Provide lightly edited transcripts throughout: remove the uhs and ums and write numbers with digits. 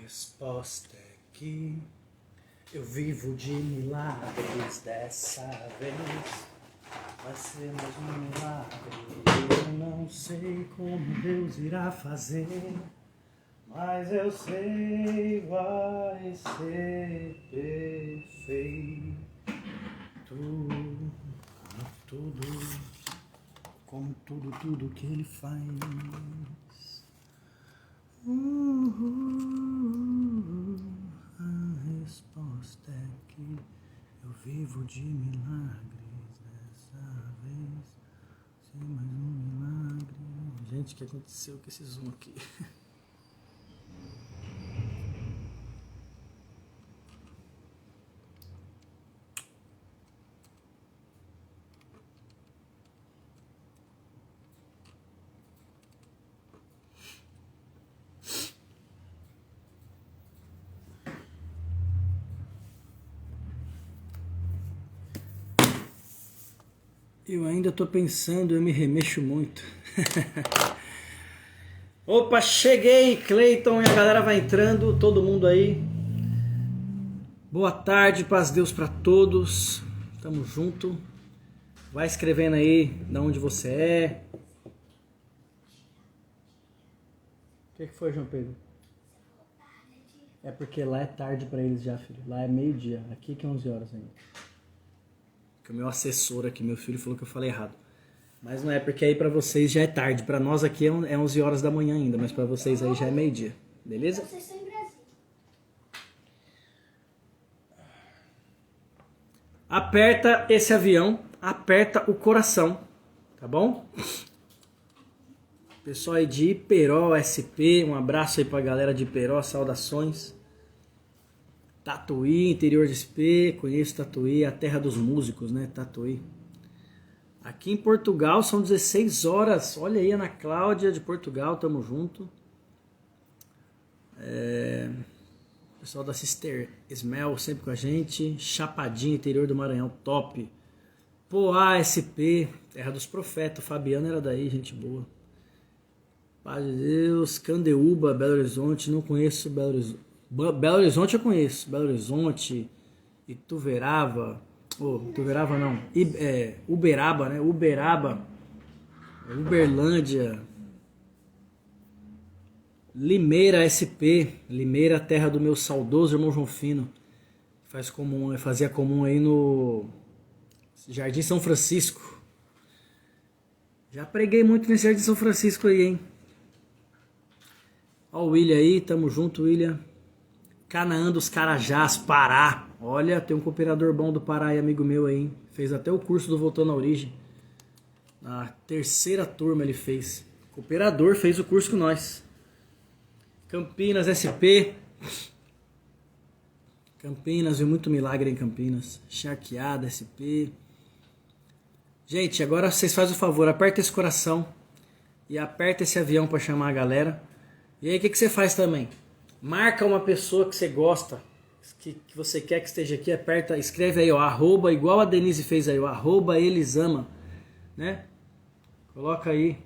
resposta é que eu vivo de milagres dessa vez. Vai ser mais um milagre. Eu não sei como Deus irá fazer, mas eu sei vai ser perfeito. Como tudo que Ele faz. A resposta é que eu vivo de milagres dessa vez. Sim, mais um milagre. Gente, o que aconteceu com esse zoom aqui? Eu ainda tô pensando, eu me remexo muito. Opa, cheguei, Cleiton, e a galera vai entrando, todo mundo aí. Boa tarde, paz de Deus pra todos. Tamo junto. Vai escrevendo aí de onde você é. O que foi, João Pedro? É porque lá é tarde pra eles já, filho. Lá é meio-dia, aqui que é 11 horas ainda. Que o meu assessor aqui, meu filho, falou que eu falei errado. Mas não é, porque aí pra vocês já é tarde. Pra nós aqui é 11 horas da manhã ainda, mas pra vocês aí já é meio-dia. Beleza? Vocês estão em Brasília. Aperta esse avião, aperta o coração, tá bom? Pessoal aí de Iperó, SP, um abraço aí pra galera de Iperó, saudações. Tatuí, interior de SP, conheço Tatuí, a terra dos músicos, né, Tatuí. Aqui em Portugal são 16 horas, olha aí, Ana Cláudia de Portugal, tamo junto. Pessoal da Sister Smell sempre com a gente. Chapadinha, interior do Maranhão, top. Poá, SP, terra dos profetas, o Fabiano era daí, gente boa. Paz de Deus, Candeúba, Belo Horizonte, não conheço Belo Horizonte. Belo Horizonte eu conheço, Belo Horizonte, Ituverava, Ituverava não, Uberaba, né, Uberaba, Uberlândia, Limeira SP, Limeira, terra do meu saudoso irmão João Fino, fazia comum aí no Jardim São Francisco. Já preguei muito nesse Jardim São Francisco aí, hein. Ó o William aí, tamo junto, William. Canaã dos Carajás, Pará. Olha, tem um cooperador bom do Pará aí, amigo meu aí, hein? Fez até o curso do Voltando à Origem. Na terceira turma ele fez. Cooperador, fez o curso com nós. Campinas, SP. Campinas, viu muito milagre em Campinas. Charqueada, SP. Gente, agora vocês fazem o favor, aperta esse coração e aperta esse avião para chamar a galera. E aí o que você faz também? Marca uma pessoa que você gosta, que você quer que esteja aqui, aperta, escreve aí, ó, arroba, igual a Denise fez aí, ó, arroba Elisama, né? Coloca aí,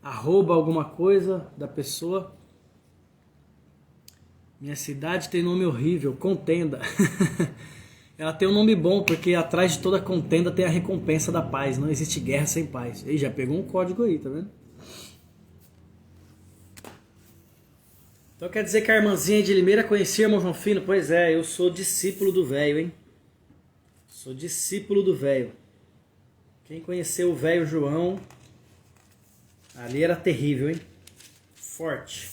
arroba alguma coisa da pessoa. Minha cidade tem nome horrível, Contenda. Ela tem um nome bom, porque atrás de toda contenda tem a recompensa da paz, não existe guerra sem paz. Ei, já pegou um código aí, tá vendo? Então quer dizer que a irmãzinha de Limeira conhecia o irmão João Fino? Pois é, eu sou discípulo do velho, hein? Sou discípulo do velho. Quem conheceu o velho João, ali era terrível, hein? Forte.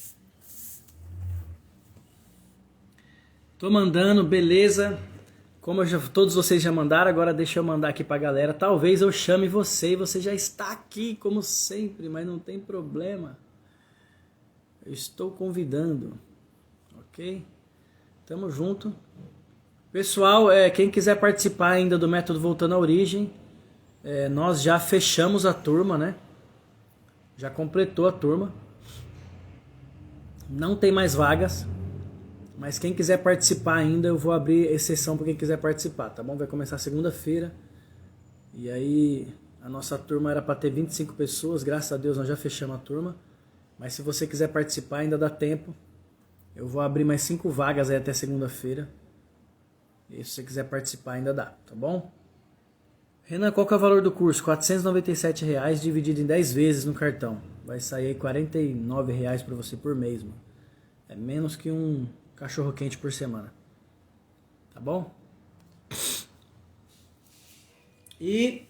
Tô mandando, beleza. Como todos vocês já mandaram, agora deixa eu mandar aqui pra galera. Talvez eu chame você e você já está aqui, como sempre, mas não tem problema. Eu estou convidando, ok? Tamo junto. Pessoal, quem quiser participar ainda do método Voltando à Origem, nós já fechamos a turma, né? Já completou a turma. Não tem mais vagas, mas quem quiser participar ainda, eu vou abrir exceção para quem quiser participar, tá bom? Vai começar segunda-feira. E aí, a nossa turma era para ter 25 pessoas, graças a Deus nós já fechamos a turma. Mas se você quiser participar, ainda dá tempo. Eu vou abrir mais 5 vagas aí até segunda-feira. E se você quiser participar, ainda dá, tá bom? Renan, qual que é o valor do curso? R$ 497,00 dividido em 10 vezes no cartão. Vai sair aí R$ 49,00 para você por mês, mano. É menos que um cachorro quente por semana. Tá bom? E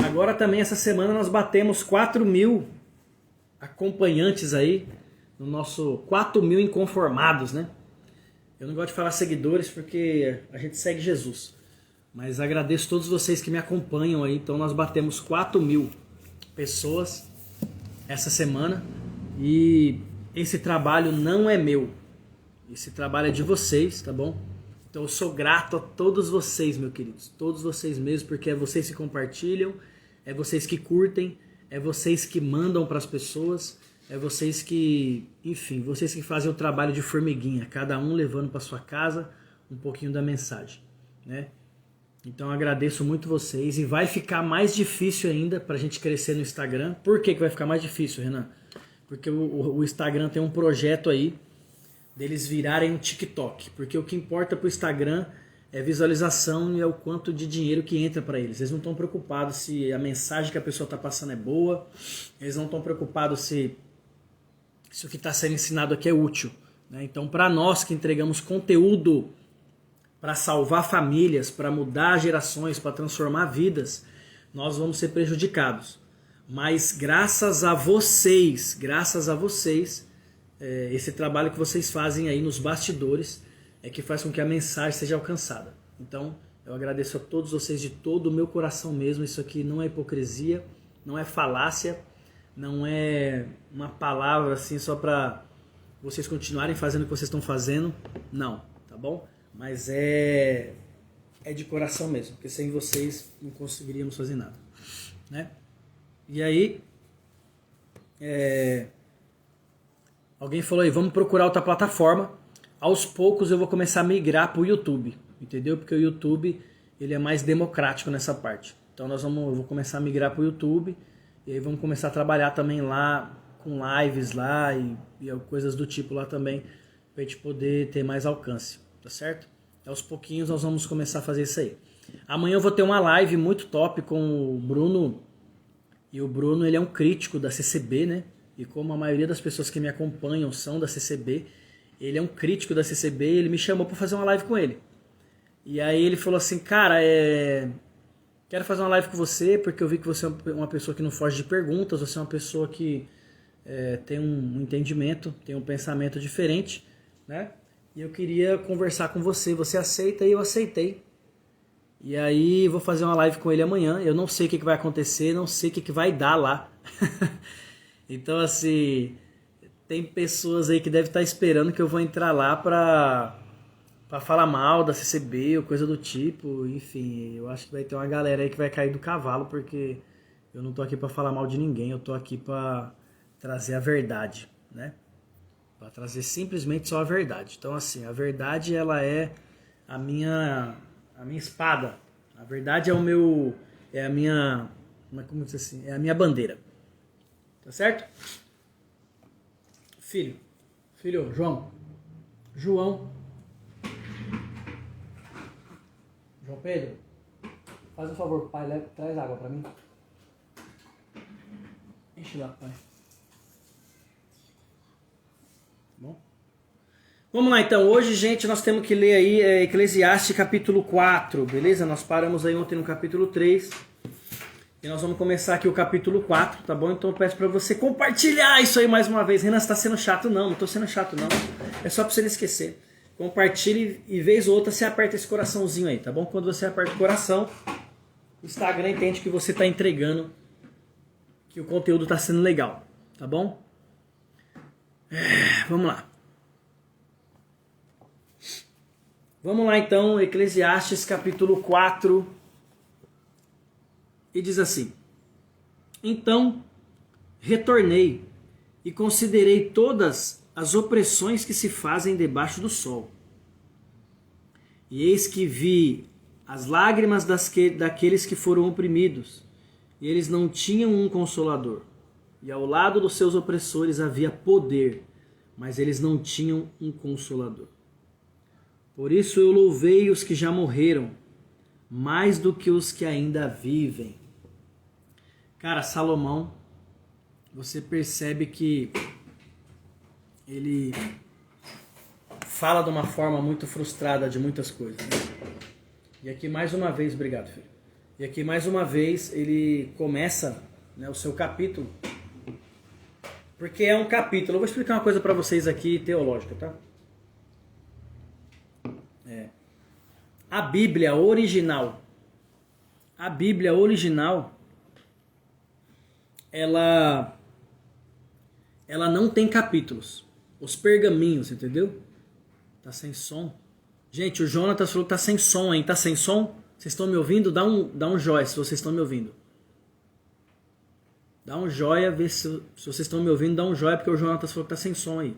agora também essa semana nós batemos 4.000 acompanhantes aí no nosso 4.000 inconformados, né? Eu não gosto de falar seguidores porque a gente segue Jesus. Mas agradeço a todos vocês que me acompanham aí. Então nós batemos 4.000 pessoas essa semana. E esse trabalho não é meu. Esse trabalho é de vocês, tá bom? Então eu sou grato a todos vocês, meus queridos. Todos vocês mesmo, porque é vocês que compartilham, é vocês que curtem, é vocês que mandam para as pessoas, é vocês que, enfim, vocês que fazem o trabalho de formiguinha, cada um levando para sua casa um pouquinho da mensagem, né? Então eu agradeço muito vocês e vai ficar mais difícil ainda para a gente crescer no Instagram. Por que vai ficar mais difícil, Renan? Porque o Instagram tem um projeto aí deles virarem um TikTok. Porque o que importa para o Instagram é visualização e é o quanto de dinheiro que entra para eles. Eles não estão preocupados se a mensagem que a pessoa está passando é boa. Eles não estão preocupados se o que está sendo ensinado aqui é útil, né? Então para nós que entregamos conteúdo para salvar famílias, para mudar gerações, para transformar vidas, nós vamos ser prejudicados. Mas graças a vocês, esse trabalho que vocês fazem aí nos bastidores é que faz com que a mensagem seja alcançada. Então, eu agradeço a todos vocês de todo o meu coração mesmo. Isso aqui não é hipocrisia, não é falácia, não é uma palavra assim só para vocês continuarem fazendo o que vocês estão fazendo. Não, tá bom? Mas é de coração mesmo, porque sem vocês não conseguiríamos fazer nada, né? E aí, alguém falou aí, vamos procurar outra plataforma. Aos poucos eu vou começar a migrar para o YouTube, entendeu? Porque o YouTube ele é mais democrático nessa parte. Então eu vou começar a migrar para o YouTube e aí vamos começar a trabalhar também lá com lives lá e coisas do tipo lá também, para a gente poder ter mais alcance. Tá certo? Aos pouquinhos nós vamos começar a fazer isso aí. Amanhã eu vou ter uma live muito top com o Bruno. E o Bruno ele é um crítico da CCB, né? E como a maioria das pessoas que me acompanham são da CCB, ele é um crítico da CCB e ele me chamou para fazer uma live com ele. E aí ele falou assim, cara, quero fazer uma live com você porque eu vi que você é uma pessoa que não foge de perguntas, você é uma pessoa que tem um entendimento, tem um pensamento diferente, né? E eu queria conversar com você. Você aceita? E eu aceitei. E aí vou fazer uma live com ele amanhã. Eu não sei o que vai acontecer, não sei o que vai dar lá. Então assim, tem pessoas aí que devem estar esperando que eu vou entrar lá pra falar mal da CCB ou coisa do tipo. Enfim, eu acho que vai ter uma galera aí que vai cair do cavalo, porque eu não tô aqui pra falar mal de ninguém. Eu tô aqui pra trazer a verdade, né? Para trazer simplesmente só a verdade. Então assim, a verdade ela é a minha espada. A verdade é a minha, como dizer assim, é a minha bandeira. Tá certo? Filho, João Pedro, faz um favor, pai, traz água para mim. Enche lá, pai. Bom. Vamos lá então, hoje gente nós temos que ler aí Eclesiastes capítulo 4, beleza? Nós paramos aí ontem no capítulo 3 e nós vamos começar aqui o capítulo 4, tá bom? Então eu peço pra você compartilhar isso aí mais uma vez. Renan, você tá sendo chato? Não tô sendo chato não, é só pra você não esquecer. Compartilhe e vez ou outra você aperta esse coraçãozinho aí, tá bom? Quando você aperta o coração, o Instagram entende que você tá entregando, que o conteúdo tá sendo legal, tá bom? Vamos lá. Vamos lá então, Eclesiastes capítulo 4. E diz assim: Então retornei e considerei todas as opressões que se fazem debaixo do sol. E eis que vi as lágrimas daqueles que foram oprimidos, e eles não tinham um consolador. e ao lado dos seus opressores havia poder, mas eles não tinham um consolador. Por isso eu louvei os que já morreram, mais do que os que ainda vivem. Cara, Salomão, você percebe que ele fala de uma forma muito frustrada de muitas coisas, né? E aqui mais uma vez, obrigado, filho. E aqui mais uma vez ele começa, né, o seu capítulo, porque é um capítulo. Eu vou explicar uma coisa para vocês aqui teológica, tá? A Bíblia original, ela não tem capítulos. Os pergaminhos, entendeu? Tá sem som. Gente, o Jonatas falou que tá sem som, hein? Tá sem som? Vocês estão me ouvindo? Dá um joia se vocês estão me ouvindo. Dá um joia, vê se vocês estão me ouvindo, dá um joia, porque o Jonatas falou que tá sem som aí.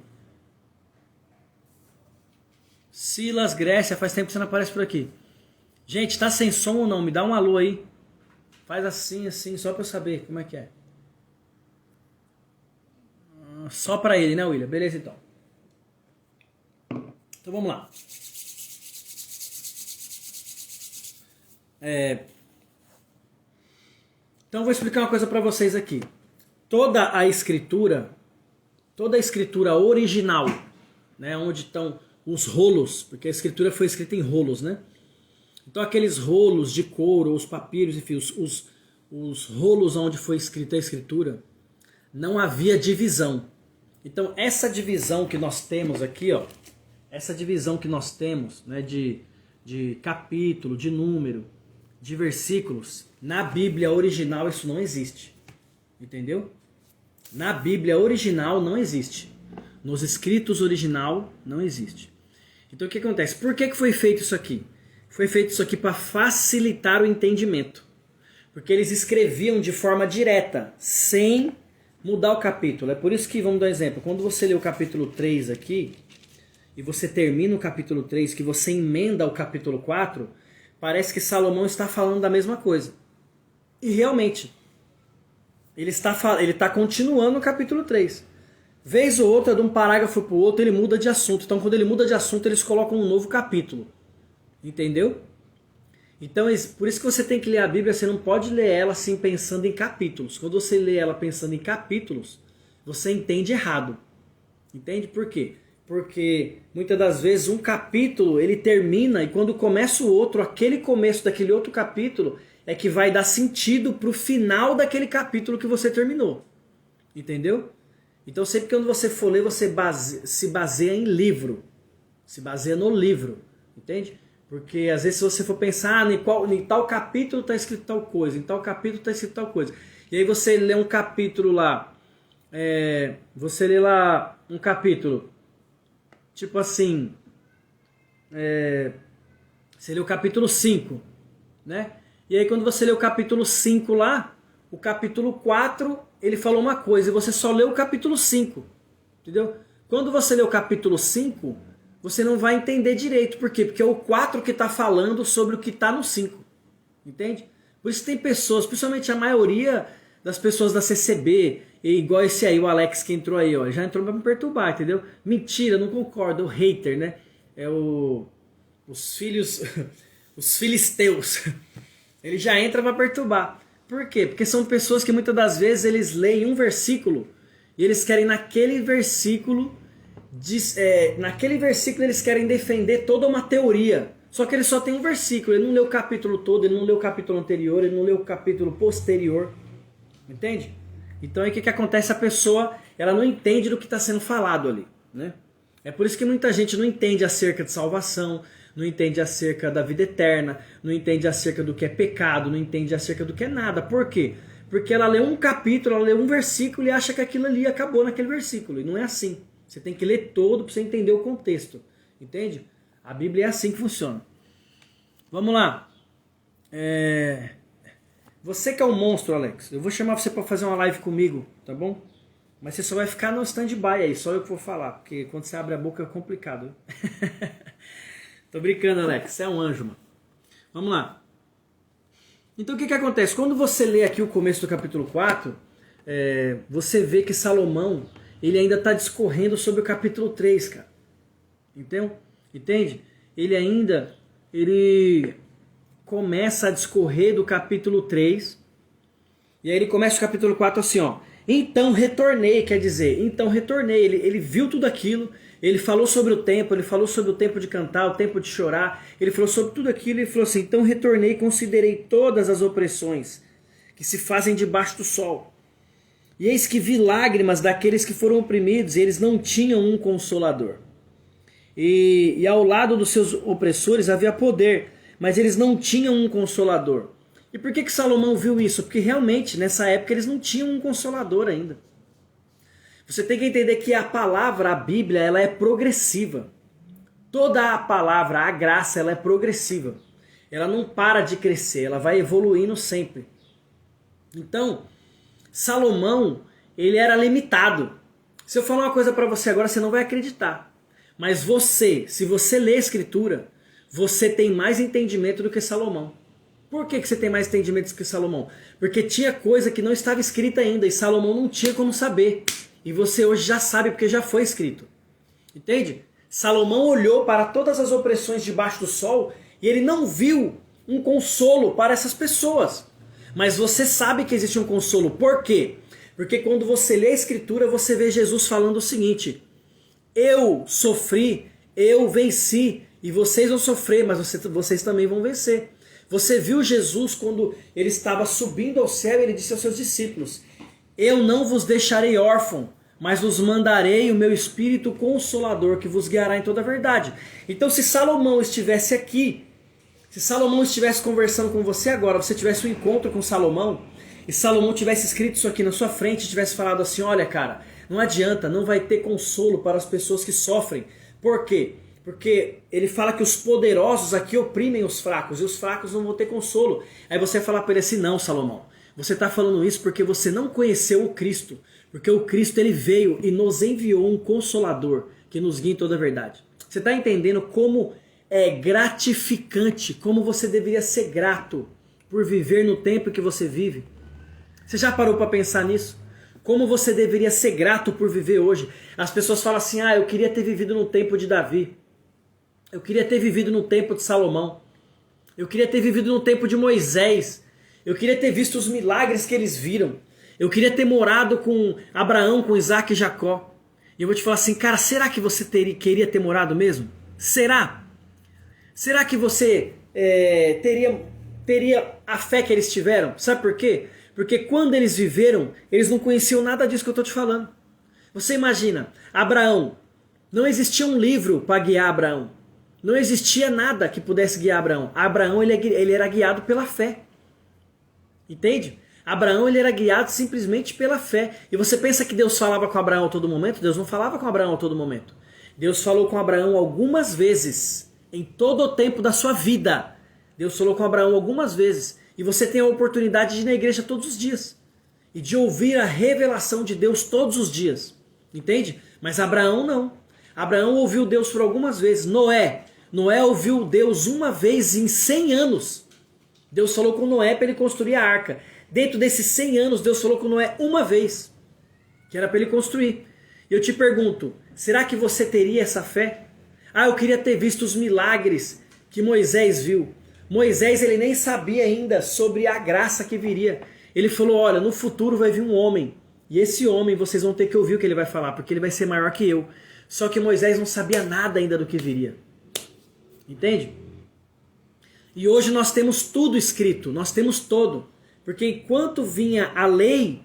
Silas, Grécia, faz tempo que você não aparece por aqui. Gente, tá sem som ou não? Me dá um alô aí. Faz assim, só pra eu saber como é que é. Só pra ele, né, William? Beleza, então. Então vamos lá. Então eu vou explicar uma coisa pra vocês aqui. Toda a escritura original, né, onde estão os rolos, porque a escritura foi escrita em rolos, né? Então aqueles rolos de couro, os papiros, enfim, os rolos onde foi escrita a escritura, não havia divisão. Então essa divisão que nós temos aqui, ó, essa divisão que nós temos, né, de capítulo, de número, de versículos, na Bíblia original isso não existe. Entendeu? Na Bíblia original não existe. Nos escritos original não existe. Então o que acontece? Por que foi feito isso aqui? Foi feito isso aqui para facilitar o entendimento. Porque eles escreviam de forma direta, sem mudar o capítulo. É por isso que, vamos dar um exemplo, quando você lê o capítulo 3 aqui, e você termina o capítulo 3, que você emenda o capítulo 4, parece que Salomão está falando da mesma coisa. E realmente, ele está continuando o capítulo 3. Vez ou outra, de um parágrafo para o outro, ele muda de assunto. Então, quando ele muda de assunto, eles colocam um novo capítulo. Entendeu? Então, por isso que você tem que ler a Bíblia, você não pode ler ela assim pensando em capítulos. Quando você lê ela pensando em capítulos, você entende errado. Entende? Por quê? Porque muitas das vezes um capítulo ele termina e quando começa o outro, aquele começo daquele outro capítulo é que vai dar sentido para o final daquele capítulo que você terminou. Entendeu? Então sempre que quando você for ler, você se baseia em livro. Se baseia no livro. Entende? Porque às vezes se você for pensar em tal capítulo está escrito tal coisa, em tal capítulo está escrito tal coisa. E aí você lê um capítulo lá, você lê lá um capítulo, tipo assim, você lê o capítulo 5, né? E aí quando você lê o capítulo 5 lá, o capítulo 4 ele falou uma coisa e você só lê o capítulo 5, entendeu? Quando você lê o capítulo 5, você não vai entender direito. Por quê? Porque é o 4 que está falando sobre o que está no 5. Entende? Por isso tem pessoas, principalmente a maioria das pessoas da CCB, igual esse aí, o Alex que entrou aí, ó, já entrou para me perturbar, entendeu? Mentira, não concordo, o hater, né? É os filhos, os filisteus. Ele já entra para perturbar. Por quê? Porque são pessoas que muitas das vezes eles leem um versículo e eles querem naquele versículo eles querem defender toda uma teoria. Só que ele só tem um versículo, ele não lê o capítulo todo, ele não lê o capítulo anterior, ele não lê o capítulo posterior. Entende? Então aí o que acontece? A pessoa ela não entende do que está sendo falado ali, né? É por isso que muita gente não entende acerca de salvação, não entende acerca da vida eterna, não entende acerca do que é pecado, não entende acerca do que é nada. Por quê? Porque ela lê um capítulo, ela lê um versículo e acha que aquilo ali acabou naquele versículo. E não é assim. Você tem que ler todo para você entender o contexto. Entende? A Bíblia é assim que funciona. Vamos lá. Você que é um monstro, Alex. Eu vou chamar você para fazer uma live comigo, tá bom? Mas você só vai ficar no stand-by aí, só eu que vou falar. Porque quando você abre a boca é complicado. Tô brincando, Alex. Você é um anjo, mano. Vamos lá. Então o que acontece? Quando você lê aqui o começo do capítulo 4, você vê que Salomão, ele ainda está discorrendo sobre o capítulo 3, cara. Entende? Ele começa a discorrer do capítulo 3, e aí ele começa o capítulo 4 assim, ó. Então retornei, quer dizer, ele viu tudo aquilo, ele falou sobre o tempo, ele falou sobre o tempo de cantar, o tempo de chorar, ele falou sobre tudo aquilo, e falou assim, então retornei e considerei todas as opressões que se fazem debaixo do sol. E eis que vi lágrimas daqueles que foram oprimidos, e eles não tinham um consolador. E ao lado dos seus opressores havia poder, mas eles não tinham um consolador. E por que Salomão viu isso? Porque realmente nessa época eles não tinham um consolador ainda. Você tem que entender que a palavra, a Bíblia, ela é progressiva. Toda a palavra, a graça, ela é progressiva. Ela não para de crescer, ela vai evoluindo sempre. Então, Salomão, ele era limitado. Se eu falar uma coisa para você agora, você não vai acreditar. Mas você, se você lê a Escritura, você tem mais entendimento do que Salomão. Por que você tem mais entendimento do que Salomão? Porque tinha coisa que não estava escrita ainda e Salomão não tinha como saber. E você hoje já sabe porque já foi escrito. Entende? Salomão olhou para todas as opressões debaixo do sol e ele não viu um consolo para essas pessoas. Mas você sabe que existe um consolo. Por quê? Porque quando você lê a Escritura, você vê Jesus falando o seguinte: eu sofri, eu venci, e vocês vão sofrer, mas vocês também vão vencer. Você viu Jesus quando ele estava subindo ao céu, ele disse aos seus discípulos: eu não vos deixarei órfão, mas vos mandarei o meu Espírito Consolador, que vos guiará em toda a verdade. Então, se Salomão estivesse aqui, se Salomão estivesse conversando com você agora, você tivesse um encontro com Salomão, e Salomão tivesse escrito isso aqui na sua frente, e tivesse falado assim: olha, cara, não adianta, não vai ter consolo para as pessoas que sofrem. Por quê? Porque ele fala que os poderosos aqui oprimem os fracos, e os fracos não vão ter consolo. Aí você vai falar para ele assim: não, Salomão, você está falando isso porque você não conheceu o Cristo. Porque o Cristo, ele veio e nos enviou um Consolador que nos guia em toda a verdade. Você está entendendo como é gratificante, como você deveria ser grato por viver no tempo que você vive? Você já parou para pensar nisso? Como você deveria ser grato por viver hoje? As pessoas falam assim: ah, eu queria ter vivido no tempo de Davi. Eu queria ter vivido no tempo de Salomão. Eu queria ter vivido no tempo de Moisés. Eu queria ter visto os milagres que eles viram. Eu queria ter morado com Abraão, com Isaac e Jacó. E eu vou te falar assim: cara, será que você queria ter morado mesmo? Será? Será que você teria a fé que eles tiveram? Sabe por quê? Porque quando eles viveram, eles não conheciam nada disso que eu estou te falando. Você imagina, Abraão, não existia um livro para guiar Abraão. Não existia nada que pudesse guiar Abraão. Abraão, ele era guiado pela fé. Entende? Abraão, ele era guiado simplesmente pela fé. E você pensa que Deus falava com Abraão a todo momento? Deus não falava com Abraão a todo momento. Deus falou com Abraão algumas vezes, em todo o tempo da sua vida. Deus falou com Abraão algumas vezes. E você tem a oportunidade de ir na igreja todos os dias. E de ouvir a revelação de Deus todos os dias. Entende? Mas Abraão não. Abraão ouviu Deus por algumas vezes. Noé ouviu Deus uma vez em 100 anos. Deus falou com Noé para ele construir a arca. Dentro desses 100 anos, Deus falou com Noé uma vez. Que era para ele construir. Eu te pergunto, será que você teria essa fé? Ah, eu queria ter visto os milagres que Moisés viu. Moisés, ele nem sabia ainda sobre a graça que viria. Ele falou: olha, no futuro vai vir um homem. E esse homem, vocês vão ter que ouvir o que ele vai falar, porque ele vai ser maior que eu. Só que Moisés não sabia nada ainda do que viria. Entende? E hoje nós temos tudo escrito, nós temos todo. Porque enquanto vinha a lei,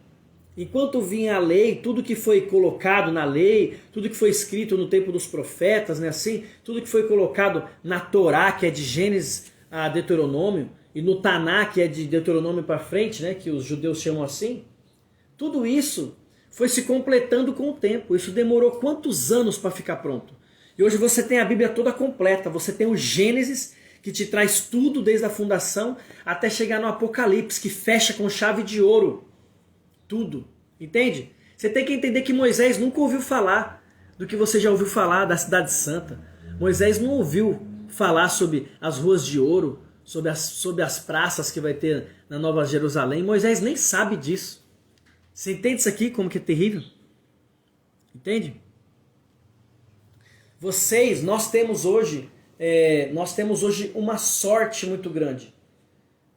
tudo que foi colocado na lei, tudo que foi escrito no tempo dos profetas, né, assim, tudo que foi colocado na Torá, que é de Gênesis a Deuteronômio, e no Taná, que é de Deuteronômio para frente, né, que os judeus chamam assim, tudo isso foi se completando com o tempo. Isso demorou quantos anos para ficar pronto? E hoje você tem a Bíblia toda completa, você tem o Gênesis, que te traz tudo desde a fundação até chegar no Apocalipse, que fecha com chave de ouro. Tudo. Entende? Você tem que entender que Moisés nunca ouviu falar do que você já ouviu falar da Cidade Santa. Moisés não ouviu falar sobre as ruas de ouro, sobre as praças que vai ter na Nova Jerusalém. Moisés nem sabe disso. Você entende isso aqui, como que é terrível? Entende? Nós temos hoje uma sorte muito grande.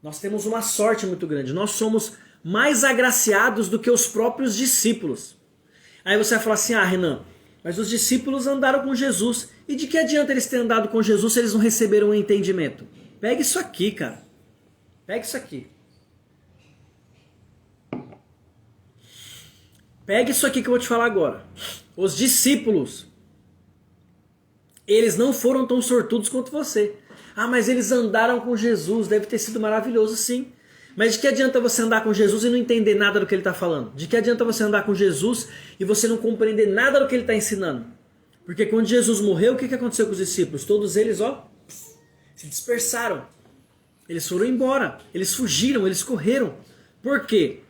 Nós temos uma sorte muito grande. Nós somos mais agraciados do que os próprios discípulos. Aí você vai falar assim, Renan, mas os discípulos andaram com Jesus. E de que adianta eles terem andado com Jesus se eles não receberam um entendimento? Pega isso aqui, cara. Pega isso aqui. Pega isso aqui que eu vou te falar agora. Os discípulos, eles não foram tão sortudos quanto você. Mas eles andaram com Jesus, deve ter sido maravilhoso, sim. Mas de que adianta você andar com Jesus e não entender nada do que ele está falando? De que adianta você andar com Jesus e você não compreender nada do que ele está ensinando? Porque quando Jesus morreu, o que aconteceu com os discípulos? Todos eles, se dispersaram. Eles foram embora, eles fugiram, eles correram. Por quê?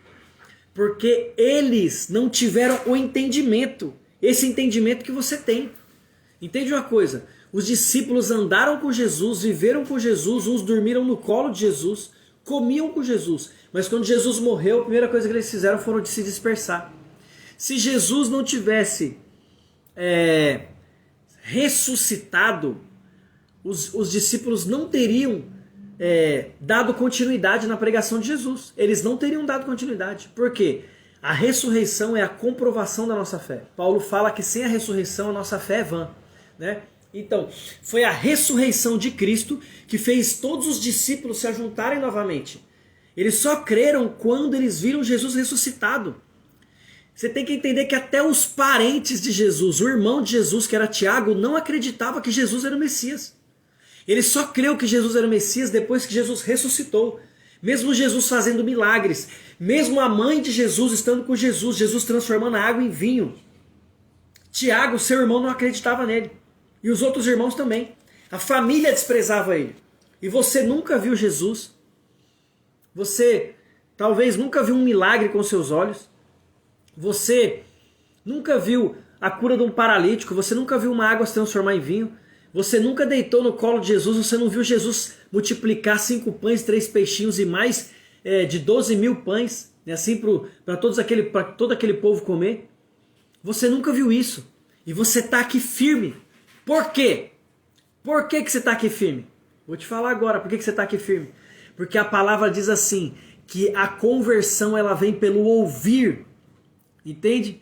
Porque eles não tiveram o entendimento. Esse entendimento que você tem. Entende uma coisa? Os discípulos andaram com Jesus, viveram com Jesus, uns dormiram no colo de Jesus, comiam com Jesus. Mas quando Jesus morreu, a primeira coisa que eles fizeram foram de se dispersar. Se Jesus não tivesse ressuscitado, os discípulos não teriam dado continuidade na pregação de Jesus. Eles não teriam dado continuidade. Por quê? A ressurreição é a comprovação da nossa fé. Paulo fala que sem a ressurreição a nossa fé é vã, né? Então, foi a ressurreição de Cristo que fez todos os discípulos se ajuntarem novamente. Eles só creram quando eles viram Jesus ressuscitado. Você tem que entender que até os parentes de Jesus, o irmão de Jesus, que era Tiago, não acreditava que Jesus era o Messias. Ele só creu que Jesus era o Messias depois que Jesus ressuscitou. Mesmo Jesus fazendo milagres, mesmo a mãe de Jesus estando com Jesus, Jesus transformando a água em vinho. Tiago, seu irmão, não acreditava nele. E os outros irmãos também. A família desprezava ele. E você nunca viu Jesus. Você talvez nunca viu um milagre com seus olhos. Você nunca viu a cura de um paralítico. Você nunca viu uma água se transformar em vinho. Você nunca deitou no colo de Jesus. Você não viu Jesus multiplicar 5 pães, 3 peixinhos e mais de 12 mil pães, né, assim para todo aquele povo comer. Você nunca viu isso. E você está aqui firme. Por quê? Por que você está aqui firme? Vou te falar agora por que você está aqui firme. Porque a palavra diz assim, que a conversão ela vem pelo ouvir. Entende?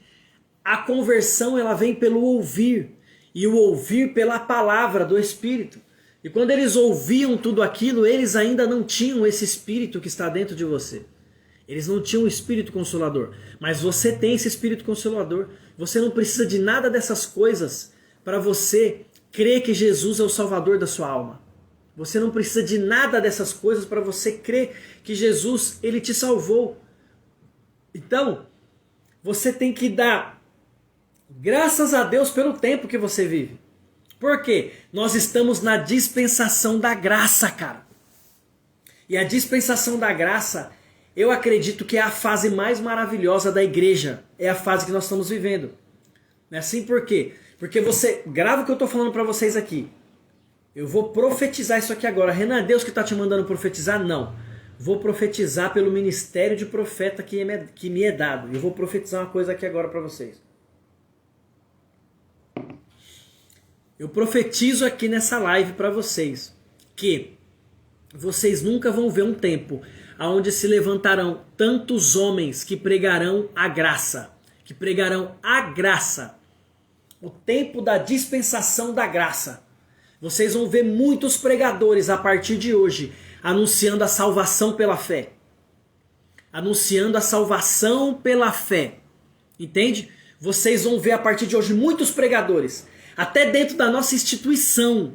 A conversão ela vem pelo ouvir. E o ouvir pela palavra do Espírito. E quando eles ouviam tudo aquilo, eles ainda não tinham esse Espírito que está dentro de você. Eles não tinham o Espírito Consolador. Mas você tem esse Espírito Consolador. Você não precisa de nada dessas coisas para você crer que Jesus é o Salvador da sua alma. Você não precisa de nada dessas coisas para você crer que Jesus, ele te salvou. Então, você tem que dar graças a Deus pelo tempo que você vive. Por quê? Nós estamos na dispensação da graça, cara. E a dispensação da graça, eu acredito que é a fase mais maravilhosa da igreja. É a fase que nós estamos vivendo. Não é assim por quê? Porque você, grava o que eu estou falando para vocês aqui. Eu vou profetizar isso aqui agora. Renan, é Deus que está te mandando profetizar? Não. Vou profetizar pelo ministério de profeta que me é dado. Eu vou profetizar uma coisa aqui agora para vocês. Eu profetizo aqui nessa live para vocês que vocês nunca vão ver um tempo onde se levantarão tantos homens que pregarão a graça. Que pregarão a graça. O tempo da dispensação da graça. Vocês vão ver muitos pregadores a partir de hoje anunciando a salvação pela fé. Anunciando a salvação pela fé. Entende? Vocês vão ver a partir de hoje muitos pregadores, até dentro da nossa instituição,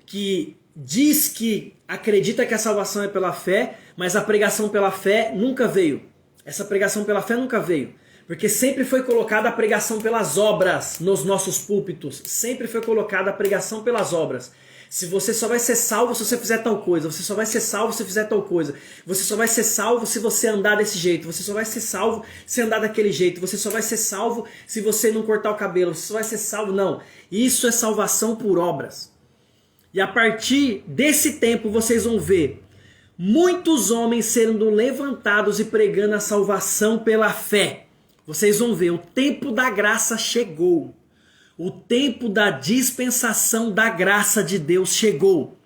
que diz que acredita que a salvação é pela fé, mas a pregação pela fé nunca veio. Essa pregação pela fé nunca veio. Porque sempre foi colocada a pregação pelas obras nos nossos púlpitos. Sempre foi colocada a pregação pelas obras. Se você só vai ser salvo se você fizer tal coisa. Você só vai ser salvo se fizer tal coisa. Você só vai ser salvo se você andar desse jeito. Você só vai ser salvo se andar daquele jeito. Você só vai ser salvo se você não cortar o cabelo. Você só vai ser salvo. Não. Isso é salvação por obras. E a partir desse tempo vocês vão ver muitos homens sendo levantados e pregando a salvação pela fé. Vocês vão ver, o tempo da graça chegou. O tempo da dispensação da graça de Deus chegou.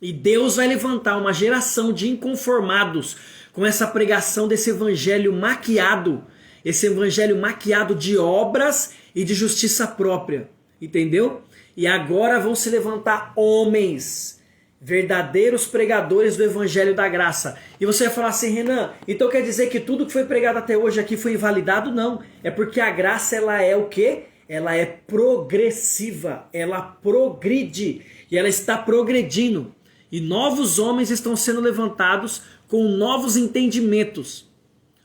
E Deus vai levantar uma geração de inconformados com essa pregação desse evangelho maquiado. Esse evangelho maquiado de obras e de justiça própria. Entendeu? E agora vão se levantar homens, verdadeiros pregadores do evangelho da graça. E você vai falar assim, Renan, então quer dizer que tudo que foi pregado até hoje aqui foi invalidado? Não. É porque a graça, ela é o quê? Ela é progressiva. Ela progride. E ela está progredindo. E novos homens estão sendo levantados com novos entendimentos.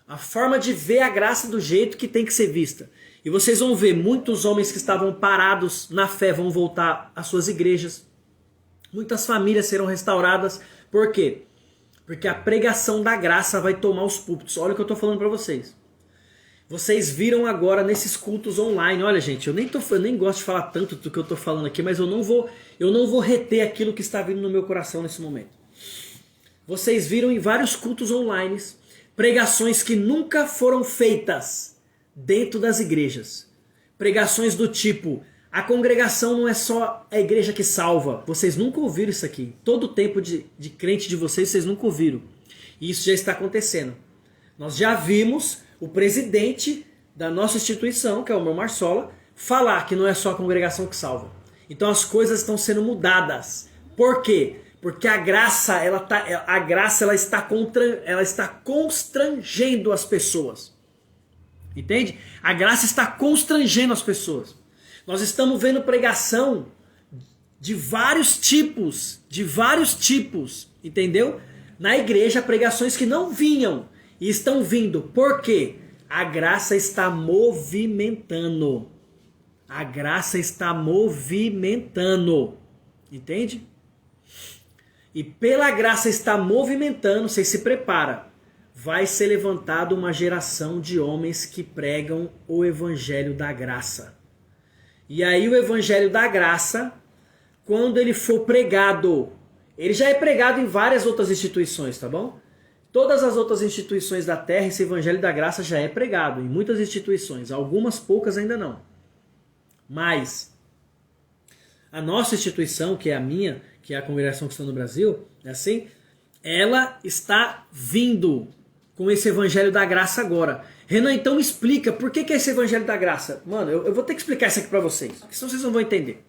A forma de ver a graça do jeito que tem que ser vista. E vocês vão ver, muitos homens que estavam parados na fé vão voltar às suas igrejas. Muitas famílias serão restauradas. Por quê? Porque a pregação da graça vai tomar os púlpitos. Olha o que eu estou falando para vocês. Vocês viram agora nesses cultos online. Olha, gente, eu nem gosto de falar tanto do que eu estou falando aqui, mas eu não vou reter aquilo que está vindo no meu coração nesse momento. Vocês viram em vários cultos online pregações que nunca foram feitas dentro das igrejas. Pregações do tipo, a congregação não é só a igreja que salva. Vocês nunca ouviram isso aqui. Todo o tempo de crente de vocês nunca ouviram. E isso já está acontecendo. Nós já vimos o presidente da nossa instituição, que é o meu Marsola, falar que não é só a congregação que salva. Então as coisas estão sendo mudadas. Por quê? Porque a graça, ela está constrangendo as pessoas. Entende? A graça está constrangendo as pessoas. Nós estamos vendo pregação de vários tipos, entendeu? Na igreja, pregações que não vinham e estão vindo. Por quê? A graça está movimentando. A graça está movimentando. Entende? E pela graça estar movimentando, você se prepara. Vai ser levantada uma geração de homens que pregam o evangelho da graça. E aí o evangelho da graça, quando ele for pregado, ele já é pregado em várias outras instituições, tá bom? Todas as outras instituições da terra, esse evangelho da graça já é pregado, em muitas instituições, algumas poucas ainda não. Mas a nossa instituição, que é a minha, que é a Congregação Cristã no Brasil, é assim, ela está vindo com esse evangelho da graça agora. Renan, então explica, por que é esse evangelho da graça? Mano, eu vou ter que explicar isso aqui para vocês, porque senão vocês não vão entender.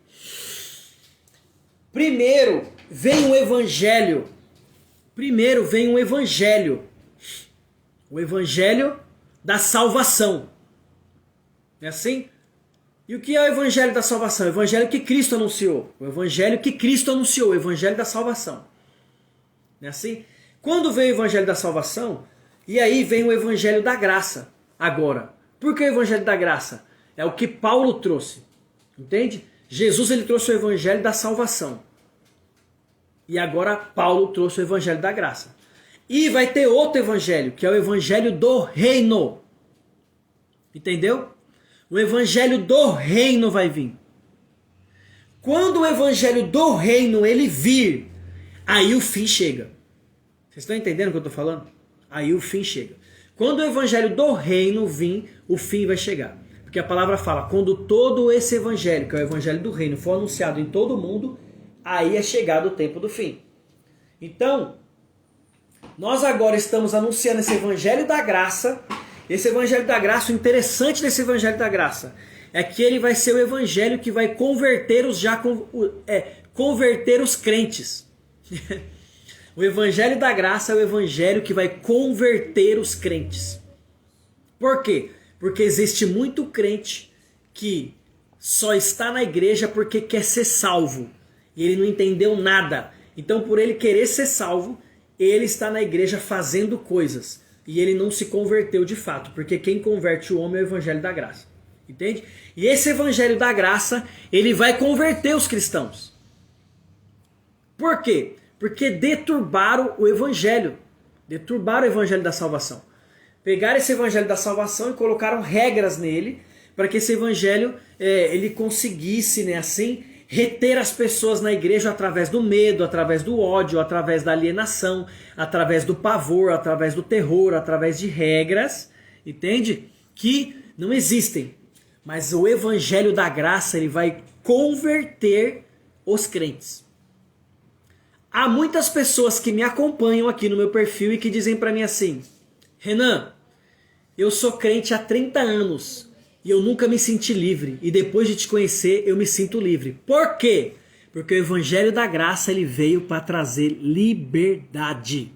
Primeiro vem o evangelho. O evangelho da salvação. É assim? E o que é o evangelho da salvação? O evangelho que Cristo anunciou. O evangelho que Cristo anunciou, o evangelho da salvação. Não é assim? Quando vem o evangelho da salvação, e aí vem o evangelho da graça. Agora, por que o evangelho da graça? É o que Paulo trouxe. Entende? Jesus, ele trouxe o evangelho da salvação. E agora Paulo trouxe o evangelho da graça. E vai ter outro evangelho, que é o evangelho do reino. Entendeu? O evangelho do reino vai vir. Quando o evangelho do reino ele vir, aí o fim chega. Vocês estão entendendo o que eu estou falando? Aí o fim chega. Quando o evangelho do reino vir, o fim vai chegar. Porque a palavra fala, quando todo esse evangelho, que é o evangelho do reino, for anunciado em todo o mundo, aí é chegado o tempo do fim. Então, nós agora estamos anunciando esse evangelho da graça. Esse evangelho da graça, o interessante desse evangelho da graça é que ele vai ser o evangelho que vai converter converter os crentes. O evangelho da graça é o evangelho que vai converter os crentes. Por quê? Porque existe muito crente que só está na igreja porque quer ser salvo. E ele não entendeu nada. Então, por ele querer ser salvo, ele está na igreja fazendo coisas. E ele não se converteu de fato. Porque quem converte o homem é o evangelho da graça. Entende? E esse evangelho da graça, ele vai converter os cristãos. Por quê? Porque deturbaram o evangelho. Deturbaram o evangelho da salvação. Pegaram esse evangelho da salvação e colocaram regras nele para que esse evangelho ele conseguisse, né, assim, reter as pessoas na igreja através do medo, através do ódio, através da alienação, através do pavor, através do terror, através de regras, entende? Que não existem. Mas o evangelho da graça, ele vai converter os crentes. Há muitas pessoas que me acompanham aqui no meu perfil e que dizem para mim assim: Renan, eu sou crente há 30 anos e eu nunca me senti livre. E depois de te conhecer, eu me sinto livre. Por quê? Porque o evangelho da graça, ele veio para trazer liberdade.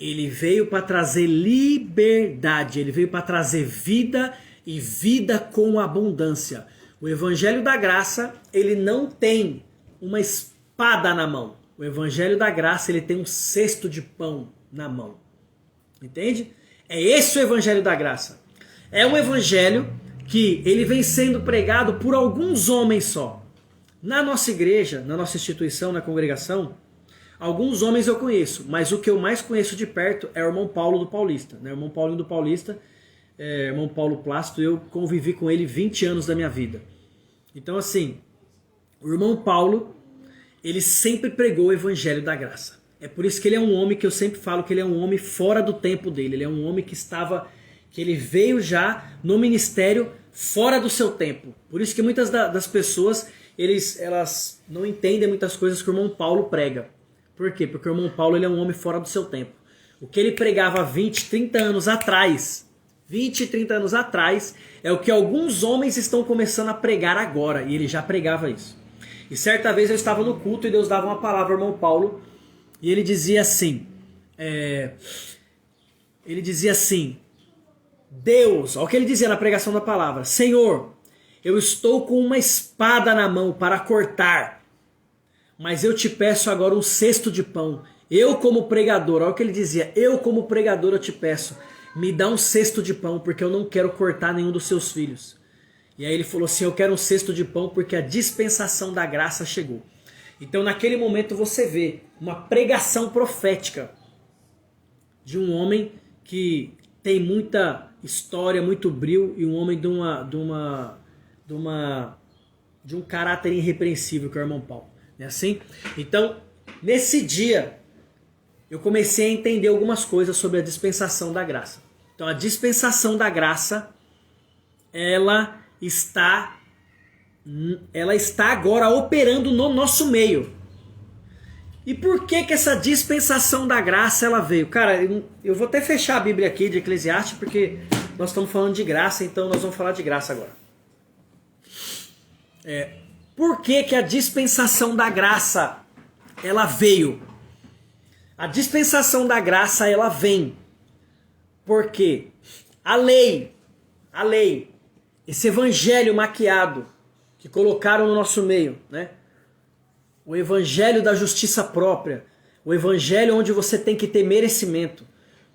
Ele veio para trazer liberdade. Ele veio para trazer vida e vida com abundância. O evangelho da graça, ele não tem uma espada na mão. O evangelho da graça, ele tem um cesto de pão na mão. Entende? É esse o evangelho da graça. É um evangelho que ele vem sendo pregado por alguns homens só. Na nossa igreja, na nossa instituição, na congregação, alguns homens eu conheço, mas o que eu mais conheço de perto é o irmão Paulo do Paulista. O irmão Paulinho do Paulista, irmão Paulo Plácido, eu convivi com ele 20 anos da minha vida. Então assim, o irmão Paulo, ele sempre pregou o evangelho da graça. É por isso que ele é um homem que eu sempre falo que ele é um homem fora do tempo dele. Ele é um homem que ele veio já no ministério fora do seu tempo. Por isso que muitas das pessoas, elas não entendem muitas coisas que o irmão Paulo prega. Por quê? Porque o irmão Paulo, ele é um homem fora do seu tempo. O que ele pregava 20, 30 anos atrás, 20, 30 anos atrás, é o que alguns homens estão começando a pregar agora. E ele já pregava isso. E certa vez eu estava no culto e Deus dava uma palavra ao irmão Paulo. E ele dizia assim, Deus, olha o que ele dizia na pregação da palavra: Senhor, eu estou com uma espada na mão para cortar, mas eu te peço agora um cesto de pão. Eu como pregador, olha o que ele dizia, eu como pregador eu te peço, me dá um cesto de pão, porque eu não quero cortar nenhum dos seus filhos. E aí ele falou assim, eu quero um cesto de pão porque a dispensação da graça chegou. Então naquele momento você vê uma pregação profética de um homem que tem muita história, muito brilho, e um homem de um caráter irrepreensível, que é o irmão Paulo. Não é assim? Então, nesse dia, eu comecei a entender algumas coisas sobre a dispensação da graça. Então, a dispensação da graça, ela está agora operando no nosso meio. E por que essa dispensação da graça ela veio? Cara, eu vou até fechar a Bíblia aqui de Eclesiastes, porque nós estamos falando de graça, então nós vamos falar de graça agora. Por que a dispensação da graça ela veio? A dispensação da graça ela vem porque a lei, esse evangelho maquiado que colocaram no nosso meio, né? O evangelho da justiça própria, o evangelho onde você tem que ter merecimento,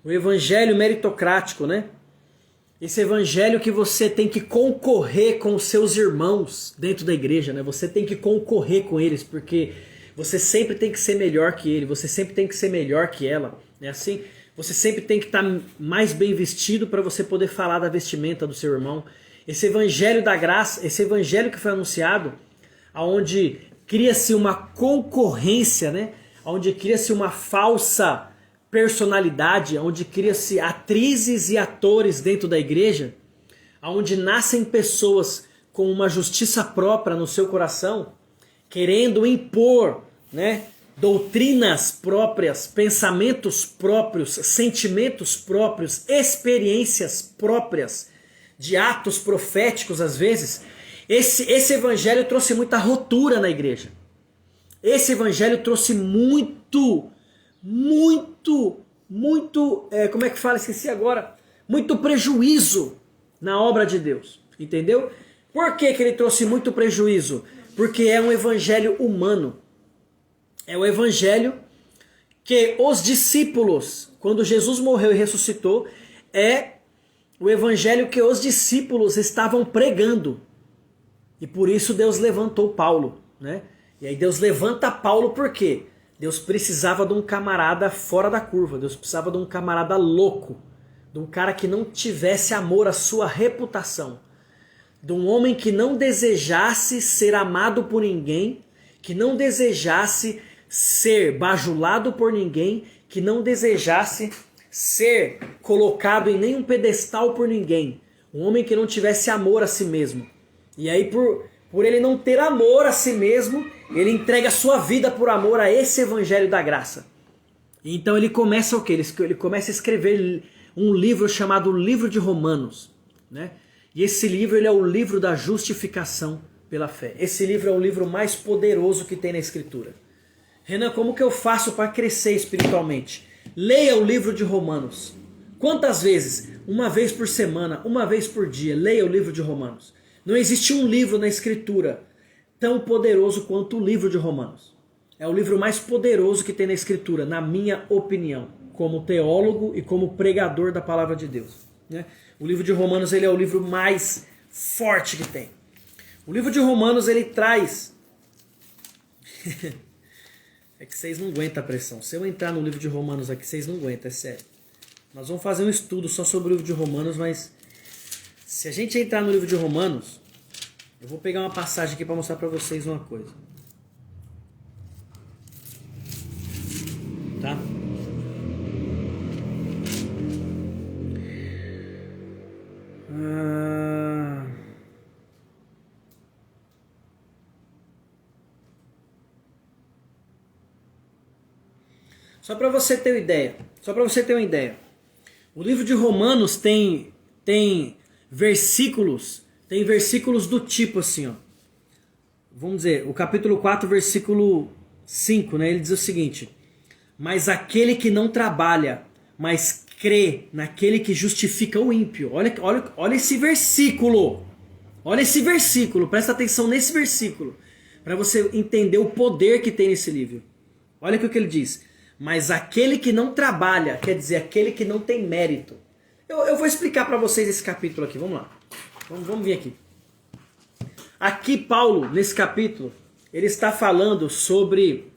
o evangelho meritocrático, né? Esse evangelho que você tem que concorrer com os seus irmãos dentro da igreja, né? Você tem que concorrer com eles, porque você sempre tem que ser melhor que ele, você sempre tem que ser melhor que ela, né? Assim, você sempre tem que estar mais bem vestido para você poder falar da vestimenta do seu irmão. Esse evangelho da graça, esse evangelho que foi anunciado, aonde cria-se uma concorrência, né? Onde cria-se uma falsa personalidade, onde cria-se atrizes e atores dentro da igreja, onde nascem pessoas com uma justiça própria no seu coração, querendo impor, né, doutrinas próprias, pensamentos próprios, sentimentos próprios, experiências próprias, de atos proféticos às vezes. Esse evangelho trouxe muita ruptura na igreja. Esse evangelho trouxe muito, como é que fala? Esqueci agora. Muito prejuízo na obra de Deus. Entendeu? Por que ele trouxe muito prejuízo? Porque é um evangelho humano. É o evangelho que os discípulos, quando Jesus morreu e ressuscitou, é o evangelho que os discípulos estavam pregando. E por isso Deus levantou Paulo, né? E aí Deus levanta Paulo por quê? Deus precisava de um camarada fora da curva. Deus precisava de um camarada louco. De um cara que não tivesse amor à sua reputação. De um homem que não desejasse ser amado por ninguém. Que não desejasse ser bajulado por ninguém. Que não desejasse ser colocado em nenhum pedestal por ninguém. Um homem que não tivesse amor a si mesmo. E aí, por ele não ter amor a si mesmo, ele entrega a sua vida por amor a esse evangelho da graça. Então ele começa o quê? Ele começa a escrever um livro chamado Livro de Romanos, né? E esse livro ele é o livro da justificação pela fé. Esse livro é o livro mais poderoso que tem na Escritura. Renan, como que eu faço para crescer espiritualmente? Leia o livro de Romanos. Quantas vezes? Uma vez por semana, uma vez por dia. Leia o livro de Romanos. Não existe um livro na Escritura tão poderoso quanto o livro de Romanos. É o livro mais poderoso que tem na Escritura, na minha opinião, como teólogo e como pregador da palavra de Deus, né? O livro de Romanos ele é o livro mais forte que tem. O livro de Romanos ele traz... É que vocês não aguentam a pressão. Se eu entrar no livro de Romanos aqui, vocês não aguentam, é sério. Nós vamos fazer um estudo só sobre o livro de Romanos, mas se a gente entrar no livro de Romanos, eu vou pegar uma passagem aqui para mostrar para vocês uma coisa. Tá? Só para você ter uma ideia. O livro de Romanos tem versículos do tipo assim, ó. Vamos dizer, o capítulo 4, versículo 5, né? Ele diz o seguinte: mas aquele que não trabalha, mas crê naquele que justifica o ímpio. Olha esse versículo. Olha esse versículo, presta atenção nesse versículo, para você entender o poder que tem nesse livro. Olha o que ele diz. Mas aquele que não trabalha, quer dizer, aquele que não tem mérito. Eu vou explicar para vocês esse capítulo aqui, vamos lá. Vamos vir aqui. Aqui Paulo, nesse capítulo, ele está falando sobre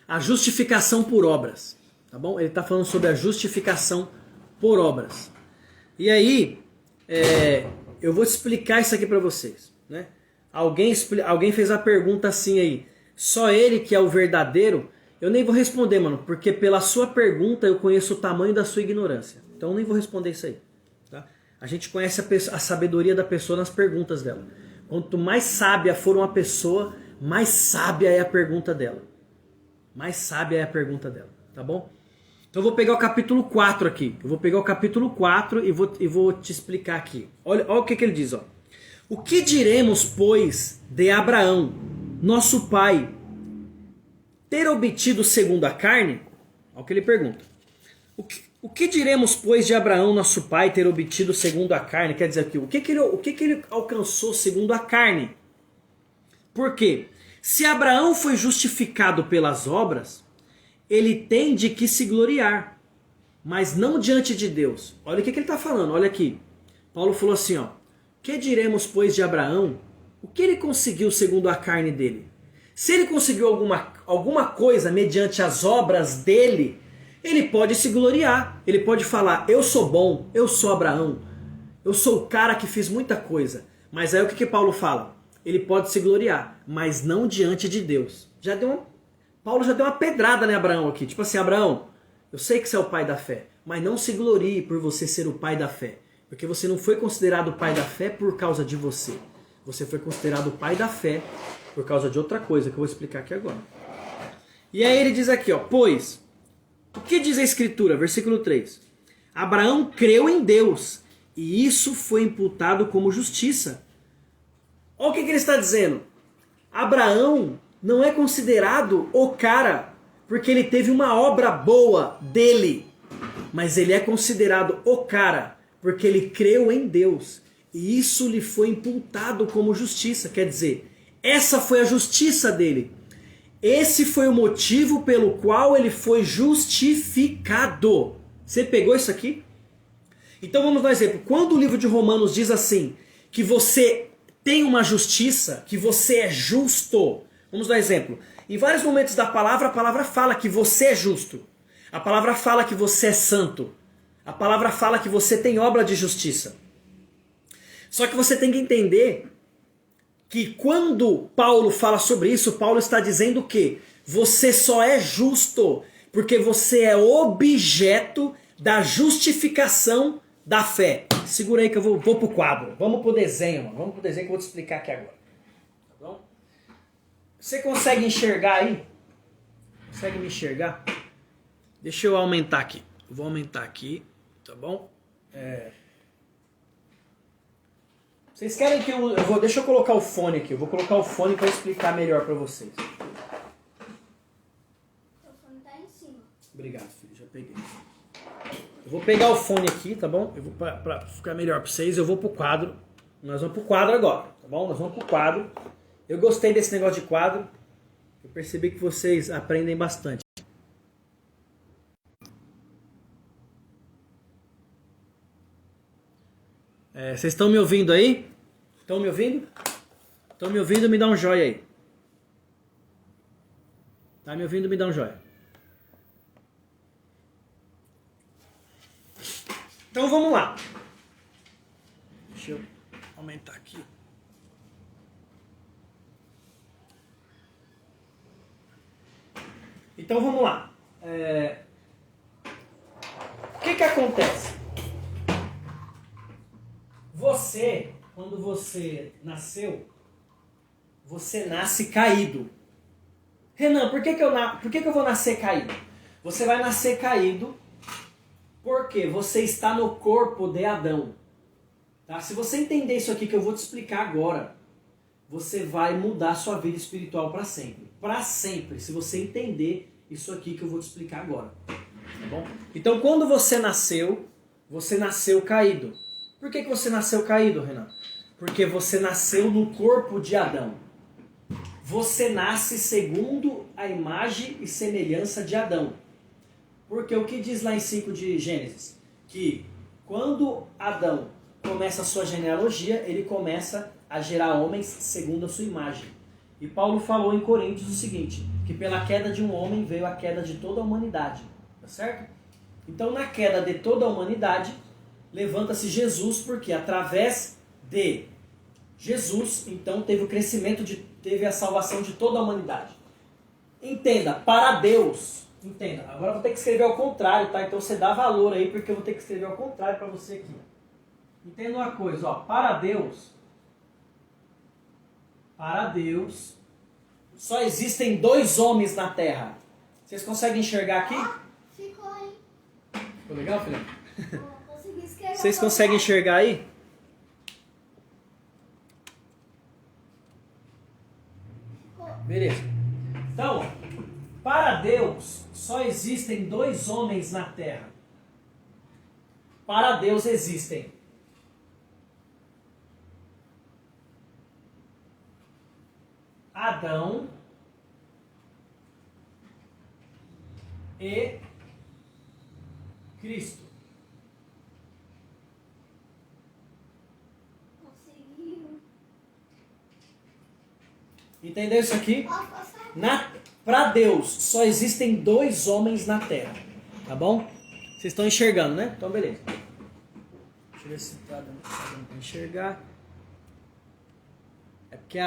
a justificação por obras. Tá bom? Ele está falando sobre a justificação por obras. E aí, eu vou explicar isso aqui para vocês, né? Alguém fez a pergunta assim aí: só ele que é o verdadeiro? Eu nem vou responder, mano, porque pela sua pergunta eu conheço o tamanho da sua ignorância. Então eu nem vou responder isso aí. Tá? A gente conhece a sabedoria da pessoa nas perguntas dela. Quanto mais sábia for uma pessoa, mais sábia é a pergunta dela. Mais sábia é a pergunta dela, tá bom? Então eu vou pegar o capítulo 4 aqui. Eu vou pegar o capítulo 4 e vou te explicar aqui. Olha o que ele diz, ó. O que diremos, pois, de Abraão, nosso pai, ter obtido segundo a carne? Olha o que ele pergunta. O que diremos, pois, de Abraão, nosso pai, ter obtido segundo a carne? Quer dizer, o que ele alcançou segundo a carne? Por quê? Se Abraão foi justificado pelas obras, ele tem de que se gloriar, mas não diante de Deus. Olha o que ele está falando, olha aqui. Paulo falou assim, ó. Que diremos, pois, de Abraão? O que ele conseguiu segundo a carne dele? Se ele conseguiu alguma coisa mediante as obras dele, ele pode se gloriar. Ele pode falar, eu sou bom, eu sou Abraão, eu sou o cara que fiz muita coisa. Mas aí o que Paulo fala? Ele pode se gloriar, mas não diante de Deus. Paulo já deu uma pedrada, né, Abraão, aqui. Tipo assim, Abraão, eu sei que você é o pai da fé, mas não se glorie por você ser o pai da fé. Porque você não foi considerado o pai da fé por causa de você. Você foi considerado o pai da fé por causa de outra coisa que eu vou explicar aqui agora. E aí ele diz aqui, ó, pois, o que diz a Escritura? Versículo 3. Abraão creu em Deus e isso foi imputado como justiça. Olha o que ele está dizendo. Abraão não é considerado o cara porque ele teve uma obra boa dele. Mas ele é considerado o cara porque ele creu em Deus. E isso lhe foi imputado como justiça. Quer dizer, essa foi a justiça dele. Esse foi o motivo pelo qual ele foi justificado. Você pegou isso aqui? Então vamos dar um exemplo. Quando o livro de Romanos diz assim, que você tem uma justiça, que você é justo. Vamos dar um exemplo. Em vários momentos da palavra, a palavra fala que você é justo. A palavra fala que você é santo. A palavra fala que você tem obra de justiça. Só que você tem que entender que quando Paulo fala sobre isso, Paulo está dizendo que você só é justo porque você é objeto da justificação da fé. Segura aí que eu vou pro quadro. Vamos pro desenho, mano. Vamos pro desenho que eu vou te explicar aqui agora. Tá bom? Você consegue enxergar aí? Consegue me enxergar? Deixa eu aumentar aqui. Eu vou aumentar aqui, tá bom? Vocês querem que deixa eu colocar o fone aqui. Eu vou colocar o fone para explicar melhor para vocês. O fone tá em cima. Obrigado, filho. Já peguei. Eu vou pegar o fone aqui, tá bom? Eu vou para ficar melhor para vocês. Eu vou pro quadro. Nós vamos pro quadro agora, tá bom? Nós vamos pro quadro. Eu gostei desse negócio de quadro. Eu percebi que vocês aprendem bastante. Vocês estão me ouvindo aí? Estão me ouvindo? Estão me ouvindo? Me dá um joia aí. Tá me ouvindo? Me dá um joia. Então vamos lá. Deixa eu aumentar aqui. Então vamos lá. O que acontece? Você, quando você nasceu, você nasce caído. Renan, por que eu vou nascer caído? Você vai nascer caído porque você está no corpo de Adão. Tá? Se você entender isso aqui que eu vou te explicar agora, você vai mudar sua vida espiritual para sempre. Para sempre, se você entender isso aqui que eu vou te explicar agora. Tá bom? Então, quando você nasceu caído. Por que você nasceu caído, Renan? Porque você nasceu no corpo de Adão. Você nasce segundo a imagem e semelhança de Adão. Porque o que diz lá em 5 de Gênesis? Que quando Adão começa a sua genealogia, ele começa a gerar homens segundo a sua imagem. E Paulo falou em Coríntios o seguinte, que pela queda de um homem veio a queda de toda a humanidade. Tá certo? Então, na queda de toda a humanidade, levanta-se Jesus, porque através de Jesus, então, teve o crescimento, teve a salvação de toda a humanidade. Entenda, para Deus, entenda, agora eu vou ter que escrever ao contrário, tá? Então você dá valor aí, porque eu vou ter que escrever ao contrário para você aqui. Entenda uma coisa, ó, para Deus, só existem 2 homens na Terra. Vocês conseguem enxergar aqui? Ficou, hein? Ficou legal, Felipe? Consegui escrever. Vocês conseguem enxergar aí? Beleza. Então, para Deus, só existem 2 homens na Terra. Para Deus existem Adão e Cristo. Conseguiu. Entendeu isso aqui? Para Deus, só existem 2 homens na Terra. Tá bom? Vocês estão enxergando, né? Então, beleza. Deixa eu ver se tá dando para enxergar. É porque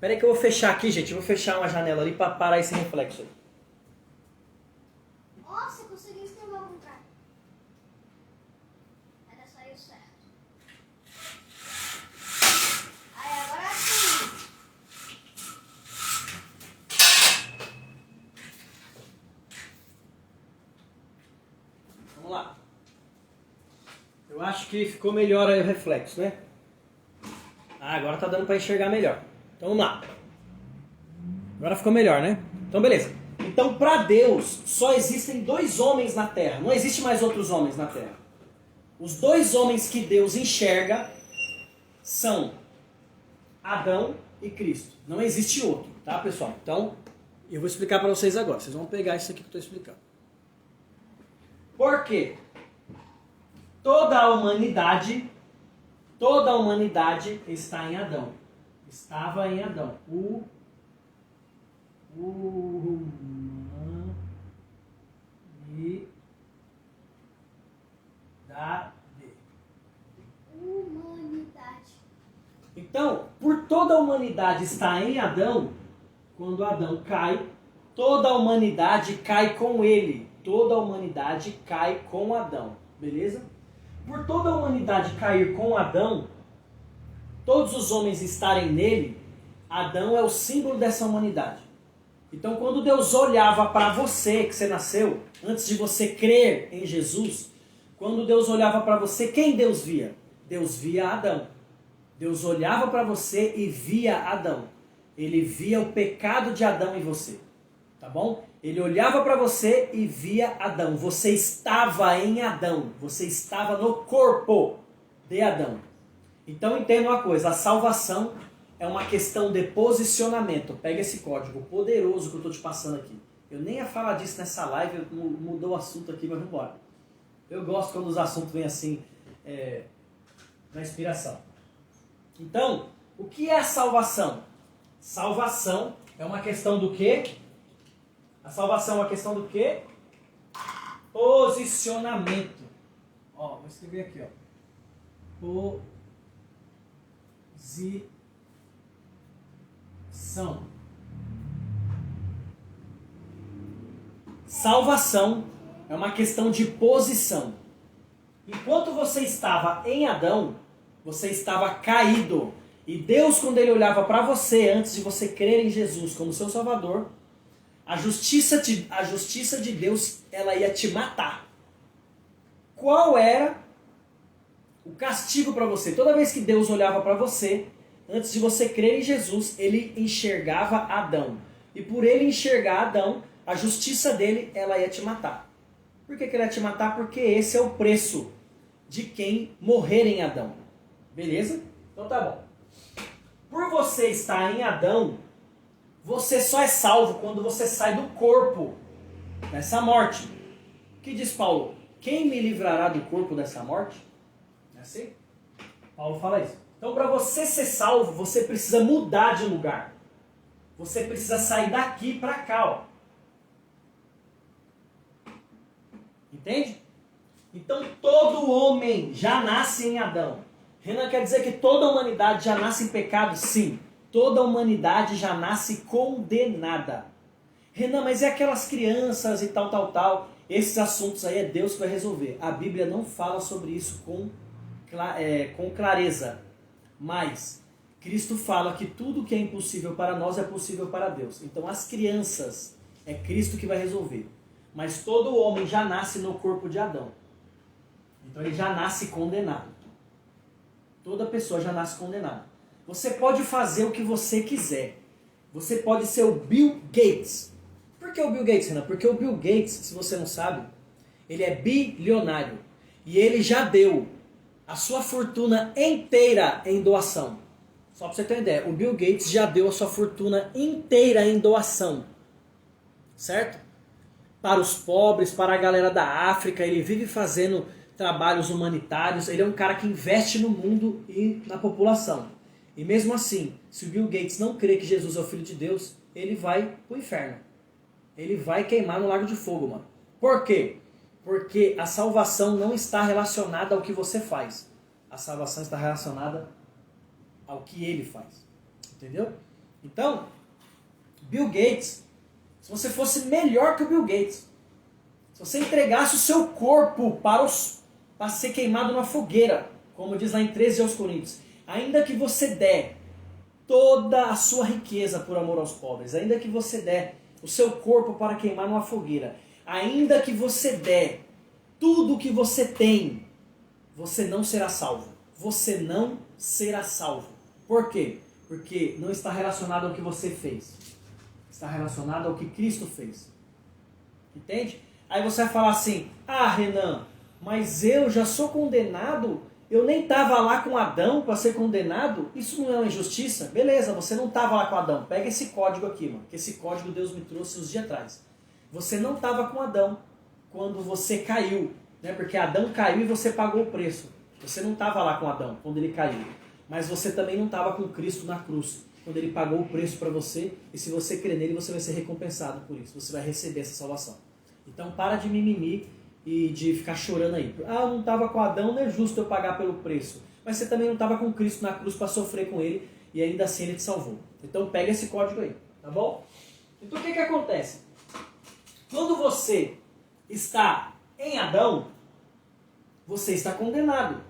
Pera aí que eu vou fechar aqui, gente. Eu vou fechar uma janela ali para parar esse reflexo aí. Nossa, consegui escrever ao contrário. Ainda saiu certo. Aí, agora sim. Vamos lá. Eu acho que ficou melhor aí o reflexo, né? Agora tá dando para enxergar melhor. Então vamos lá. Agora ficou melhor, né? Então beleza. Então para Deus só existem 2 homens na Terra. Não existe mais outros homens na Terra. Os 2 homens que Deus enxerga são Adão e Cristo. Não existe outro, tá, pessoal? Então eu vou explicar para vocês agora. Vocês vão pegar isso aqui que eu estou explicando. Por quê? Toda a humanidade está em Adão. Estava em Adão. Humanidade. Então, por toda a humanidade estar em Adão, quando Adão cai, toda a humanidade cai com ele. Toda a humanidade cai com Adão. Beleza? por toda a humanidade cair com Adão, todos os homens estarem nele, Adão é o símbolo dessa humanidade. Então, quando Deus olhava para você, que você nasceu, antes de você crer em Jesus, quando Deus olhava para você, quem Deus via? Deus via Adão. Deus olhava para você e via Adão. Ele via o pecado de Adão em você. Tá bom? Ele olhava para você e via Adão. Você estava em Adão. Você estava no corpo de Adão. Então entenda uma coisa, a salvação é uma questão de posicionamento. Pega esse código poderoso que eu estou te passando aqui. Eu nem ia falar disso nessa live, mudou o assunto aqui, mas vamos embora. Eu gosto quando os assuntos vêm assim, na inspiração. Então, o que é a salvação? Salvação é uma questão do quê? A salvação é uma questão do quê? Posicionamento. Ó, vou escrever aqui, ó. Posição. Salvação é uma questão de posição. Enquanto você estava em Adão, você estava caído. E Deus, quando Ele olhava para você, antes de você crer em Jesus como seu Salvador, a justiça de Deus, ela ia te matar. Qual era o castigo para você? Toda vez que Deus olhava para você, antes de você crer em Jesus, Ele enxergava Adão. E por Ele enxergar Adão, a justiça dele, ela ia te matar. Por que Ele ia te matar? Porque esse é o preço de quem morrer em Adão. Beleza? Então tá bom. Por você estar em Adão, você só é salvo quando você sai do corpo dessa morte. O que diz Paulo? Quem me livrará do corpo dessa morte? Não é assim? Paulo fala isso. Então, para você ser salvo, você precisa mudar de lugar. Você precisa sair daqui para cá, ó. Entende? Então, todo homem já nasce em Adão. Renan quer dizer que toda a humanidade já nasce em pecado? Sim. Toda a humanidade já nasce condenada. Renan, mas e aquelas crianças e tal? Esses assuntos aí é Deus que vai resolver. A Bíblia não fala sobre isso com clareza. Mas Cristo fala que tudo que é impossível para nós é possível para Deus. Então as crianças é Cristo que vai resolver. Mas todo homem já nasce no corpo de Adão. Então ele já nasce condenado. Toda pessoa já nasce condenada. Você pode fazer o que você quiser. Você pode ser o Bill Gates. Por que o Bill Gates, Renan? Porque o Bill Gates, se você não sabe, ele é bilionário. E ele já deu a sua fortuna inteira em doação. Só para você ter uma ideia, o Bill Gates já deu a sua fortuna inteira em doação. Certo? Para os pobres, para a galera da África, ele vive fazendo trabalhos humanitários. Ele é um cara que investe no mundo e na população. E mesmo assim, se o Bill Gates não crê que Jesus é o Filho de Deus, ele vai pro inferno. Ele vai queimar no lago de fogo, mano. Por quê? Porque a salvação não está relacionada ao que você faz. A salvação está relacionada ao que ele faz. Entendeu? Então, Bill Gates, se você fosse melhor que o Bill Gates, se você entregasse o seu corpo para ser queimado na fogueira, como diz lá em 13 aos Coríntios, ainda que você der toda a sua riqueza por amor aos pobres, ainda que você der o seu corpo para queimar numa fogueira, ainda que você der tudo o que você tem, você não será salvo. Você não será salvo. Por quê? Porque não está relacionado ao que você fez. Está relacionado ao que Cristo fez. Entende? Aí você vai falar assim, Renan, mas eu já sou condenado, eu nem estava lá com Adão para ser condenado, isso não é uma injustiça? Beleza, você não estava lá com Adão, pega esse código aqui, mano, que esse código Deus me trouxe uns dias atrás. Você não estava com Adão quando você caiu, né? Porque Adão caiu e você pagou o preço. Você não estava lá com Adão quando ele caiu, mas você também não estava com Cristo na cruz, quando ele pagou o preço para você, e se você crer nele, você vai ser recompensado por isso, você vai receber essa salvação. Então para de mimimi e de ficar chorando aí. Eu não estava com Adão, não é justo eu pagar pelo preço. Mas você também não estava com Cristo na cruz para sofrer com ele, e ainda assim ele te salvou. Então pega esse código aí, tá bom? Então o que acontece? Quando você está em Adão, você está condenado.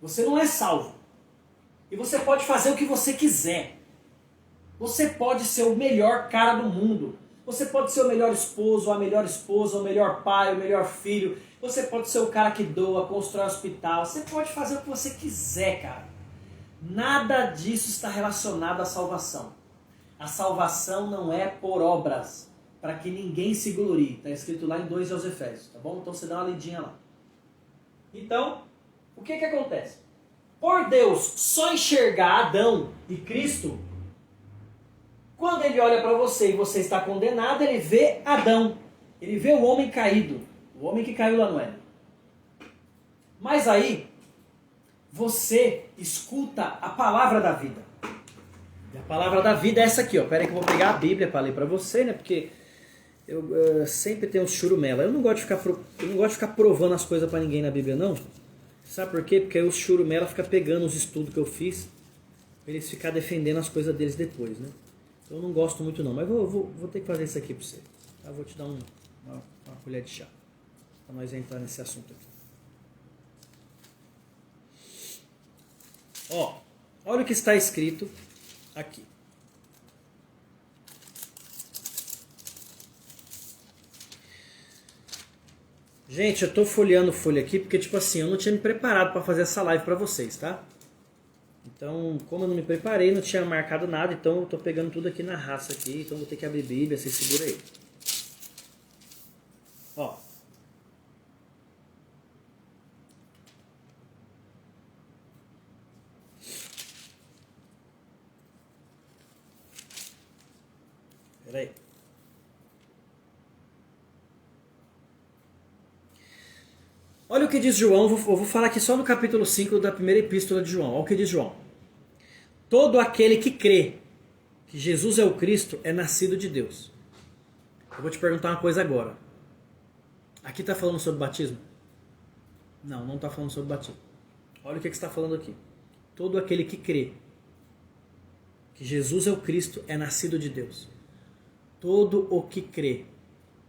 Você não é salvo. E você pode fazer o que você quiser. Você pode ser o melhor cara do mundo. Você pode ser o melhor esposo, a melhor esposa, o melhor pai, o melhor filho. Você pode ser o cara que doa, constrói hospital. Você pode fazer o que você quiser, cara. Nada disso está relacionado à salvação. A salvação não é por obras, para que ninguém se glorie. Está escrito lá em 2 aos Efésios, tá bom? Então você dá uma lidinha lá. Então, o que acontece? Por Deus só enxergar Adão e Cristo, quando ele olha para você e você está condenado, ele vê Adão. Ele vê o homem caído. O homem que caiu lá no Éden. Mas aí, você escuta a palavra da vida. E a palavra da vida é essa aqui, ó. Pera aí que eu vou pegar a Bíblia para ler para você, né? Porque eu sempre tenho uns churumela. Eu não gosto de ficar provando as coisas para ninguém na Bíblia, não. Sabe por quê? Porque aí os churumela ficam pegando os estudos que eu fiz, pra eles ficar defendendo as coisas deles depois, né? Então eu não gosto muito não, mas vou ter que fazer isso aqui para você. Tá? Vou te dar uma colher de chá, para nós entrar nesse assunto aqui. Ó, olha o que está escrito aqui. Gente, eu tô folheando folha aqui porque, tipo assim, eu não tinha me preparado para fazer essa live para vocês, tá? Então, como eu não me preparei, não tinha marcado nada, então eu tô pegando tudo aqui na raça aqui, então vou ter que abrir Bíblia, você segura aí. Ó. Pera aí. Olha o que diz João, eu vou falar aqui só no capítulo 5 da primeira epístola de João. Olha o que diz João. Todo aquele que crê que Jesus é o Cristo é nascido de Deus. Eu vou te perguntar uma coisa agora. Aqui está falando sobre batismo? Não, não está falando sobre batismo. Olha o que está falando aqui. Todo aquele que crê que Jesus é o Cristo é nascido de Deus. Todo o que crê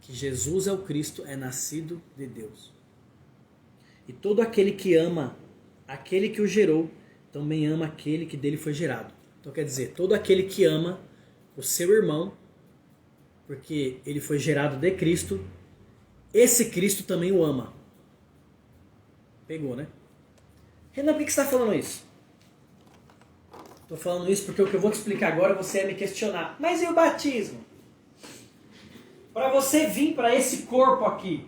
que Jesus é o Cristo é nascido de Deus. E todo aquele que ama aquele que o gerou, também ama aquele que dele foi gerado. Então quer dizer, todo aquele que ama o seu irmão, porque ele foi gerado de Cristo, esse Cristo também o ama. Pegou, né? Renan, por que você está falando isso? Estou falando isso porque o que eu vou te explicar agora você vai me questionar. Mas e o batismo? Para você vir para esse corpo aqui,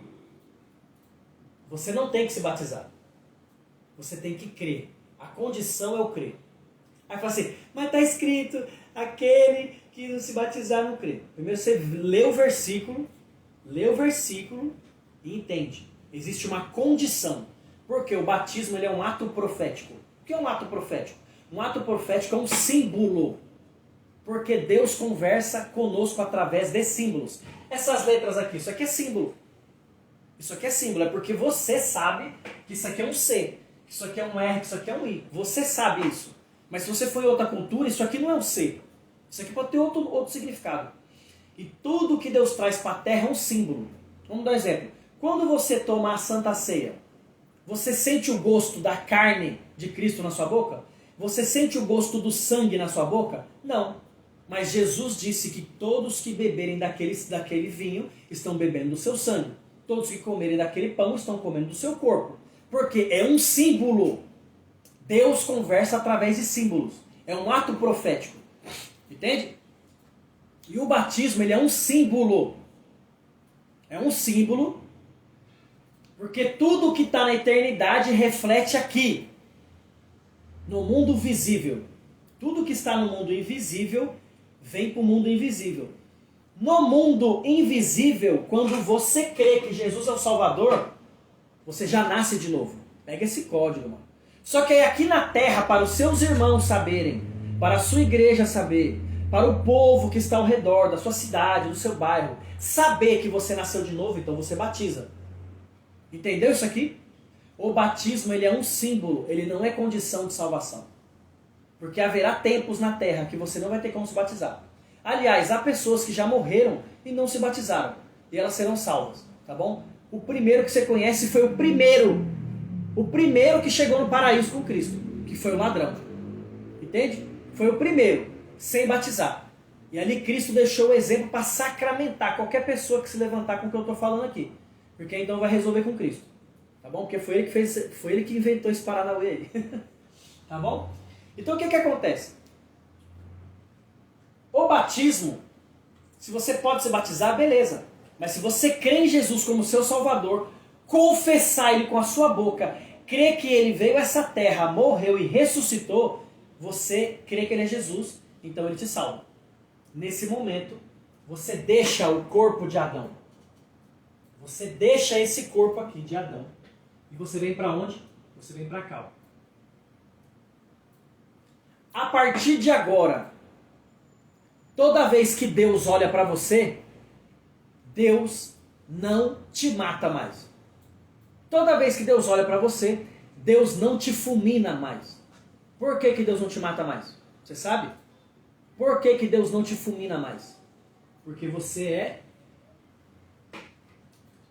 você não tem que se batizar. Você tem que crer. A condição é o crer. Aí fala assim, mas está escrito, aquele que não se batizar não crê. Primeiro você lê o versículo e entende. Existe uma condição. Porque o batismo ele é um ato profético. O que é um ato profético? Um ato profético é um símbolo. Porque Deus conversa conosco através de símbolos. Essas letras aqui, isso aqui é símbolo. Isso aqui é símbolo, é porque você sabe que isso aqui é um C, que isso aqui é um R, que isso aqui é um I. Você sabe isso. Mas se você for em outra cultura, isso aqui não é um C. Isso aqui pode ter outro significado. E tudo que Deus traz para a terra é um símbolo. Vamos dar um exemplo. Quando você toma a Santa Ceia, você sente o gosto da carne de Cristo na sua boca? Você sente o gosto do sangue na sua boca? Não. Mas Jesus disse que todos que beberem daquele vinho estão bebendo do seu sangue. Todos que comerem daquele pão estão comendo do seu corpo. Porque é um símbolo. Deus conversa através de símbolos. É um ato profético. Entende? E o batismo ele é um símbolo. É um símbolo. Porque tudo que está na eternidade reflete aqui. No mundo visível. Tudo que está no mundo invisível vem para o mundo invisível. No mundo invisível, quando você crê que Jesus é o Salvador, você já nasce de novo. Pega esse código, mano. Só que aí aqui na terra, para os seus irmãos saberem, para a sua igreja saber, para o povo que está ao redor da sua cidade, do seu bairro, saber que você nasceu de novo, então você batiza. Entendeu isso aqui? O batismo ele é um símbolo, ele não é condição de salvação. Porque haverá tempos na terra que você não vai ter como se batizar. Aliás, há pessoas que já morreram e não se batizaram. E elas serão salvas, tá bom? O primeiro que você conhece foi o primeiro o primeiro que chegou no paraíso com Cristo, que foi o ladrão. Entende? Foi o primeiro, sem batizar. E ali Cristo deixou o exemplo para sacramentar qualquer pessoa que se levantar com o que eu estou falando aqui. Porque então vai resolver com Cristo. Tá bom? Porque foi ele que fez, foi ele que inventou esse Paranauê aí. Tá bom? Então o que acontece? O batismo, se você pode se batizar, beleza. Mas se você crê em Jesus como seu Salvador, confessar Ele com a sua boca, crer que Ele veio a essa terra, morreu e ressuscitou, você crê que Ele é Jesus, então Ele te salva. Nesse momento, você deixa o corpo de Adão. Você deixa esse corpo aqui de Adão. E você vem para onde? Você vem para cá. A partir de agora, toda vez que Deus olha para você, Deus não te mata mais. Toda vez que Deus olha para você, Deus não te fulmina mais. Por que Deus não te mata mais? Você sabe? Por que Deus não te fulmina mais? Porque você é...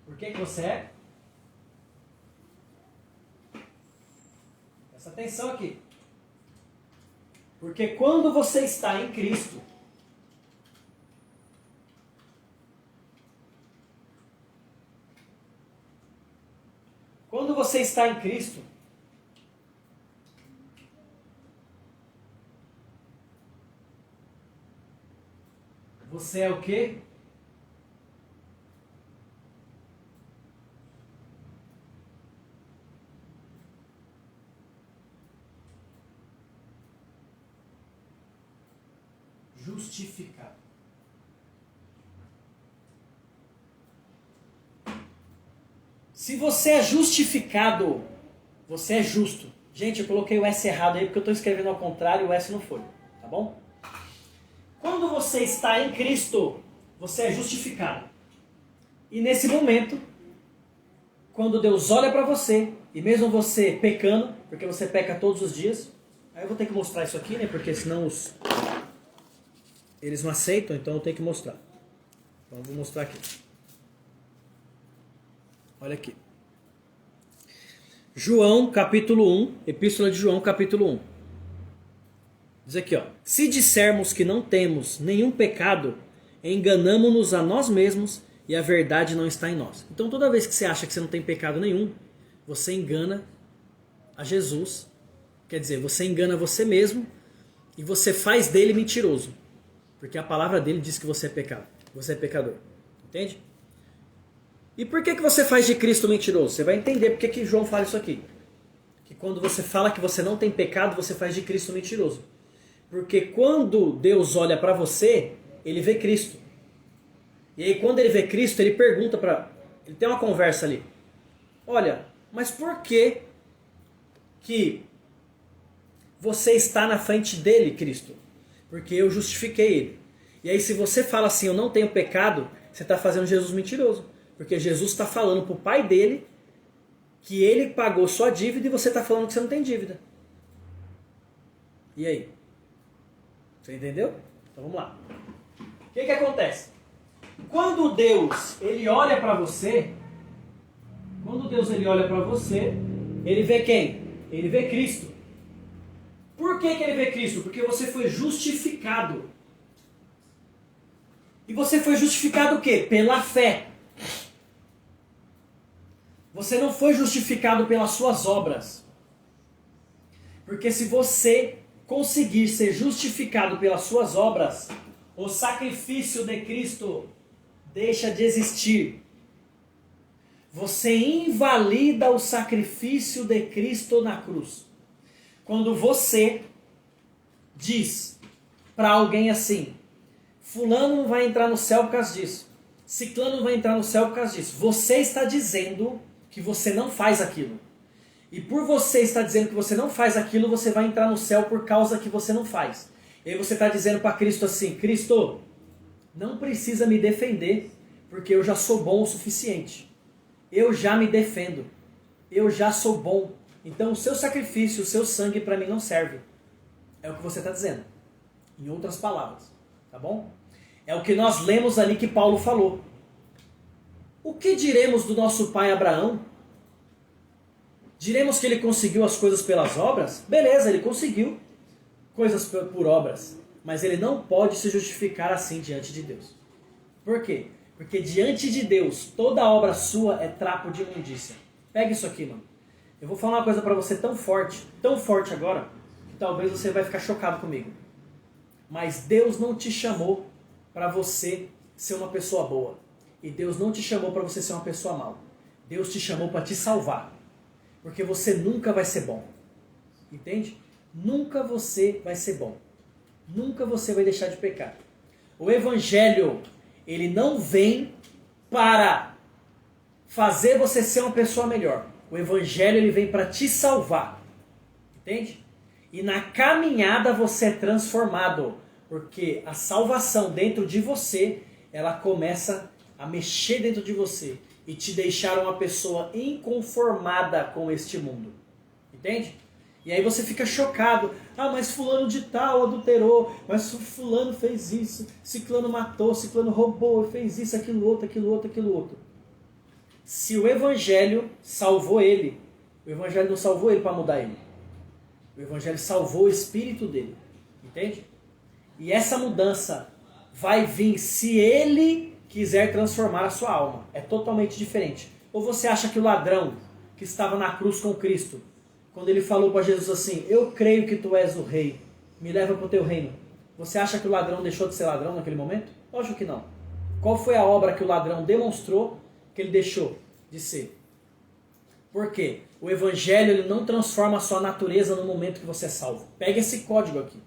Por que você é? Presta atenção aqui. Porque quando você está em Cristo, quando você está em Cristo, você é o quê? Justificado. Se você é justificado, você é justo. Gente, eu coloquei o S errado aí porque eu estou escrevendo ao contrário e o S não foi. Tá bom? Quando você está em Cristo, você é justificado. E nesse momento, quando Deus olha para você, e mesmo você pecando, porque você peca todos os dias, aí eu vou ter que mostrar isso aqui, né? Porque senão eles não aceitam, então eu tenho que mostrar. Então eu vou mostrar aqui. Olha aqui. João, capítulo 1, Epístola de João, capítulo 1. Diz aqui, ó. Se dissermos que não temos nenhum pecado, enganamo-nos a nós mesmos e a verdade não está em nós. Então toda vez que você acha que você não tem pecado nenhum, você engana a Jesus. Quer dizer, você engana você mesmo e você faz dele mentiroso. Porque a palavra dele diz que você é pecado. Você é pecador. Entende? E por que você faz de Cristo mentiroso? Você vai entender por que João fala isso aqui. Que quando você fala que você não tem pecado, você faz de Cristo mentiroso. Porque quando Deus olha para você, Ele vê Cristo. E aí quando Ele vê Cristo, Ele pergunta para... Ele tem uma conversa ali. Olha, mas por que você está na frente dele, Cristo? Porque eu justifiquei Ele. E aí se você fala assim, eu não tenho pecado, você está fazendo Jesus mentiroso. Porque Jesus está falando para o pai dele que ele pagou sua dívida e você está falando que você não tem dívida. E aí? Você entendeu? Então vamos lá. O que acontece? Quando Deus ele olha para você, ele vê quem? Ele vê Cristo. Por que ele vê Cristo? Porque você foi justificado. E você foi justificado o quê? Pela fé. Você não foi justificado pelas suas obras. Porque se você conseguir ser justificado pelas suas obras, o sacrifício de Cristo deixa de existir. Você invalida o sacrifício de Cristo na cruz. Quando você diz para alguém assim, fulano não vai entrar no céu por causa disso, ciclano não vai entrar no céu por causa disso, você está dizendo que você não faz aquilo. E por você estar dizendo que você não faz aquilo, você vai entrar no céu por causa que você não faz. E aí você está dizendo para Cristo assim, Cristo, não precisa me defender, porque eu já sou bom o suficiente. Eu já me defendo. Eu já sou bom. Então o seu sacrifício, o seu sangue para mim não serve. É o que você está dizendo. Em outras palavras. Tá bom? É o que nós lemos ali que Paulo falou. O que diremos do nosso pai Abraão? Diremos que ele conseguiu as coisas pelas obras? Beleza, ele conseguiu coisas por obras. Mas ele não pode se justificar assim diante de Deus. Por quê? Porque diante de Deus, toda obra sua é trapo de imundícia. Pega isso aqui, mano. Eu vou falar uma coisa pra você tão forte agora, que talvez você vai ficar chocado comigo. Mas Deus não te chamou para você ser uma pessoa boa. E Deus não te chamou para você ser uma pessoa mal. Deus te chamou para te salvar. Porque você nunca vai ser bom. Entende? Nunca você vai ser bom. Nunca você vai deixar de pecar. O Evangelho, ele não vem para fazer você ser uma pessoa melhor. O Evangelho, ele vem para te salvar. Entende? E na caminhada você é transformado. Porque a salvação dentro de você, ela começa a mexer dentro de você. E te deixar uma pessoa inconformada com este mundo. Entende? E aí você fica chocado. Ah, mas fulano de tal adulterou. Mas fulano fez isso. Ciclano matou, ciclano roubou, fez isso, aquilo outro, aquilo outro, aquilo outro. Se o Evangelho salvou ele, o Evangelho não salvou ele para mudar ele. O Evangelho salvou o espírito dele. Entende? E essa mudança vai vir se ele quiser transformar a sua alma. É totalmente diferente. Ou você acha que o ladrão que estava na cruz com Cristo, quando ele falou para Jesus assim, eu creio que tu és o rei, me leva para o teu reino. Você acha que o ladrão deixou de ser ladrão naquele momento? Lógico que não. Qual foi a obra que o ladrão demonstrou que ele deixou de ser? Por quê? O Evangelho, ele não transforma a sua natureza no momento que você é salvo. Pega esse código aqui.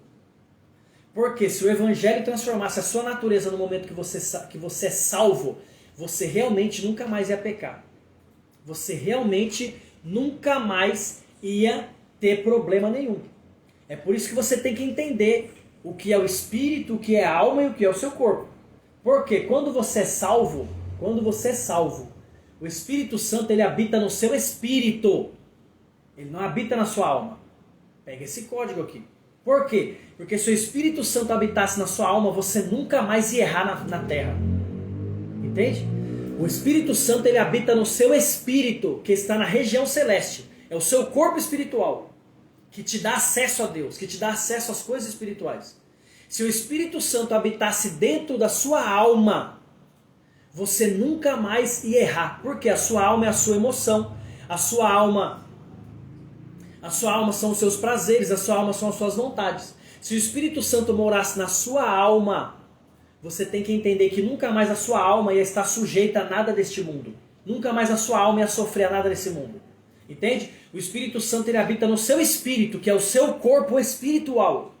Porque se o Evangelho transformasse a sua natureza no momento que você é salvo, você realmente nunca mais ia pecar. Você realmente nunca mais ia ter problema nenhum. É por isso que você tem que entender o que é o espírito, o que é a alma e o que é o seu corpo. Porque quando você é salvo, o Espírito Santo, ele habita no seu espírito. Ele não habita na sua alma. Pega esse código aqui. Por quê? Porque se o Espírito Santo habitasse na sua alma, você nunca mais ia errar na terra. Entende? O Espírito Santo, ele habita no seu espírito, que está na região celeste. É o seu corpo espiritual, que te dá acesso a Deus, que te dá acesso às coisas espirituais. Se o Espírito Santo habitasse dentro da sua alma, você nunca mais ia errar. Porque a sua alma é a sua emoção, a sua alma são os seus prazeres, a sua alma são as suas vontades. Se o Espírito Santo morasse na sua alma, você tem que entender que nunca mais a sua alma ia estar sujeita a nada deste mundo. Nunca mais a sua alma ia sofrer a nada desse mundo. Entende? O Espírito Santo, ele habita no seu espírito, que é o seu corpo espiritual.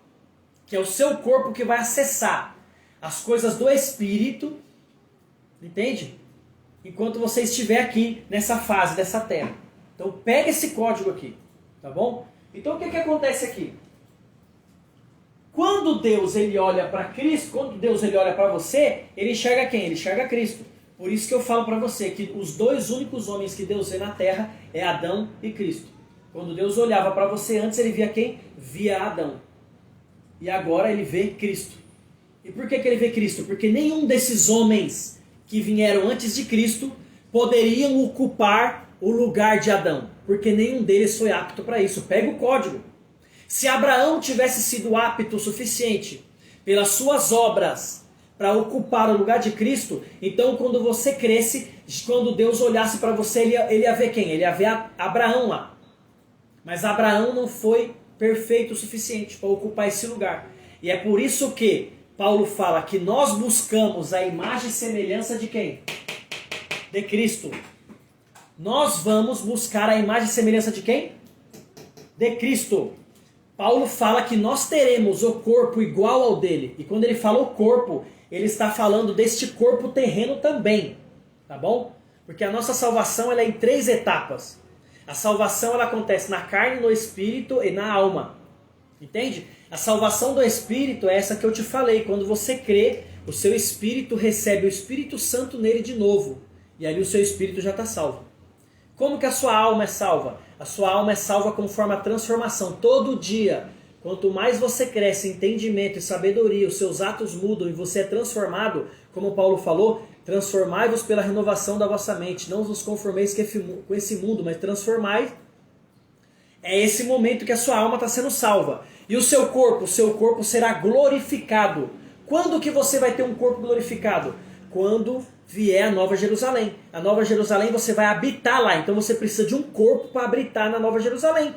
Que é o seu corpo que vai acessar as coisas do espírito. Entende? Enquanto você estiver aqui nessa fase dessa terra. Então pega esse código aqui. Tá bom? Então o que acontece aqui? Quando Deus, ele olha para Cristo, quando Deus, ele olha para você, ele enxerga quem? Ele enxerga Cristo. Por isso que eu falo para você que os dois únicos homens que Deus vê na terra é Adão e Cristo. Quando Deus olhava para você antes, ele via quem? Via Adão. E agora ele vê Cristo. E por que ele vê Cristo? Porque nenhum desses homens que vieram antes de Cristo poderiam ocupar o lugar de Adão. Porque nenhum deles foi apto para isso. Pega o código. Se Abraão tivesse sido apto o suficiente pelas suas obras para ocupar o lugar de Cristo, então quando você cresce, quando Deus olhasse para você, ele ia ver quem? Ele ia ver Abraão lá. Mas Abraão não foi perfeito o suficiente para ocupar esse lugar. E é por isso que Paulo fala que nós buscamos a imagem e semelhança de quem? De Cristo. Nós vamos buscar a imagem e semelhança de quem? De Cristo. Paulo fala que nós teremos o corpo igual ao dele. E quando ele fala o corpo, ele está falando deste corpo terreno também. Tá bom? Porque a nossa salvação, ela é em 3 etapas. A salvação, ela acontece na carne, no espírito e na alma. Entende? A salvação do espírito é essa que eu te falei. Quando você crê, o seu espírito recebe o Espírito Santo nele de novo. E ali o seu espírito já está salvo. Como que a sua alma é salva? A sua alma é salva conforme a transformação. Todo dia, quanto mais você cresce em entendimento e sabedoria, os seus atos mudam e você é transformado, como Paulo falou, transformai-vos pela renovação da vossa mente. Não vos conformeis com esse mundo, mas transformai É esse momento que a sua alma está sendo salva. E o seu corpo será glorificado. Quando que você vai ter um corpo glorificado? Quando vier a Nova Jerusalém. A Nova Jerusalém você vai habitar lá. Então você precisa de um corpo para habitar na Nova Jerusalém.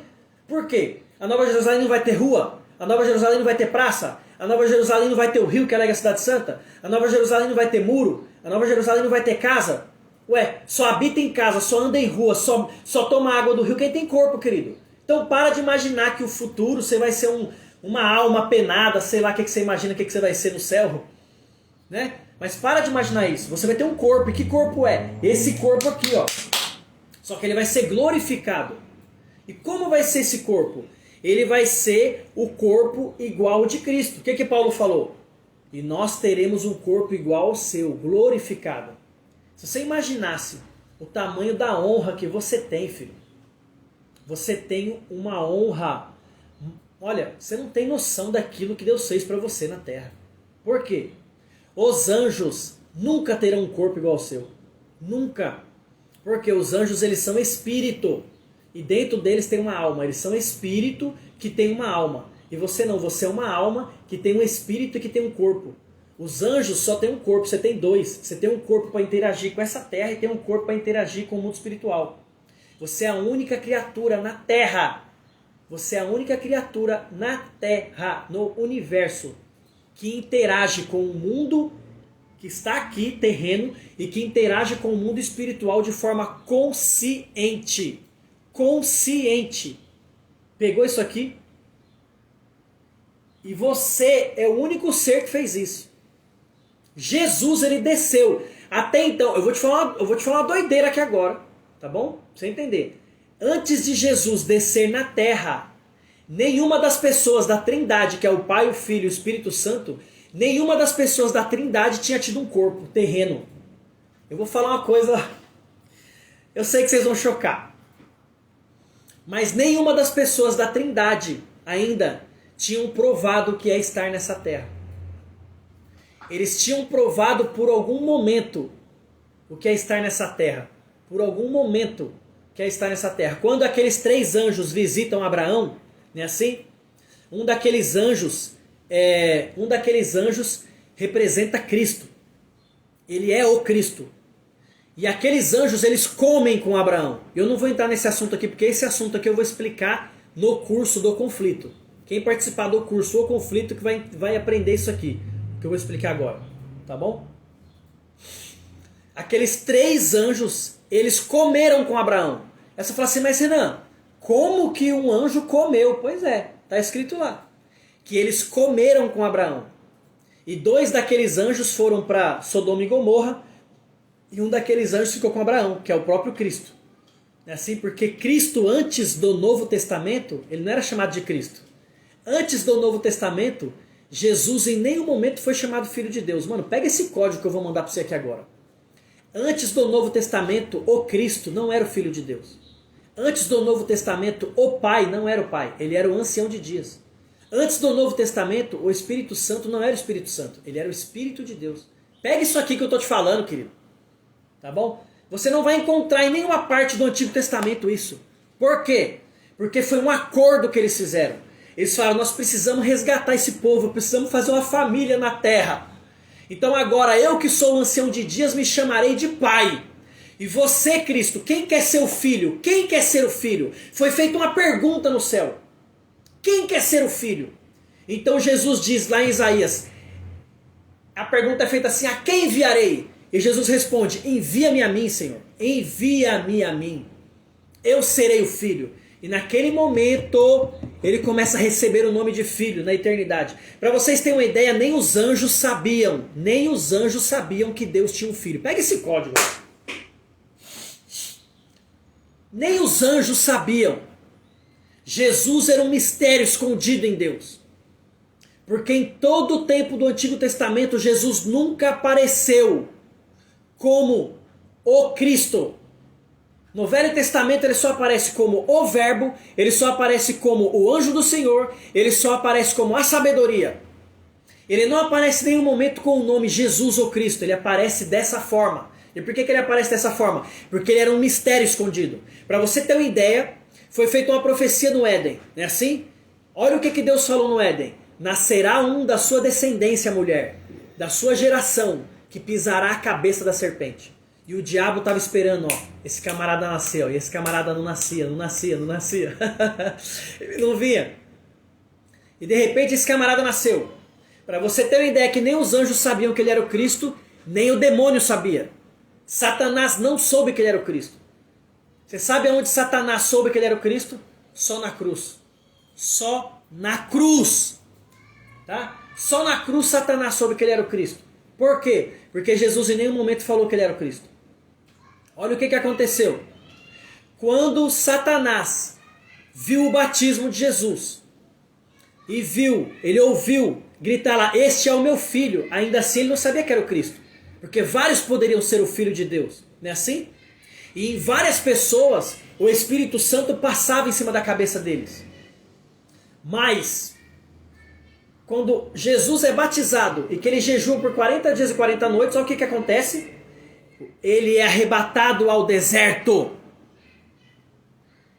Por quê? A Nova Jerusalém não vai ter rua. A Nova Jerusalém não vai ter praça. A Nova Jerusalém não vai ter o rio que alega a cidade santa. A Nova Jerusalém não vai ter muro. A Nova Jerusalém não vai ter casa. Ué, só habita em casa, só anda em rua, só toma água do rio quem tem corpo, querido. Então para de imaginar que o futuro você vai ser uma alma penada, sei lá o que você imagina, o que você vai ser no céu. Né? Mas para de imaginar isso. Você vai ter um corpo. E que corpo é? Esse corpo aqui, ó. Só que ele vai ser glorificado. E como vai ser esse corpo? Ele vai ser o corpo igual ao de Cristo. O que Paulo falou? E nós teremos um corpo igual ao seu, glorificado. Se você imaginasse o tamanho da honra que você tem, filho. Você tem uma honra. Olha, você não tem noção daquilo que Deus fez para você na terra. Por quê? Os anjos nunca terão um corpo igual ao seu. Nunca. Porque os anjos, eles são espírito. E dentro deles tem uma alma. Eles são espírito que tem uma alma. E você não. Você é uma alma que tem um espírito e que tem um corpo. Os anjos só têm um corpo. Você tem dois. Você tem um corpo para interagir com essa terra e tem um corpo para interagir com o mundo espiritual. Você é a única criatura na terra. Você é a única criatura na terra, no universo, que interage com o mundo que está aqui, terreno, e que interage com o mundo espiritual de forma consciente. Consciente. Pegou isso aqui? E você é o único ser que fez isso. Jesus, ele desceu. Até então, eu vou te falar uma doideira aqui agora, tá bom? Pra você entender. Antes de Jesus descer na terra, nenhuma das pessoas da Trindade, que é o Pai, o Filho e o Espírito Santo, nenhuma das pessoas da Trindade tinha tido um corpo terreno. Eu vou falar uma coisa, eu sei que vocês vão chocar. Mas nenhuma das pessoas da Trindade ainda tinham provado o que é estar nessa terra. Eles tinham provado por algum momento o que é estar nessa terra. Por algum momento que é estar nessa terra. Quando aqueles 3 anjos visitam Abraão, não é assim? Um daqueles anjos representa Cristo. Ele é o Cristo. E aqueles anjos, eles comem com Abraão. Eu não vou entrar nesse assunto aqui, porque esse assunto aqui eu vou explicar no curso do conflito. Quem participar do curso O Conflito que vai aprender isso aqui, que eu vou explicar agora. Tá bom? Aqueles 3 anjos, eles comeram com Abraão. Aí você fala assim, mas Renan, como que um anjo comeu? Pois é, está escrito lá. Que eles comeram com Abraão. E 2 daqueles anjos foram para Sodoma e Gomorra. E um daqueles anjos ficou com Abraão, que é o próprio Cristo. É assim, porque Cristo, antes do Novo Testamento, ele não era chamado de Cristo. Antes do Novo Testamento, Jesus em nenhum momento foi chamado Filho de Deus. Mano, pega esse código que eu vou mandar para você aqui agora. Antes do Novo Testamento, o Cristo não era o Filho de Deus. Antes do Novo Testamento, o Pai não era o Pai, ele era o ancião de dias. Antes do Novo Testamento, o Espírito Santo não era o Espírito Santo, ele era o Espírito de Deus. Pega isso aqui que eu estou te falando, querido. Tá bom? Você não vai encontrar em nenhuma parte do Antigo Testamento isso. Por quê? Porque foi um acordo que eles fizeram. Eles falaram, nós precisamos resgatar esse povo, precisamos fazer uma família na terra. Então agora eu que sou o ancião de dias me chamarei de pai. E você, Cristo, quem quer ser o filho? Quem quer ser o filho? Foi feita uma pergunta no céu. Quem quer ser o filho? Então Jesus diz lá em Isaías, a pergunta é feita assim, a quem enviarei? E Jesus responde, envia-me a mim, Senhor. Envia-me a mim. Eu serei o filho. E naquele momento, ele começa a receber o nome de filho na eternidade. Para vocês terem uma ideia, nem os anjos sabiam que Deus tinha um filho. Pega esse código. Nem os anjos sabiam. Jesus era um mistério escondido em Deus. Porque em todo o tempo do Antigo Testamento, Jesus nunca apareceu como o Cristo. No Velho Testamento ele só aparece como o Verbo, ele só aparece como o anjo do Senhor, ele só aparece como a sabedoria. Ele não aparece em nenhum momento com o nome Jesus ou Cristo, ele aparece dessa forma. E por que ele aparece dessa forma? Porque ele era um mistério escondido. Para você ter uma ideia, foi feita uma profecia no Éden, não é assim? Olha o que Deus falou no Éden. Nascerá um da sua descendência, mulher, da sua geração, que pisará a cabeça da serpente. E o diabo estava esperando, ó, esse camarada nasceu, e esse camarada não nascia. Ele não vinha. E de repente esse camarada nasceu. Para você ter uma ideia que nem os anjos sabiam que ele era o Cristo, nem o demônio sabia. Satanás não soube que ele era o Cristo. Você sabe aonde Satanás soube que ele era o Cristo? Só na cruz. Só na cruz. Tá? Só na cruz Satanás soube que ele era o Cristo. Por quê? Porque Jesus em nenhum momento falou que ele era o Cristo. Olha o que aconteceu. Quando Satanás viu o batismo de Jesus e ele ouviu gritar lá, este é o meu filho, ainda assim ele não sabia que era o Cristo. Porque vários poderiam ser o Filho de Deus, não é assim? E em várias pessoas o Espírito Santo passava em cima da cabeça deles. Mas, quando Jesus é batizado e que ele jejua por 40 dias e 40 noites, olha o que acontece? Ele é arrebatado ao deserto.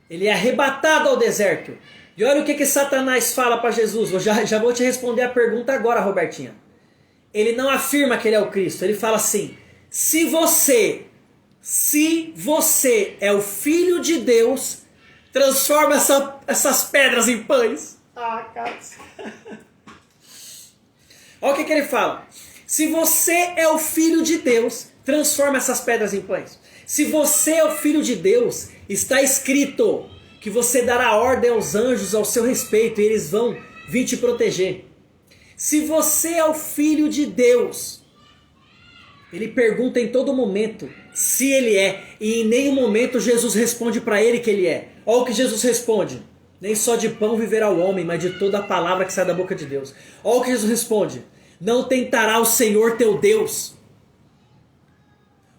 Ele é arrebatado ao deserto. E olha o que Satanás fala para Jesus. Eu já vou te responder a pergunta agora, Robertinha. Ele não afirma que ele é o Cristo. Ele fala assim, se você é o Filho de Deus, transforma essas pedras em pães. Ah, cara. Olha o que ele fala. Se você é o Filho de Deus, transforma essas pedras em pães. Se você é o Filho de Deus, está escrito que você dará ordem aos anjos ao seu respeito e eles vão vir te proteger. Se você é o Filho de Deus, ele pergunta em todo momento se ele é, e em nenhum momento Jesus responde para ele que ele é. Olha o que Jesus responde. Nem só de pão viverá o homem, mas de toda a palavra que sai da boca de Deus. Olha o que Jesus responde. Não tentará o Senhor teu Deus.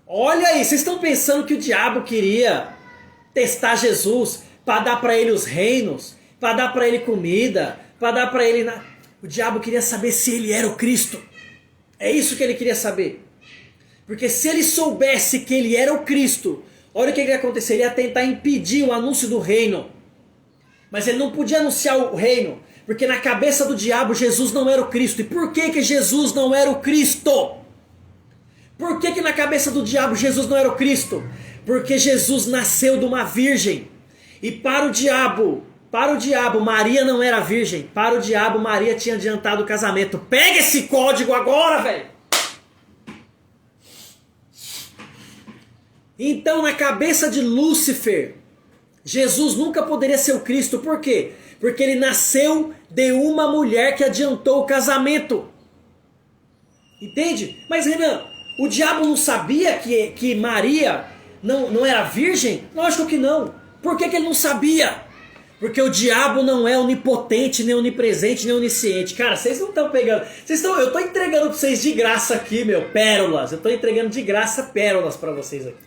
Olha aí, vocês estão pensando que o diabo queria testar Jesus para dar para ele os reinos, para dar para ele comida, para dar para ele... O diabo queria saber se ele era o Cristo. É isso que ele queria saber. Porque se ele soubesse que ele era o Cristo, olha o que ia acontecer. Ele ia tentar impedir o anúncio do reino. Mas ele não podia anunciar o reino, porque na cabeça do diabo Jesus não era o Cristo. E por que Jesus não era o Cristo? Por que na cabeça do diabo Jesus não era o Cristo? Porque Jesus nasceu de uma virgem. E para o diabo, Maria não era virgem. Para o diabo, Maria tinha adiantado o casamento. Pega esse código agora, velho! Então, na cabeça de Lúcifer, Jesus nunca poderia ser o Cristo. Por quê? Porque ele nasceu de uma mulher que adiantou o casamento. Entende? Mas, Renan, o diabo não sabia que Maria não era virgem? Lógico que não. Por que ele não sabia? Porque o diabo não é onipotente, nem onipresente, nem onisciente. Cara, vocês não estão pegando... eu estou entregando para vocês de graça aqui, pérolas. Eu estou entregando de graça pérolas para vocês aqui.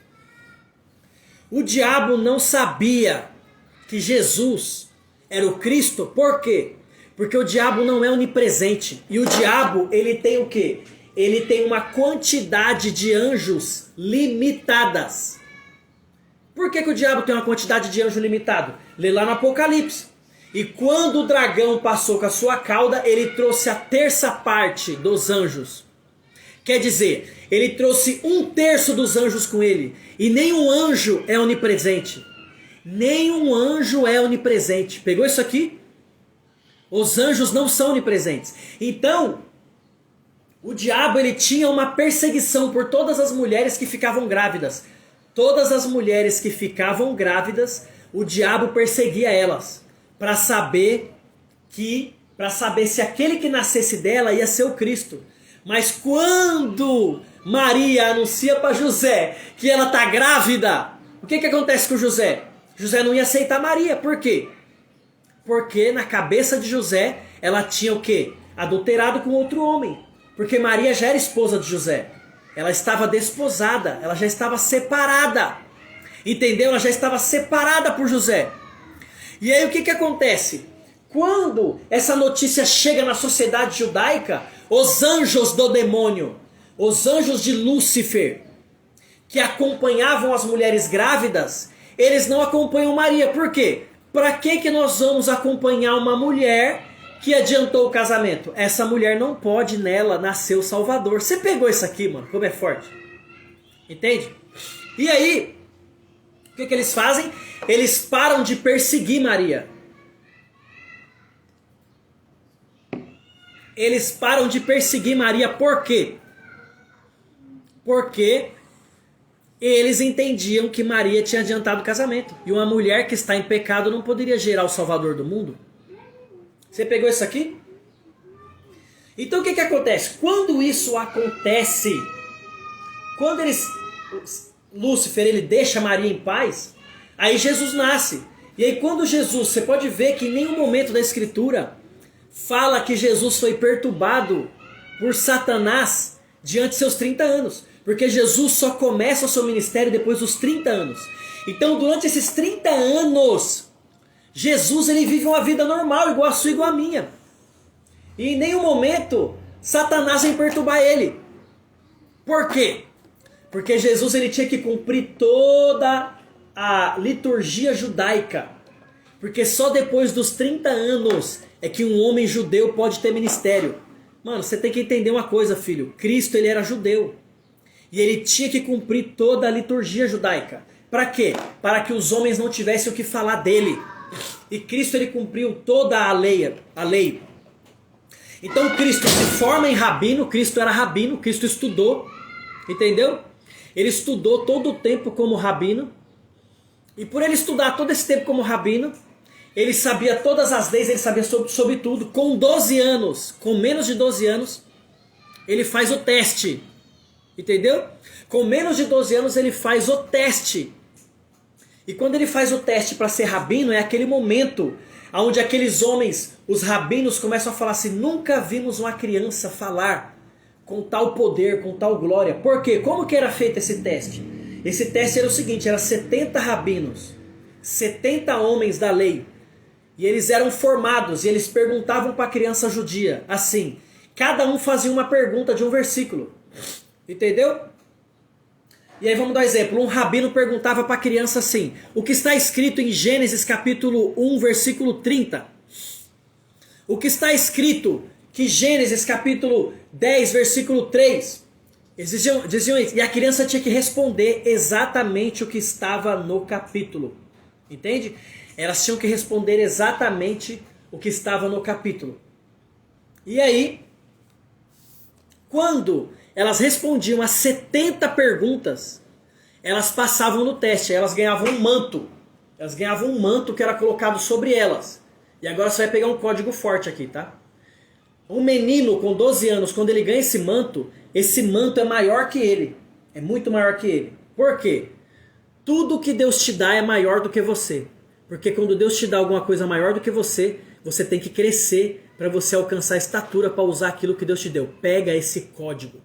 O diabo não sabia que Jesus era o Cristo. Por quê? Porque o diabo não é onipresente. E o diabo, ele tem o quê? Ele tem uma quantidade de anjos limitadas. Por que o diabo tem uma quantidade de anjo limitado? Lê lá no Apocalipse. E quando o dragão passou com a sua cauda, ele trouxe a terça parte dos anjos. Quer dizer, ele trouxe 1/3 dos anjos com ele. E nenhum anjo é onipresente. Nenhum anjo é onipresente. Pegou isso aqui? Os anjos não são onipresentes. Então, o diabo ele tinha uma perseguição por todas as mulheres que ficavam grávidas. Todas as mulheres que ficavam grávidas, o diabo perseguia elas. Para saber se aquele que nascesse dela ia ser o Cristo. Mas quando Maria anuncia para José que ela está grávida, o que acontece com José? José não ia aceitar Maria. Por quê? Porque na cabeça de José ela tinha o quê? Adulterado com outro homem. Porque Maria já era esposa de José. Ela estava desposada, ela já estava separada. Entendeu? Ela já estava separada por José. E aí o que acontece? Quando essa notícia chega na sociedade judaica, os anjos do demônio, os anjos de Lúcifer, que acompanhavam as mulheres grávidas, eles não acompanham Maria. Por quê? Para que nós vamos acompanhar uma mulher que adiantou o casamento? Essa mulher não pode nela nascer o Salvador. Você pegou isso aqui, mano, como é forte. Entende? E aí, o que eles fazem? Eles param de perseguir Maria. Eles param de perseguir Maria por quê? Porque eles entendiam que Maria tinha adiantado o casamento. E uma mulher que está em pecado não poderia gerar o Salvador do mundo. Você pegou isso aqui? Então o que acontece? Quando isso acontece, quando Lúcifer ele deixa Maria em paz, aí Jesus nasce. E aí quando Jesus, você pode ver que em nenhum momento da Escritura fala que Jesus foi perturbado por Satanás diante de seus 30 anos. Porque Jesus só começa o seu ministério depois dos 30 anos. Então durante esses 30 anos, Jesus ele vive uma vida normal, igual a sua, igual a minha. E em nenhum momento Satanás vem perturbar ele. Por quê? Porque Jesus ele tinha que cumprir toda a liturgia judaica. Porque só depois dos 30 anos é que um homem judeu pode ter ministério. Mano, você tem que entender uma coisa, filho. Cristo ele era judeu. E ele tinha que cumprir toda a liturgia judaica. Para quê? Para que os homens não tivessem o que falar dele. E Cristo ele cumpriu toda a lei. Então Cristo se forma em rabino, Cristo era rabino, Cristo estudou. Entendeu? Ele estudou todo o tempo como rabino. E por ele estudar todo esse tempo como rabino, ele sabia todas as leis, ele sabia sobre tudo. Com 12 anos, com menos de 12 anos, ele faz o teste. Entendeu? Com menos de 12 anos ele faz o teste. E quando ele faz o teste para ser rabino, é aquele momento onde aqueles homens, os rabinos, começam a falar assim: nunca vimos uma criança falar com tal poder, com tal glória. Por quê? Como que era feito esse teste? Esse teste era o seguinte: era 70 rabinos, 70 homens da lei. E eles eram formados e eles perguntavam para a criança judia assim. Cada um fazia uma pergunta de um versículo. Entendeu? E aí vamos dar um exemplo. Um rabino perguntava para a criança assim: o que está escrito em Gênesis capítulo 1, versículo 30? O que está escrito que Gênesis capítulo 10, versículo 3? Eles diziam isso. E a criança tinha que responder exatamente o que estava no capítulo. Entende? Elas tinham que responder exatamente o que estava no capítulo. E aí, quando elas respondiam as 70 perguntas, elas passavam no teste, elas ganhavam um manto. Elas ganhavam um manto que era colocado sobre elas. E agora você vai pegar um código forte aqui, tá? Um menino com 12 anos, quando ele ganha esse manto é maior que ele. É muito maior que ele. Por quê? Tudo que Deus te dá é maior do que você. Porque quando Deus te dá alguma coisa maior do que você, você tem que crescer para você alcançar a estatura para usar aquilo que Deus te deu. Pega esse código.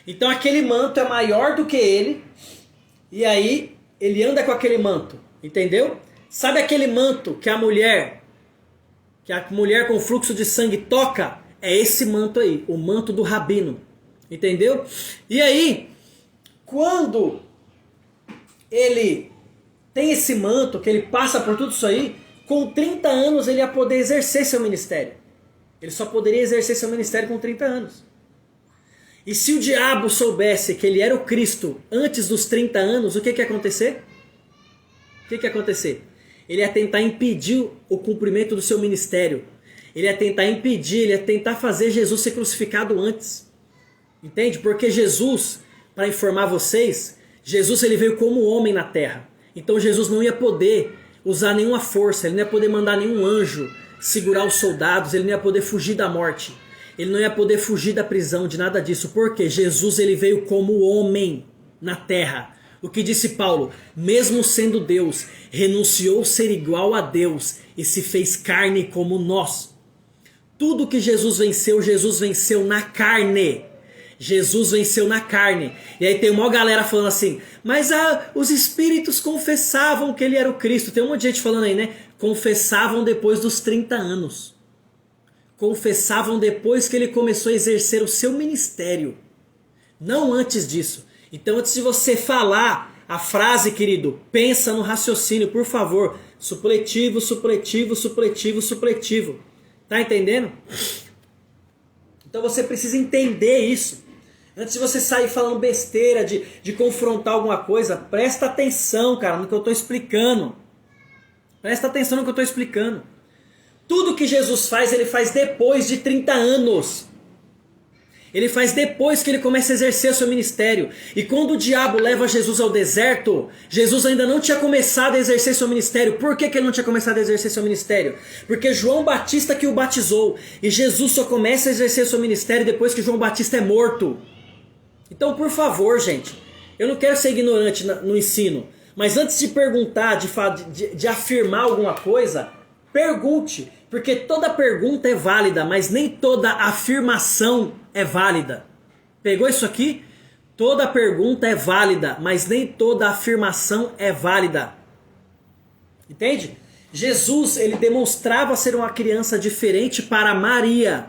Então aquele manto é maior do que ele, e aí ele anda com aquele manto, entendeu? Sabe aquele manto que a mulher com fluxo de sangue toca? É esse manto aí, o manto do rabino, entendeu? E aí, quando ele tem esse manto, que ele passa por tudo isso aí, com 30 anos ele ia poder exercer seu ministério. Ele só poderia exercer seu ministério com 30 anos. E se o diabo soubesse que ele era o Cristo antes dos 30 anos, o que ia acontecer? O que ia acontecer? Ele ia tentar impedir o cumprimento do seu ministério. Ele ia tentar impedir, ele ia tentar fazer Jesus ser crucificado antes. Entende? Porque Jesus, para informar vocês, Jesus ele veio como homem na terra. Então Jesus não ia poder usar nenhuma força, ele não ia poder mandar nenhum anjo segurar os soldados, ele não ia poder fugir da morte. Ele não ia poder fugir da prisão, de nada disso. Porque Jesus ele veio como homem na terra. O que disse Paulo? Mesmo sendo Deus, renunciou ser igual a Deus e se fez carne como nós. Tudo que Jesus venceu na carne. Jesus venceu na carne. E aí tem uma galera falando assim: mas os espíritos confessavam que ele era o Cristo. Tem um monte de gente falando aí, né? Confessavam depois dos 30 anos. Confessavam depois que ele começou a exercer o seu ministério. Não antes disso. Então antes de você falar a frase, querido, pensa no raciocínio, por favor. Supletivo, supletivo, supletivo, supletivo. Tá entendendo? Então você precisa entender isso. Antes de você sair falando besteira, de confrontar alguma coisa, presta atenção, cara, no que eu estou explicando. Presta atenção no que eu estou explicando. Tudo que Jesus faz, ele faz depois de 30 anos. Ele faz depois que ele começa a exercer o seu ministério. E quando o diabo leva Jesus ao deserto, Jesus ainda não tinha começado a exercer seu ministério. Por que ele não tinha começado a exercer seu ministério? Porque João Batista que o batizou. E Jesus só começa a exercer seu ministério depois que João Batista é morto. Então, por favor, gente, eu não quero ser ignorante no ensino. Mas antes de perguntar, de afirmar alguma coisa, pergunte. Porque toda pergunta é válida, mas nem toda afirmação é válida. Pegou isso aqui? Toda pergunta é válida, mas nem toda afirmação é válida. Entende? Jesus, ele demonstrava ser uma criança diferente para Maria.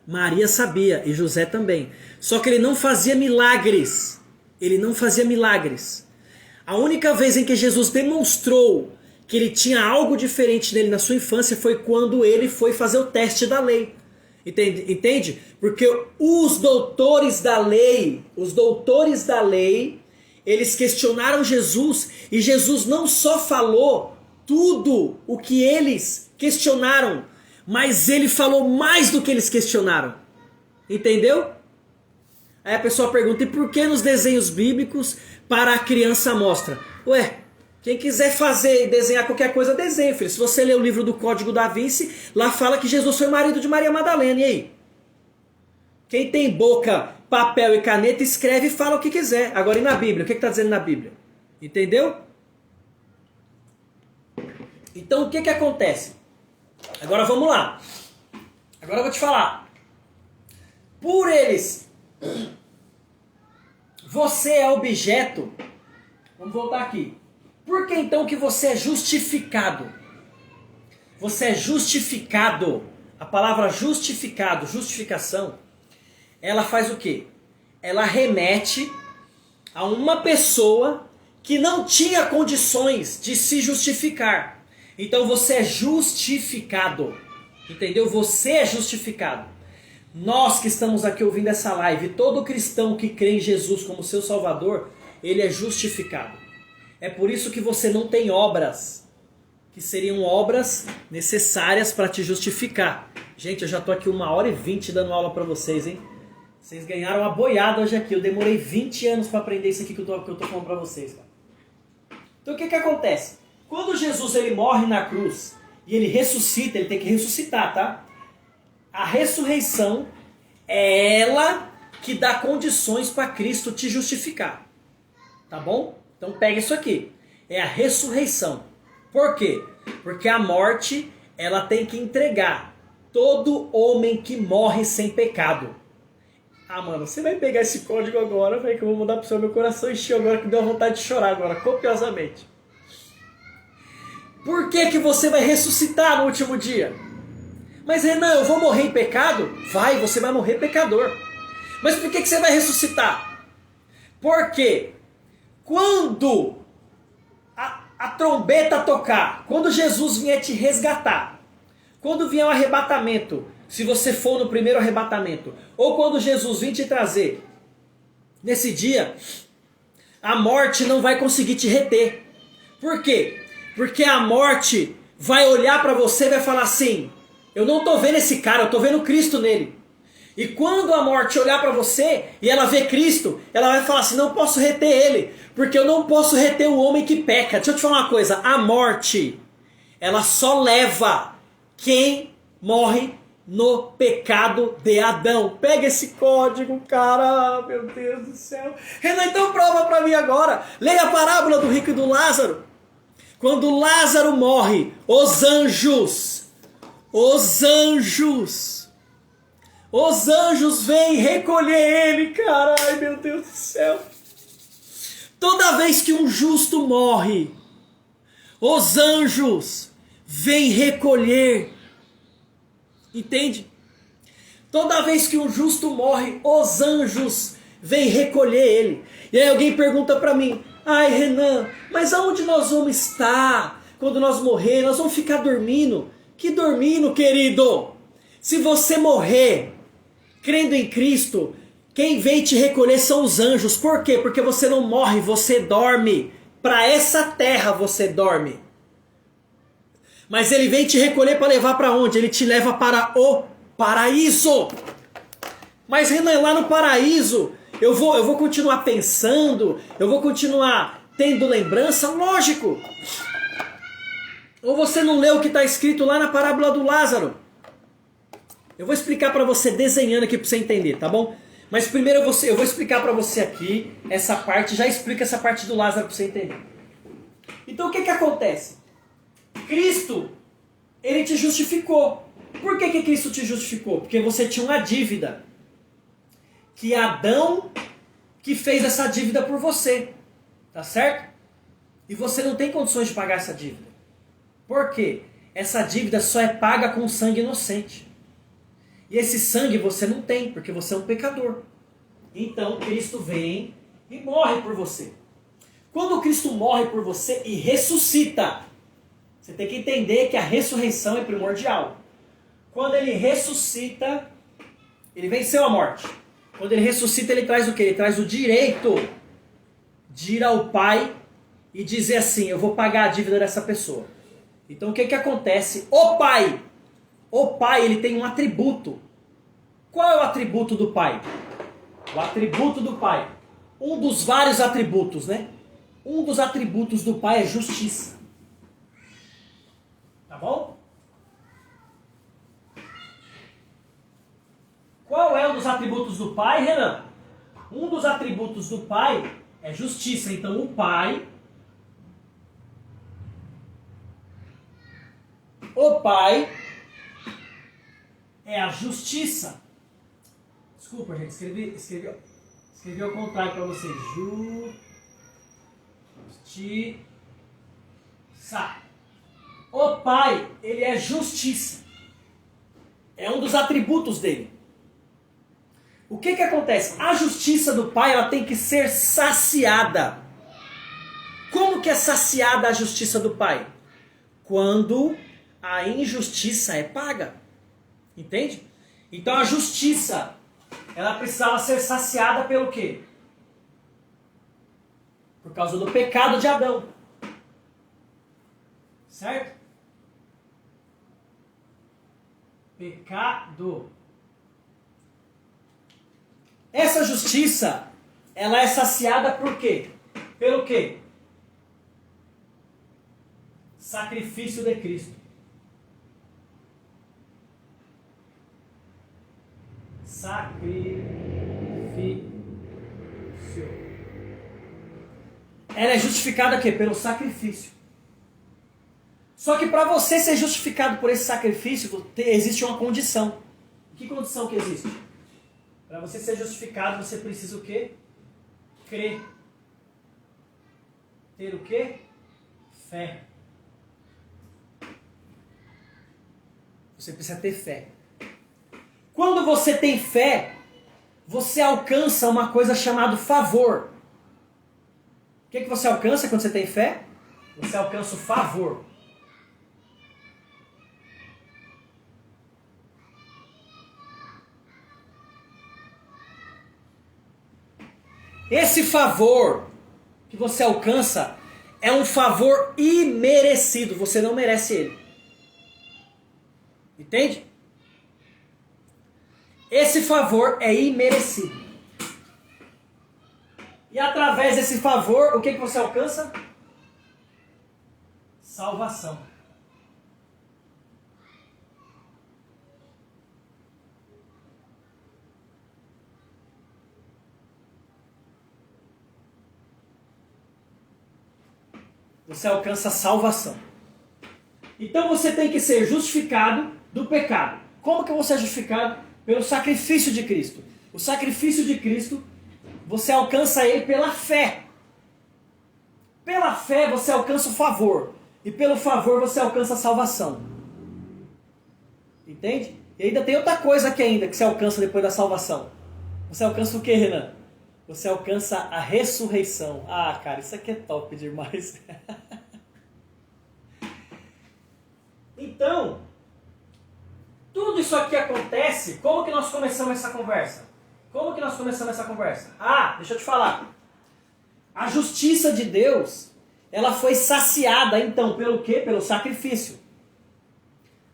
Maria sabia, e José também. Só que ele não fazia milagres. Ele não fazia milagres. A única vez em que Jesus demonstrou que ele tinha algo diferente nele na sua infância foi quando ele foi fazer o teste da lei. Entende? Porque os doutores da lei, eles questionaram Jesus, e Jesus não só falou tudo o que eles questionaram, mas ele falou mais do que eles questionaram. Entendeu? Aí a pessoa pergunta, e por que nos desenhos bíblicos para a criança mostra? Ué, quem quiser fazer e desenhar qualquer coisa, desenhe, filho. Se você ler o livro do Código da Vinci, lá fala que Jesus foi marido de Maria Madalena. E aí? Quem tem boca, papel e caneta, escreve e fala o que quiser. Agora, e na Bíblia? O que está dizendo na Bíblia? Entendeu? Então, o que acontece? Agora, vamos lá. Agora eu vou te falar. Por eles, você é objeto. Vamos voltar aqui. Por que então que você é justificado? Você é justificado. A palavra justificado, justificação, ela faz o quê? Ela remete a uma pessoa que não tinha condições de se justificar. Então você é justificado. Entendeu? Você é justificado. Nós que estamos aqui ouvindo essa live, todo cristão que crê em Jesus como seu Salvador, ele é justificado. É por isso que você não tem obras, que seriam obras necessárias para te justificar. Gente, eu já estou aqui 1h20 dando aula para vocês, hein? Vocês ganharam uma boiada hoje aqui. Eu demorei 20 anos para aprender isso aqui que eu tô falando para vocês. Cara. Então o que acontece? Quando Jesus ele morre na cruz e ele ressuscita, ele tem que ressuscitar, tá? A ressurreição é ela que dá condições para Cristo te justificar. Tá bom? Então pega isso aqui. É a ressurreição. Por quê? Porque a morte, ela tem que entregar todo homem que morre sem pecado. Ah, mano, você vai pegar esse código agora, velho, que eu vou mandar pro seu meu coração encheu agora, que deu vontade de chorar agora, copiosamente. Por que você vai ressuscitar no último dia? Mas Renan, eu vou morrer em pecado? Vai, você vai morrer pecador. Mas por que você vai ressuscitar? Porque quando a trombeta tocar, quando Jesus vier te resgatar, quando vier o arrebatamento, se você for no primeiro arrebatamento, ou quando Jesus vir te trazer, nesse dia, a morte não vai conseguir te reter. Por quê? Porque a morte vai olhar para você e vai falar assim, eu não estou vendo esse cara, eu estou vendo Cristo nele. E quando a morte olhar para você e ela vê Cristo, ela vai falar assim, não posso reter ele, porque eu não posso reter o homem que peca. Deixa eu te falar uma coisa, a morte, ela só leva quem morre no pecado de Adão. Pega esse código, cara, meu Deus do céu. Renan, então prova para mim agora. Leia a parábola do rico e do Lázaro. Quando Lázaro morre, os anjos vêm recolher ele, cara. Ai, meu Deus do céu. Toda vez que um justo morre, os anjos vêm recolher. Entende? Toda vez que um justo morre, os anjos vêm recolher ele. E aí alguém pergunta para mim, ai Renan, mas aonde nós vamos estar quando nós morrer, nós vamos ficar dormindo. Que dormindo, querido? Se você morrer crendo em Cristo, quem vem te recolher são os anjos. Por quê? Porque você não morre, você dorme. Para essa terra você dorme. Mas ele vem te recolher para levar para onde? Ele te leva para o paraíso. Mas Renan, lá no paraíso, eu vou continuar pensando, eu vou continuar tendo lembrança? Lógico. Ou você não leu o que está escrito lá na parábola do Lázaro? Eu vou explicar para você desenhando aqui para você entender, tá bom? Mas primeiro eu vou explicar para você aqui essa parte, já explica essa parte do Lázaro para você entender. Então o que acontece? Cristo, ele te justificou. Por que Cristo te justificou? Porque você tinha uma dívida. Que Adão que fez essa dívida por você. Tá certo? E você não tem condições de pagar essa dívida. Por quê? Essa dívida só é paga com sangue inocente. E esse sangue você não tem, porque você é um pecador. Então Cristo vem e morre por você. Quando Cristo morre por você e ressuscita, você tem que entender que a ressurreição é primordial. Quando ele ressuscita, ele venceu a morte. Quando ele ressuscita, ele traz o quê? Ele traz o direito de ir ao Pai e dizer assim, eu vou pagar a dívida dessa pessoa. Então o que acontece? O Pai, ele tem um atributo. Qual é o atributo do Pai? O atributo do Pai, um dos vários atributos, né? Um dos atributos do Pai é justiça. Tá bom? Qual é um dos atributos do Pai, Renan? Um dos atributos do Pai é justiça. Então o Pai é a justiça. Desculpa, gente, escrevi ao contrário para vocês. Justiça. O Pai, ele é justiça. É um dos atributos dele. O que acontece? A justiça do Pai, ela tem que ser saciada. Como que é saciada a justiça do Pai? Quando a injustiça é paga. Entende? Então a justiça, ela precisava ser saciada pelo quê? Por causa do pecado de Adão. Certo? Pecado. Essa justiça, ela é saciada por quê? Pelo quê? Sacrifício de Cristo. Sacrifício. Ela é justificada quê? Pelo sacrifício. Só que para você ser justificado por esse sacrifício, existe uma condição. Que condição que existe? Para você ser justificado, você precisa o quê? Crer. Ter o quê? Fé. Você precisa ter fé. Quando você tem fé, você alcança uma coisa chamada favor. O que você alcança quando você tem fé? Você alcança o favor. Esse favor que você alcança é um favor imerecido. Você não merece ele. Entende? Esse favor é imerecido. E através desse favor, o que você alcança? Salvação. Você alcança a salvação. Então você tem que ser justificado do pecado. Como que você é justificado? Pelo sacrifício de Cristo. O sacrifício de Cristo, você alcança ele pela fé. Pela fé você alcança o favor. E pelo favor você alcança a salvação. Entende? E ainda tem outra coisa aqui ainda que você alcança depois da salvação. Você alcança o que, Renan? Você alcança a ressurreição. Ah, cara, isso aqui é top demais. Então, tudo isso aqui acontece, como que nós começamos essa conversa? Como que nós começamos essa conversa? Ah, deixa eu te falar. A justiça de Deus, ela foi saciada então pelo quê? Pelo sacrifício.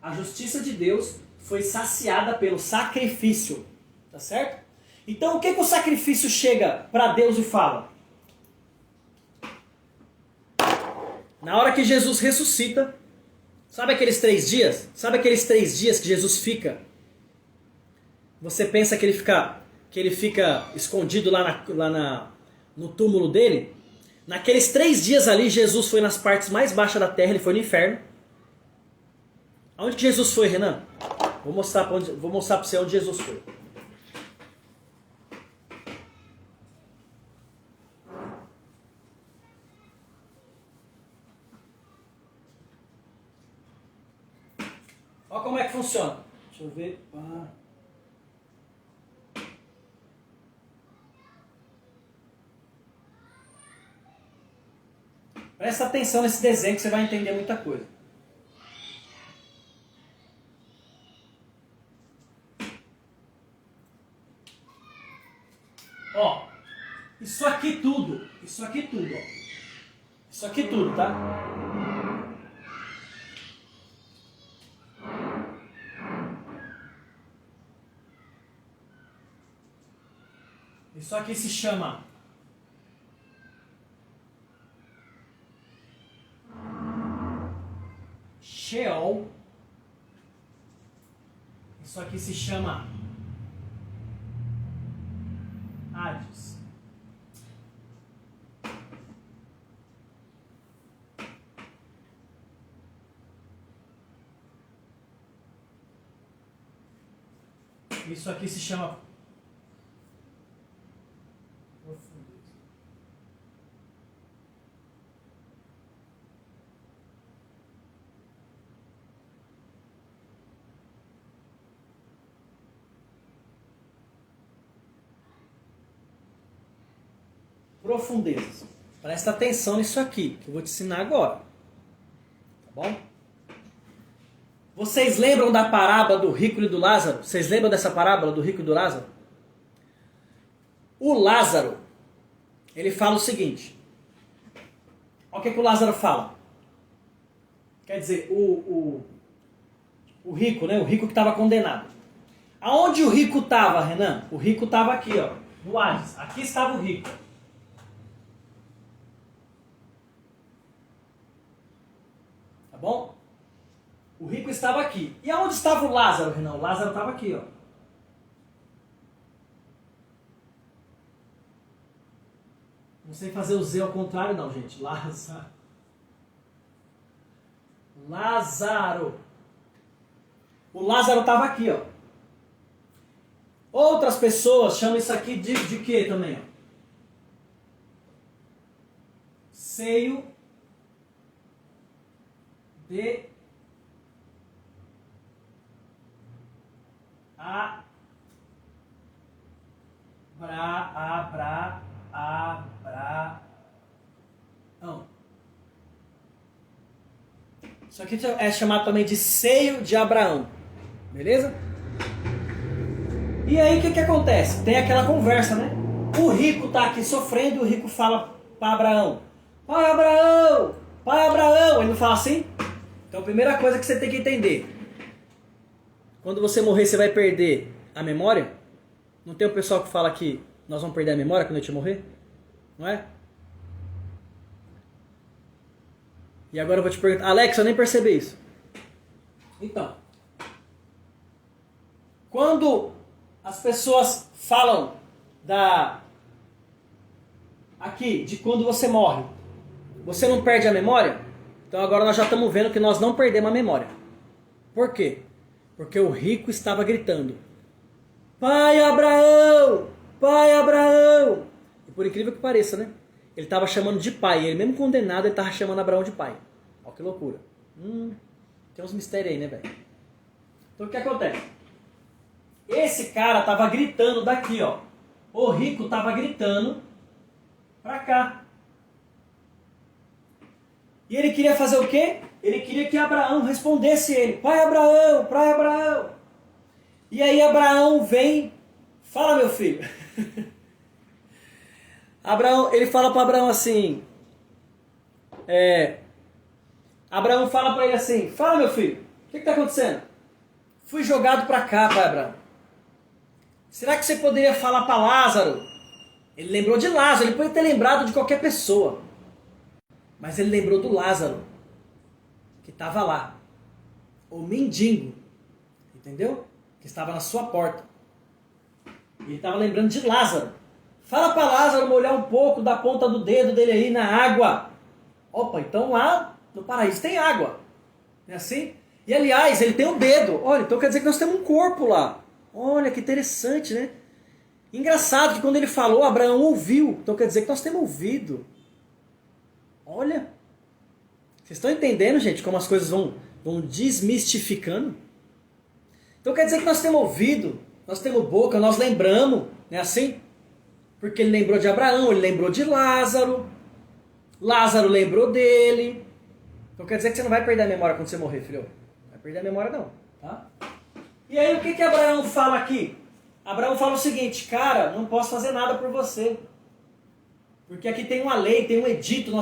A justiça de Deus foi saciada pelo sacrifício. Tá certo? Então o que o sacrifício chega para Deus e fala? Na hora que Jesus ressuscita, sabe aqueles 3 dias? Sabe aqueles 3 dias que Jesus fica? Você pensa que ele fica escondido no túmulo dele? Naqueles 3 dias ali, Jesus foi nas partes mais baixas da terra, ele foi no inferno. Aonde que Jesus foi, Renan? Vou mostrar para você onde Jesus foi. Olha como é que funciona. Deixa eu ver. Presta atenção nesse desenho que você vai entender muita coisa. Ó, isso aqui tudo, ó. Isso aqui tudo, tá? Isso aqui se chama Sheol. Isso aqui se chama Hades. Isso aqui se chama profundeza. Profundezas. Presta atenção nisso aqui, que eu vou te ensinar agora. Tá bom? Vocês lembram da parábola do rico e do Lázaro? Vocês lembram dessa parábola do rico e do Lázaro? O Lázaro, ele fala o seguinte. Olha o que o Lázaro fala. Quer dizer, o rico, né? O rico que estava condenado. Aonde o rico estava, Renan? O rico estava aqui, ó, no Hades. Aqui estava o rico. Tá bom? O rico estava aqui. E aonde estava o Lázaro, Renan? O Lázaro estava aqui, ó. Não sei fazer o Z ao contrário não, gente. Lázaro. O Lázaro estava aqui, ó. Outras pessoas chamam isso aqui de quê também, ó? Seio de Abraão. Isso aqui é chamado também de seio de Abraão. Beleza? E aí o que acontece? Tem aquela conversa, né? O rico tá aqui sofrendo e o rico fala para Abraão: Pai Abraão! Pai Abraão! Ele não fala assim? Então a primeira coisa que você tem que entender: quando você morrer, você vai perder a memória? Não tem o pessoal que fala que nós vamos perder a memória quando a gente morrer? Não é? E agora eu vou te perguntar, Alex, eu nem percebi isso. Então, quando as pessoas falam de quando você morre, você não perde a memória? Então agora nós já estamos vendo que nós não perdemos a memória. Por quê? Porque o rico estava gritando: Pai Abraão! Pai Abraão! E por incrível que pareça, né? Ele estava chamando de pai. Ele mesmo condenado, ele estava chamando Abraão de pai. Olha que loucura. Tem uns mistérios aí, né, velho? Então o que acontece? Esse cara estava gritando daqui, ó. O rico estava gritando pra cá. E ele queria fazer o quê? ele queria que Abraão respondesse ele, pai Abraão, pai Abraão. E aí Abraão vem, fala meu filho. Abraão, ele fala para Abraão assim, Abraão fala para ele assim, fala meu filho, o que está acontecendo? Fui jogado para cá, pai Abraão. Será que você poderia falar para Lázaro? Ele lembrou de Lázaro, ele poderia ter lembrado de qualquer pessoa. Mas ele lembrou do Lázaro, que estava lá. O mendigo, entendeu? Que estava na sua porta. Ele estava lembrando de Lázaro. Fala para Lázaro molhar um pouco da ponta do dedo dele aí na água. Opa, então lá no paraíso tem água. Não é assim? E aliás, ele tem um dedo. Olha, então quer dizer que nós temos um corpo lá. Olha que interessante, né? Engraçado que quando ele falou, Abraão ouviu. Então quer dizer que nós temos ouvido. Olha. Vocês estão entendendo, gente, como as coisas vão desmistificando? Então quer dizer que nós temos ouvido, nós temos boca, nós lembramos, não é assim? Porque ele lembrou de Abraão, ele lembrou de Lázaro. Lázaro lembrou dele. Então quer dizer que você não vai perder a memória quando você morrer, filho. Não vai perder a memória não, tá? E aí o que Abraão fala aqui? Abraão fala o seguinte, cara, não posso fazer nada por você. Porque aqui tem uma lei, tem um edito,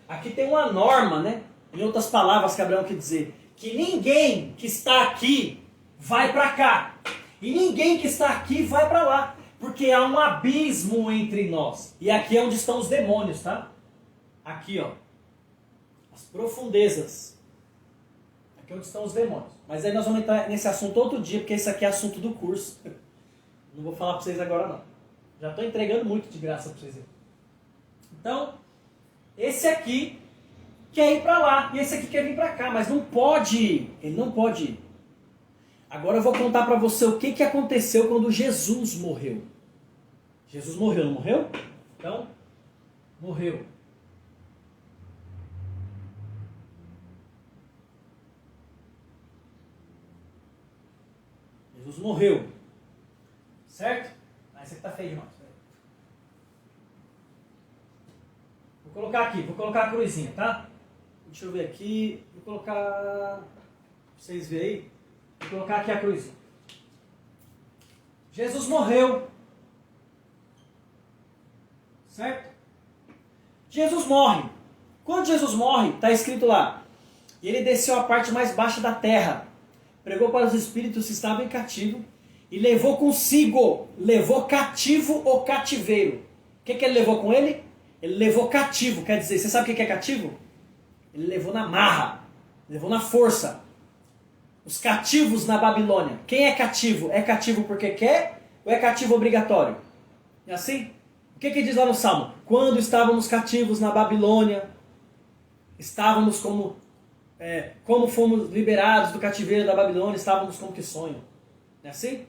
aqui tem uma norma, né? Em outras palavras que Abraão quer dizer, que ninguém que está aqui vai para cá. E ninguém que está aqui vai para lá. Porque há um abismo entre nós. E aqui é onde estão os demônios, tá? Aqui, ó. As profundezas. Aqui é onde estão os demônios. Mas aí nós vamos entrar nesse assunto outro dia, porque esse aqui é assunto do curso. Não vou falar para vocês agora não. Já estou entregando muito de graça para vocês verem. Então, esse aqui quer ir para lá. E esse aqui quer vir para cá. Mas não pode ir. Ele não pode ir. Agora eu vou contar para você o que aconteceu quando Jesus morreu. Jesus morreu, não morreu? Então, morreu. Jesus morreu. Certo? Ah, esse aqui tá feio demais. Vou colocar aqui, vou colocar a cruzinha, tá? Deixa eu ver aqui. Vou colocar... Pra vocês verem aí. Vou colocar aqui a cruzinha. Jesus morreu. Certo? Jesus morre. Quando Jesus morre, está escrito lá. E ele desceu à parte mais baixa da terra. Pregou para os espíritos que estavam em cativo. E levou consigo. Levou cativo o cativeiro. O que ele levou com ele? Ele levou cativo. Quer dizer, você sabe o que é cativo? Ele levou na marra. Levou na força. Os cativos na Babilônia. Quem é cativo? É cativo porque quer ou é cativo obrigatório? É assim? O que diz lá no Salmo? Quando estávamos cativos na Babilônia, estávamos como fomos liberados do cativeiro da Babilônia, estávamos como que sonho. É assim?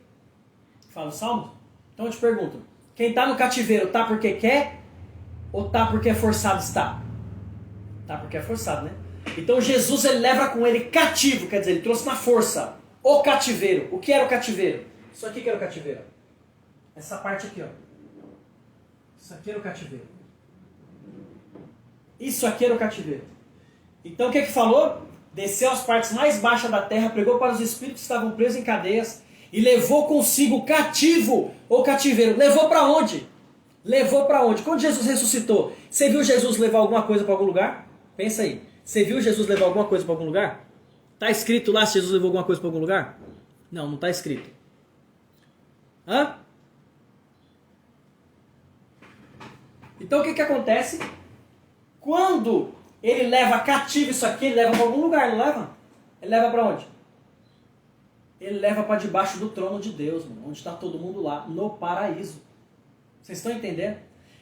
Fala o Salmo? Então eu te pergunto, quem está no cativeiro está porque quer ou está porque é forçado está? Está porque é forçado, né? Então Jesus ele leva com ele cativo, quer dizer, ele trouxe na força o cativeiro. O que era o cativeiro? Isso aqui que era o cativeiro. Essa parte aqui, ó. Isso aqui era o cativeiro. Isso aqui era o cativeiro. Então o que falou? Desceu às partes mais baixas da terra, pregou para os espíritos que estavam presos em cadeias e levou consigo cativo o cativeiro. Levou para onde? Levou para onde? Quando Jesus ressuscitou, você viu Jesus levar alguma coisa para algum lugar? Pensa aí. Você viu Jesus levar alguma coisa para algum lugar? Está escrito lá se Jesus levou alguma coisa para algum lugar? Não, não está escrito. Hã? Então o que acontece? Quando ele leva cativo isso aqui, ele leva para algum lugar, não leva? Ele leva para onde? Ele leva para debaixo do trono de Deus, mano, onde está todo mundo lá, no paraíso. Vocês estão entendendo?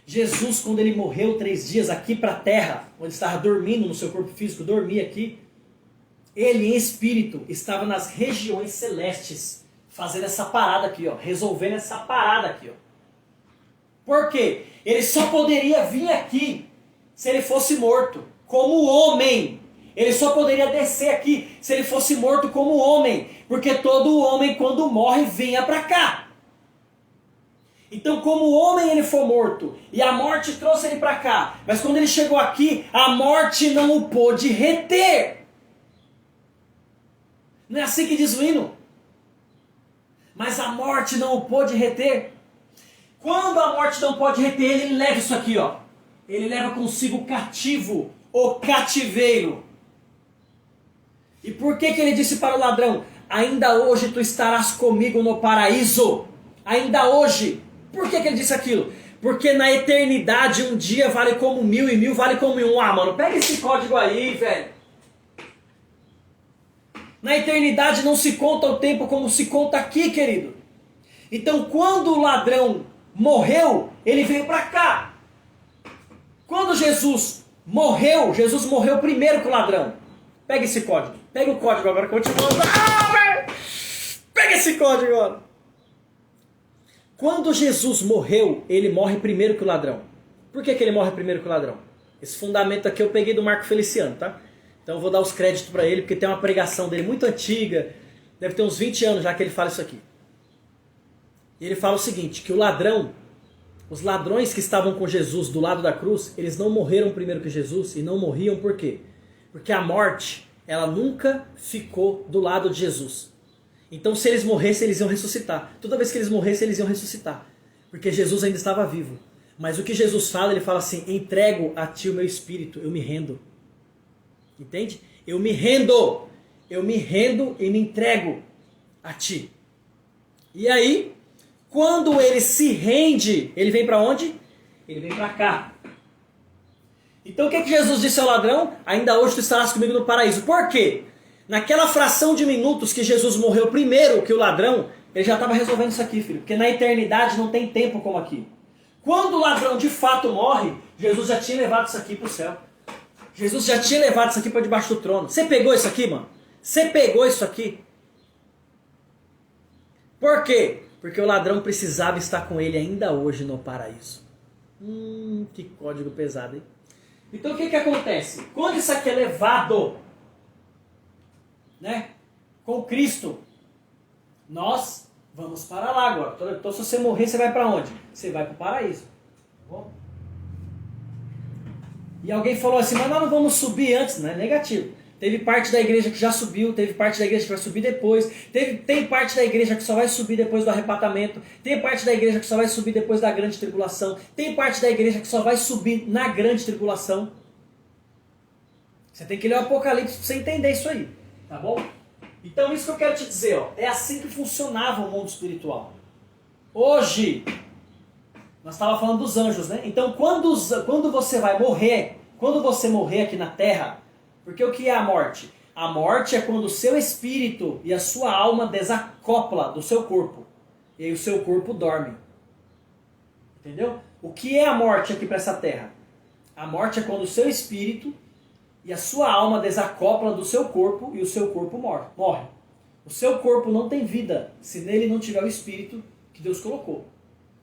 Jesus, quando ele morreu 3 dias aqui para a terra, onde estava dormindo no seu corpo físico, dormia aqui, ele em espírito estava nas regiões celestes, fazendo essa parada aqui, ó, resolvendo essa parada aqui, ó. Por quê? Ele só poderia vir aqui se ele fosse morto, como homem. Ele só poderia descer aqui se ele fosse morto como homem, porque todo homem quando morre vinha para cá. Então, como homem ele foi morto, e a morte trouxe ele para cá, mas quando ele chegou aqui, a morte não o pôde reter. Não é assim que diz o hino? Mas a morte não o pôde reter. Quando a morte não pode reter ele, ele leva isso aqui, ó. Ele leva consigo o cativo, o cativeiro. E por que ele disse para o ladrão, ainda hoje tu estarás comigo no paraíso? Ainda hoje. Por que ele disse aquilo? Porque na eternidade um dia vale como 1000 e 1000 vale como um. Ah, mano, pega esse código aí, velho. Na eternidade não se conta o tempo como se conta aqui, querido. Então quando o ladrão morreu, ele veio para cá. Quando Jesus morreu primeiro que o ladrão. Pega esse código. Pega o código agora que eu te mando. Pega esse código agora. Quando Jesus morreu, ele morre primeiro que o ladrão. Por que ele morre primeiro que o ladrão? Esse fundamento aqui eu peguei do Marco Feliciano, tá? Então eu vou dar os créditos para ele, porque tem uma pregação dele muito antiga. Deve ter uns 20 anos já que ele fala isso aqui. E ele fala o seguinte, que o ladrão, os ladrões que estavam com Jesus do lado da cruz, eles não morreram primeiro que Jesus e não morriam por quê? Porque a morte, ela nunca ficou do lado de Jesus. Então se eles morressem, eles iam ressuscitar. Toda vez que eles morressem, eles iam ressuscitar. Porque Jesus ainda estava vivo. Mas o que Jesus fala, ele fala assim, entrego a ti o meu espírito, eu me rendo. Entende? Eu me rendo e me entrego a ti. E aí, quando ele se rende, ele vem para onde? Ele vem para cá. Então o que Jesus disse ao ladrão? Ainda hoje tu estarás comigo no paraíso. Por quê? Naquela fração de minutos que Jesus morreu primeiro que o ladrão, ele já estava resolvendo isso aqui, filho. Porque na eternidade não tem tempo como aqui. Quando o ladrão de fato morre, Jesus já tinha levado isso aqui para o céu. Jesus já tinha levado isso aqui para debaixo do trono. Você pegou isso aqui, mano? Você pegou isso aqui? Por quê? Porque o ladrão precisava estar com ele ainda hoje no paraíso. Que código pesado, hein? Então o que acontece? Quando isso aqui é levado, né, com Cristo, nós vamos para lá agora. Então se você morrer, você vai para onde? Você vai para o paraíso. Tá bom? E alguém falou assim, mas nós não vamos subir antes, né? Negativo. Teve parte da igreja que já subiu, teve parte da igreja que vai subir depois, tem parte da igreja que só vai subir depois do arrebatamento, tem parte da igreja que só vai subir depois da grande tribulação, tem parte da igreja que só vai subir na grande tribulação. Você tem que ler o Apocalipse para você entender isso aí, tá bom? Então isso que eu quero te dizer, ó, é assim que funcionava o mundo espiritual. Hoje, nós estávamos falando dos anjos, né? Então quando você vai morrer, quando você morrer aqui na terra, porque o que é a morte? A morte é quando o seu espírito e a sua alma desacopla do seu corpo. E aí o seu corpo dorme. Entendeu? O que é a morte aqui para essa terra? A morte é quando o seu espírito e a sua alma desacopla do seu corpo e o seu corpo morre. O seu corpo não tem vida se nele não tiver o espírito que Deus colocou.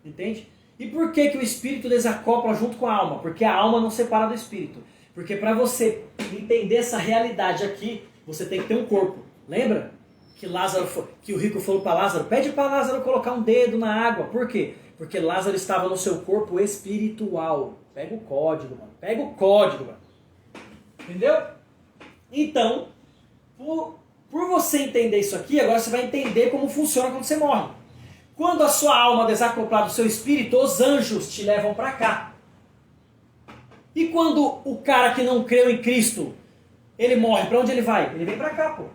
Entende? E por que o espírito desacopla junto com a alma? Porque a alma não separa do espírito. Porque para você entender essa realidade aqui, você tem que ter um corpo. Lembra que o rico falou para Lázaro, pede para Lázaro colocar um dedo na água. Por quê? Porque Lázaro estava no seu corpo espiritual. Pega o código, mano. Pega o código, mano. Entendeu? Então, por você entender isso aqui, agora você vai entender como funciona quando você morre. Quando a sua alma desacoplar do seu espírito, os anjos te levam para cá. E quando o cara que não creu em Cristo, ele morre, para onde ele vai? Ele vem para cá, pô.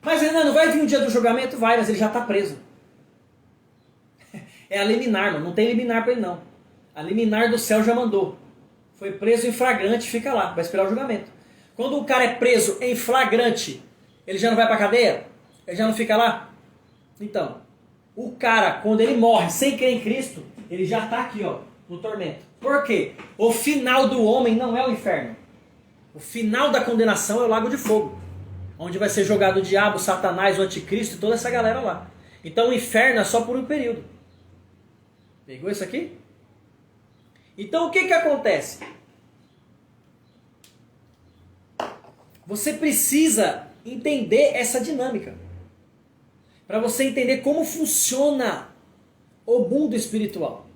Mas Renan, não vai vir um dia do julgamento? Vai, mas ele já está preso. É a liminar, não tem liminar para ele não. A liminar do céu já mandou. Foi preso em flagrante, fica lá, vai esperar o julgamento. Quando o cara é preso em flagrante, ele já não vai para a cadeia? Ele já não fica lá? Então, o cara, quando ele morre sem crer em Cristo, ele já está aqui, ó, no tormento. Por quê? O final do homem não é o inferno. O final da condenação é o lago de fogo, onde vai ser jogado o diabo, Satanás, o anticristo e toda essa galera lá. Então o inferno é só por um período. Pegou isso aqui? Então o que acontece? Você precisa entender essa dinâmica. Para você entender como funciona o mundo espiritual.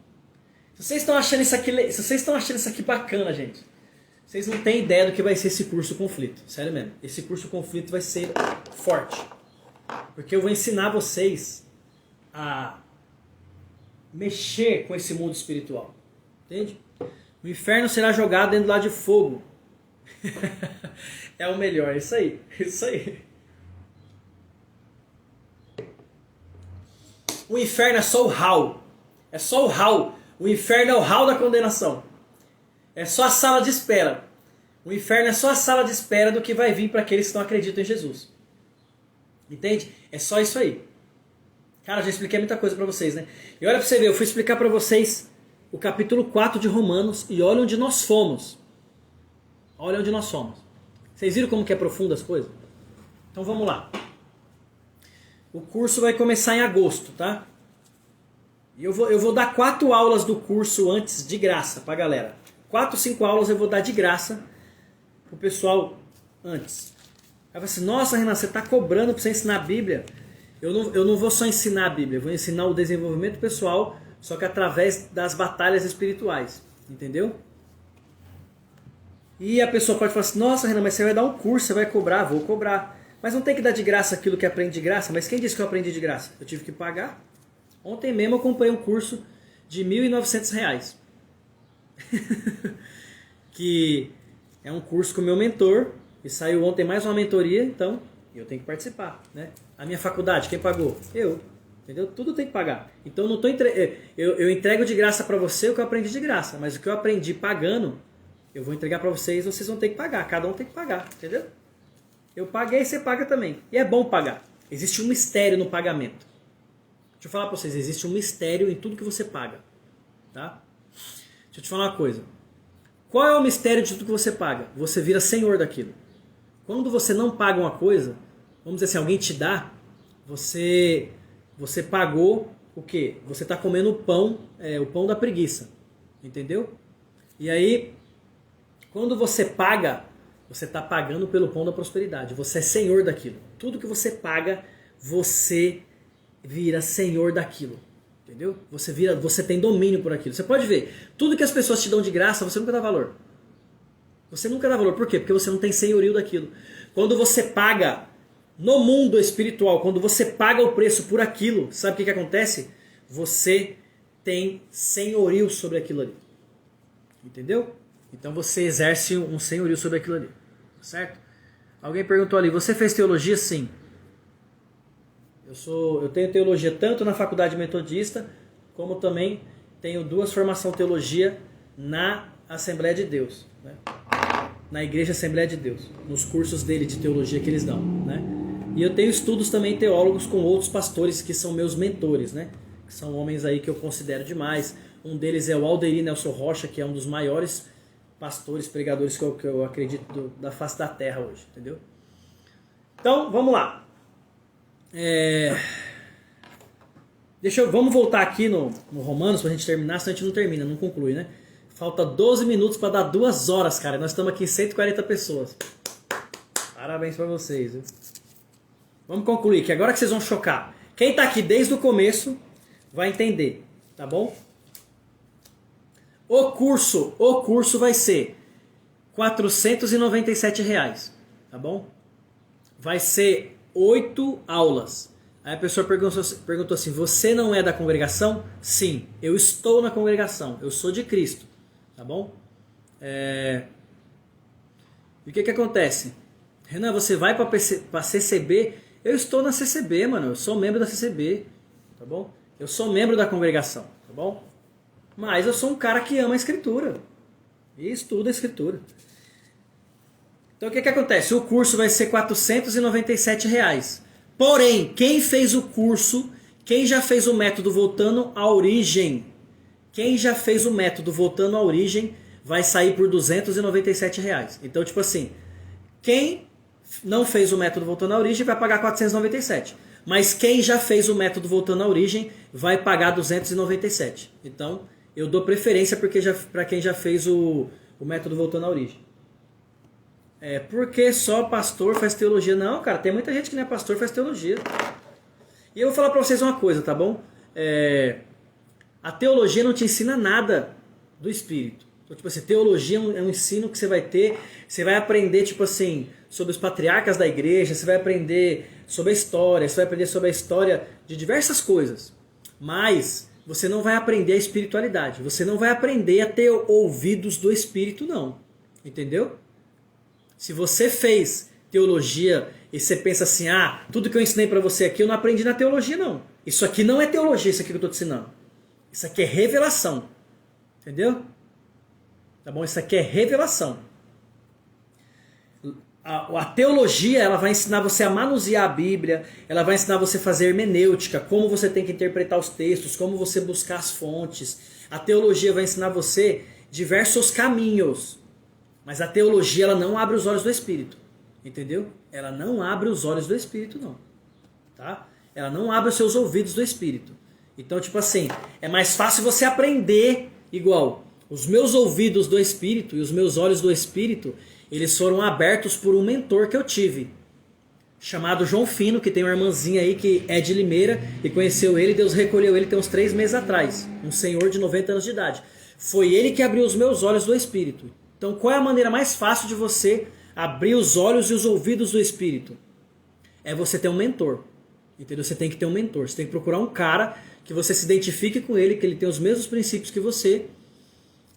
Se vocês estão achando isso aqui bacana, gente, vocês não têm ideia do que vai ser esse curso Conflito. Sério mesmo. Esse curso Conflito vai ser forte. Porque eu vou ensinar vocês a mexer com esse mundo espiritual. Entende? O inferno será jogado dentro do lago de fogo. É o melhor, isso aí. Isso aí. O inferno é só o hall. É só o hall. O inferno é o hall da condenação. É só a sala de espera. O inferno é só a sala de espera do que vai vir para aqueles que não acreditam em Jesus. Entende? É só isso aí. Cara, eu já expliquei muita coisa para vocês, né? E olha para você ver, eu fui explicar para vocês o capítulo 4 de Romanos e olha onde nós fomos. Olha onde nós fomos. Vocês viram como que é profundo as coisas? Então vamos lá. O curso vai começar em agosto, tá? E eu vou dar 4 aulas do curso antes de graça pra galera. 4, 5 aulas eu vou dar de graça pro pessoal antes. Aí você assim, nossa Renan, você tá cobrando pra você ensinar a Bíblia? Eu não vou só ensinar a Bíblia, eu vou ensinar o desenvolvimento pessoal, só que através das batalhas espirituais. Entendeu? E a pessoa pode falar assim, nossa Renan, mas você vai dar um curso, você vai cobrar? Vou cobrar. Mas não tem que dar de graça aquilo que aprende de graça? Mas quem disse que eu aprendi de graça? Eu tive que pagar. Ontem mesmo eu comprei um curso de R$ 1.900. Que é um curso com o meu mentor. E saiu ontem mais uma mentoria, então eu tenho que participar, né? A minha faculdade, quem pagou? Eu. Entendeu? Tudo tem que pagar. Então não tô eu entrego de graça para você o que eu aprendi de graça. Mas o que eu aprendi pagando, eu vou entregar para vocês, vocês vão ter que pagar. Cada um tem que pagar, entendeu? Eu paguei, você paga também. E é bom pagar. Existe um mistério no pagamento. Deixa eu falar para vocês, existe um mistério em tudo que você paga. Tá? Deixa eu te falar uma coisa. Qual é o mistério de tudo que você paga? Você vira senhor daquilo. Quando você não paga uma coisa, vamos dizer assim, alguém te dá, você pagou o quê? Você está comendo o pão da preguiça. Entendeu? E aí, quando você paga, você está pagando pelo pão da prosperidade. Você é senhor daquilo. Tudo que você paga, você vira senhor daquilo. Entendeu? Você tem domínio por aquilo. Você pode ver, tudo que as pessoas te dão de graça, você nunca dá valor. Você nunca dá valor. Por quê? Porque você não tem senhorio daquilo. Quando você paga no mundo espiritual, quando você paga o preço por aquilo, sabe o que acontece? Você tem senhorio sobre aquilo ali. Entendeu? Então você exerce um senhorio sobre aquilo ali. Certo? Alguém perguntou ali, você fez teologia? Sim. Eu tenho teologia tanto na faculdade metodista, como também tenho 2 formações em teologia na Assembleia de Deus. Né? Na Igreja Assembleia de Deus. Nos cursos dele de teologia que eles dão. Né? E eu tenho estudos também teólogos com outros pastores que são meus mentores. Né? Que são homens aí que eu considero demais. Um deles é o Alderi Nelson Rocha, que é um dos maiores pastores, pregadores que eu acredito da face da terra hoje. Entendeu? Então, vamos lá. Vamos voltar aqui no Romanos pra gente terminar, senão a gente não termina, não conclui, né? Falta 12 minutos para dar 2 horas, cara. Nós estamos aqui em 140 pessoas. Parabéns para vocês, viu? Vamos concluir, que agora que vocês vão chocar. Quem tá aqui desde o começo vai entender, tá bom? O curso vai ser R$497, tá bom? Vai ser 8 aulas. Aí a pessoa perguntou assim, você não é da congregação? Sim, eu estou na congregação, eu sou de Cristo, tá bom? E o que acontece? Renan, você vai para CCB? Eu estou na CCB, mano, eu sou membro da CCB, tá bom? Eu sou membro da congregação, tá bom? Mas eu sou um cara que ama a Escritura e estuda a Escritura. Então o que acontece? O curso vai ser R$497. Porém, quem fez o curso, quem já fez o método voltando à origem, vai sair por R$297. Então, tipo assim, quem não fez o método voltando à origem vai pagar 497. Mas quem já fez o método voltando à origem vai pagar 297. Então, eu dou preferência para quem já fez o método voltando à origem. Porque só pastor faz teologia. Não, cara, tem muita gente que não é pastor e faz teologia. E eu vou falar pra vocês uma coisa, tá bom? A teologia não te ensina nada do Espírito. Então, tipo assim, teologia é um ensino que você vai ter, você vai aprender, tipo assim, sobre os patriarcas da igreja, você vai aprender sobre a história, você vai aprender sobre a história de diversas coisas. Mas você não vai aprender a espiritualidade, você não vai aprender a ter ouvidos do Espírito, não. Entendeu? Se você fez teologia e você pensa assim, tudo que eu ensinei para você aqui eu não aprendi na teologia, não. Isso aqui não é teologia, isso aqui que eu estou te ensinando. Isso aqui é revelação. Entendeu? Tá bom? Isso aqui é revelação. A teologia, ela vai ensinar você a manusear a Bíblia, ela vai ensinar você a fazer hermenêutica, como você tem que interpretar os textos, como você buscar as fontes. A teologia vai ensinar você diversos caminhos. Mas a teologia, ela não abre os olhos do Espírito. Entendeu? Ela não abre os olhos do Espírito, não. Tá? Ela não abre os seus ouvidos do Espírito. Então, tipo assim, é mais fácil você aprender igual. Os meus ouvidos do Espírito e os meus olhos do Espírito, eles foram abertos por um mentor que eu tive, chamado João Fino, que tem uma irmãzinha aí que é de Limeira, e conheceu ele, Deus recolheu ele tem uns 3 meses atrás, um senhor de 90 anos de idade. Foi ele que abriu os meus olhos do Espírito. Então qual é a maneira mais fácil de você abrir os olhos e os ouvidos do Espírito? É você ter um mentor. Entendeu? Você tem que ter um mentor, você tem que procurar um cara que você se identifique com ele, que ele tem os mesmos princípios que você,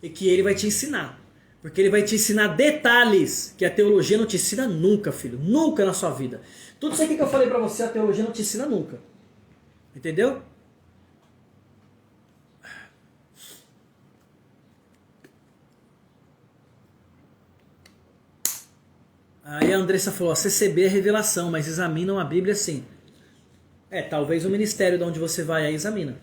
e que ele vai te ensinar. Porque ele vai te ensinar detalhes que a teologia não te ensina nunca, filho. Nunca na sua vida. Tudo isso aqui que eu falei pra você, a teologia não te ensina nunca. Entendeu? Aí a Andressa falou, a CCB é revelação, mas examinam a Bíblia sim. Talvez o ministério de onde você vai aí examina.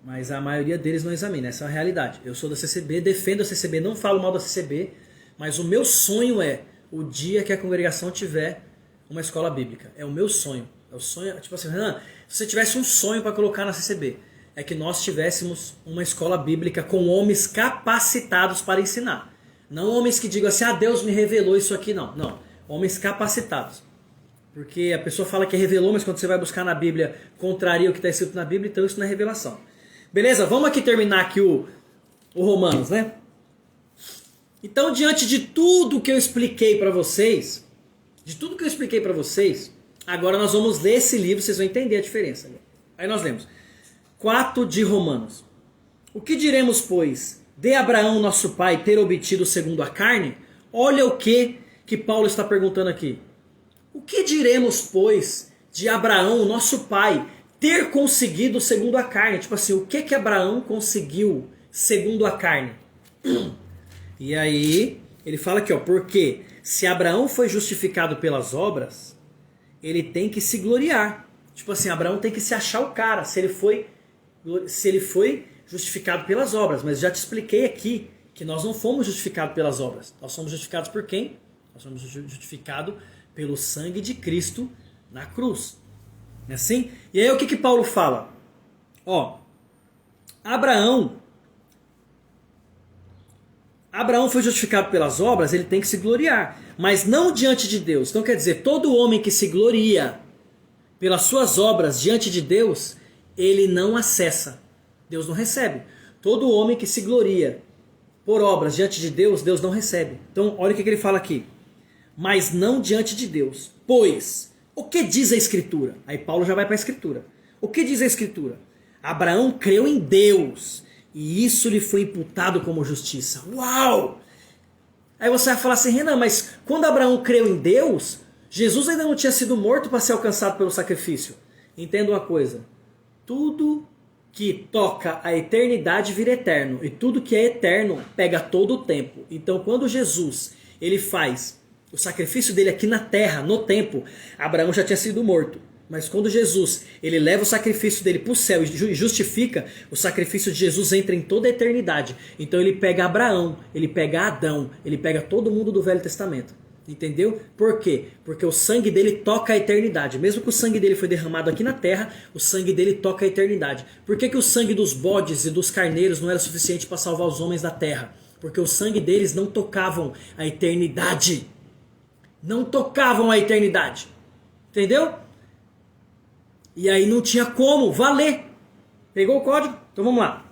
Mas a maioria deles não examina, essa é a realidade. Eu sou da CCB, defendo a CCB, não falo mal da CCB, mas o meu sonho é o dia que a congregação tiver uma escola bíblica. É o meu sonho. É o sonho, tipo assim, Renan, se você tivesse um sonho para colocar na CCB, é que nós tivéssemos uma escola bíblica com homens capacitados para ensinar. Não homens que digam assim, Deus me revelou isso aqui, não. Não, homens capacitados. Porque a pessoa fala que revelou, mas quando você vai buscar na Bíblia, contraria o que está escrito na Bíblia, então isso não é revelação. Beleza? Vamos aqui terminar aqui o Romanos, né? Então, diante de tudo que eu expliquei para vocês, agora nós vamos ler esse livro, vocês vão entender a diferença. Aí nós lemos 4 de Romanos. O que diremos, pois, de Abraão, nosso pai, ter obtido segundo a carne? Olha o que Paulo está perguntando aqui. O que diremos, pois, de Abraão, nosso pai, ter conseguido segundo a carne? Tipo assim, o que Abraão conseguiu segundo a carne? E aí, ele fala aqui, porque se Abraão foi justificado pelas obras, ele tem que se gloriar. Tipo assim, Abraão tem que se achar o cara, se ele foi justificado pelas obras. Mas já te expliquei aqui que nós não fomos justificados pelas obras. Nós somos justificados por quem? Nós somos justificados pelo sangue de Cristo na cruz. Não é assim? E aí o que Paulo fala? Abraão foi justificado pelas obras, ele tem que se gloriar, mas não diante de Deus. Então quer dizer, todo homem que se gloria pelas suas obras diante de Deus, ele não acessa. Deus não recebe. Todo homem que se gloria por obras diante de Deus, Deus não recebe. Então olha o que ele fala aqui. Mas não diante de Deus. Pois, o que diz a Escritura? Aí Paulo já vai para a Escritura. O que diz a Escritura? Abraão creu em Deus e isso lhe foi imputado como justiça. Uau! Aí você vai falar assim, Renan, mas quando Abraão creu em Deus, Jesus ainda não tinha sido morto para ser alcançado pelo sacrifício. Entenda uma coisa. Tudo que toca a eternidade vira eterno. E tudo que é eterno pega todo o tempo. Então quando Jesus ele faz o sacrifício dele aqui na terra, no tempo, Abraão já tinha sido morto. Mas quando Jesus ele leva o sacrifício dele para o céu e justifica, o sacrifício de Jesus entra em toda a eternidade. Então ele pega Abraão, ele pega Adão, ele pega todo mundo do Velho Testamento. Entendeu? Por quê? Porque o sangue dele toca a eternidade. Mesmo que o sangue dele foi derramado aqui na terra, o sangue dele toca a eternidade. Por que o sangue dos bodes e dos carneiros não era suficiente para salvar os homens da terra? Porque o sangue deles não tocavam a eternidade. Não tocavam a eternidade. Entendeu? E aí não tinha como valer. Pegou o código? Então vamos lá.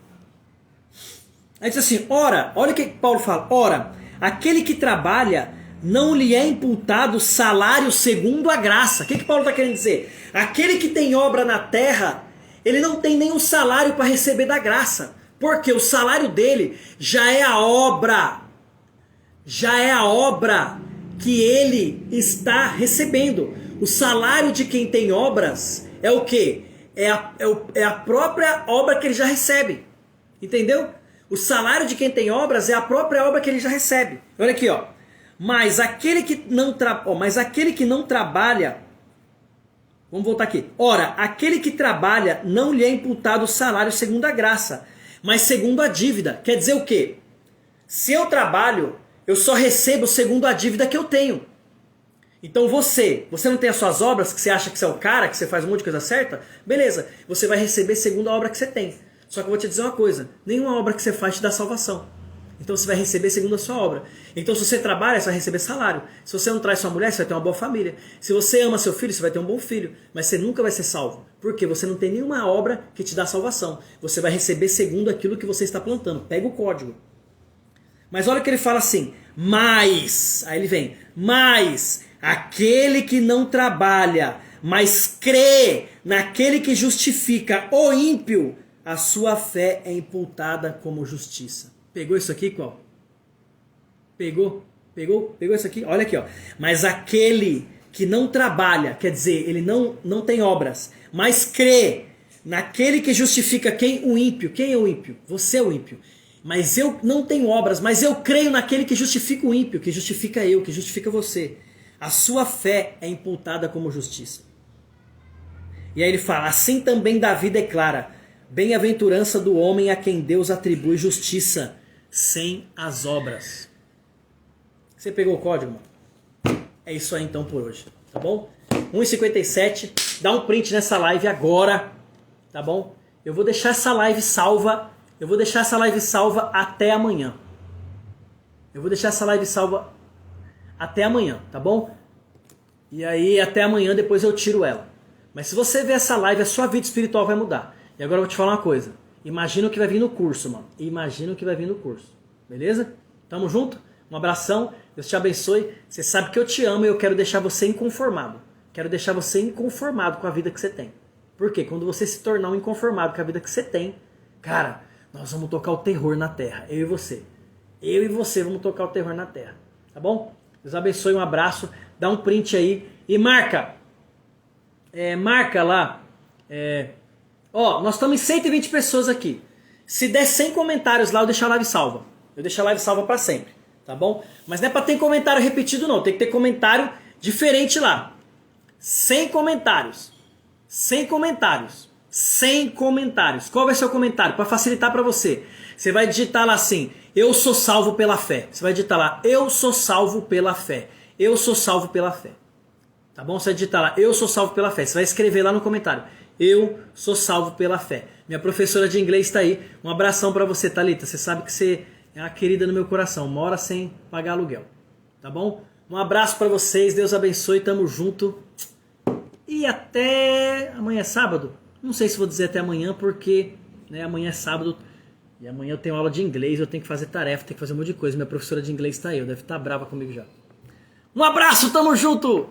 Aí diz assim, ora, olha o que Paulo fala. Ora, aquele que trabalha não lhe é imputado salário segundo a graça. O que Paulo está querendo dizer? Aquele que tem obra na terra, ele não tem nenhum salário para receber da graça. Porque o salário dele já é a obra. Já é a obra que ele está recebendo. O salário de quem tem obras é o quê? É a própria obra que ele já recebe. Entendeu? O salário de quem tem obras é a própria obra que ele já recebe. Olha aqui, ó. Mas aquele que não trabalha... Vamos voltar aqui. Ora, aquele que trabalha não lhe é imputado o salário segundo a graça, mas segundo a dívida. Quer dizer o quê? Se eu trabalho, eu só recebo segundo a dívida que eu tenho. Então você não tem as suas obras, que você acha que você é o cara, que você faz um monte de coisa certa? Beleza, você vai receber segundo a obra que você tem. Só que eu vou te dizer uma coisa, nenhuma obra que você faz te dá salvação. Então você vai receber segundo a sua obra. Então se você trabalha, você vai receber salário. Se você não traz sua mulher, você vai ter uma boa família. Se você ama seu filho, você vai ter um bom filho. Mas você nunca vai ser salvo. Por quê? Você não tem nenhuma obra que te dá salvação. Você vai receber segundo aquilo que você está plantando. Pega o código. Mas olha o que ele fala assim, mas, aí ele vem, mas aquele que não trabalha, mas crê naquele que justifica o ímpio, a sua fé é imputada como justiça. Pegou isso aqui, qual? Pegou isso aqui? Olha aqui, ó. Mas aquele que não trabalha, quer dizer, ele não tem obras, mas crê naquele que justifica quem? O ímpio. Quem é o ímpio? Você é o ímpio. Mas eu não tenho obras, mas eu creio naquele que justifica o ímpio, que justifica eu, que justifica você. A sua fé é imputada como justiça. E aí ele fala, assim também Davi declara, bem-aventurança do homem a quem Deus atribui justiça sem as obras. Você pegou o código, mano? É isso aí então por hoje, tá bom? 1h57, dá um print nessa live agora, tá bom? Eu vou deixar essa live salva. Eu vou deixar essa live salva até amanhã. Eu vou deixar essa live salva até amanhã, tá bom? E aí até amanhã depois eu tiro ela. Mas se você ver essa live, a sua vida espiritual vai mudar. E agora eu vou te falar uma coisa. Imagina o que vai vir no curso, mano. Imagina o que vai vir no curso. Beleza? Tamo junto? Um abração. Deus te abençoe. Você sabe que eu te amo e eu quero deixar você inconformado. Quero deixar você inconformado com a vida que você tem. Por quê? Quando você se tornar um inconformado com a vida que você tem, cara... Nós vamos tocar o terror na terra, eu e você. Eu e você vamos tocar o terror na terra. Tá bom? Deus abençoe, um abraço. Dá um print aí e marca. Marca lá. Nós estamos em 120 pessoas aqui. Se der 100 comentários lá, eu deixo a live salva. Eu deixo a live salva para sempre. Tá bom? Mas não é para ter comentário repetido não. Tem que ter comentário diferente lá. 100 comentários. 100 comentários. 100 comentários. Qual vai ser o comentário? Para facilitar para você. Você vai digitar lá assim, eu sou salvo pela fé. Você vai digitar lá, eu sou salvo pela fé. Eu sou salvo pela fé. Tá bom? Você vai digitar lá, eu sou salvo pela fé. Você vai escrever lá no comentário, eu sou salvo pela fé. Minha professora de inglês está aí. Um abração para você, Thalita. Você sabe que você é uma querida no meu coração. Mora sem pagar aluguel. Tá bom? Um abraço para vocês. Deus abençoe. Tamo junto. E até amanhã é sábado? Não sei se vou dizer até amanhã, porque amanhã é sábado e amanhã eu tenho aula de inglês, eu tenho que fazer tarefa, tenho que fazer um monte de coisa. Minha professora de inglês está aí, deve estar brava comigo já. Um abraço, tamo junto!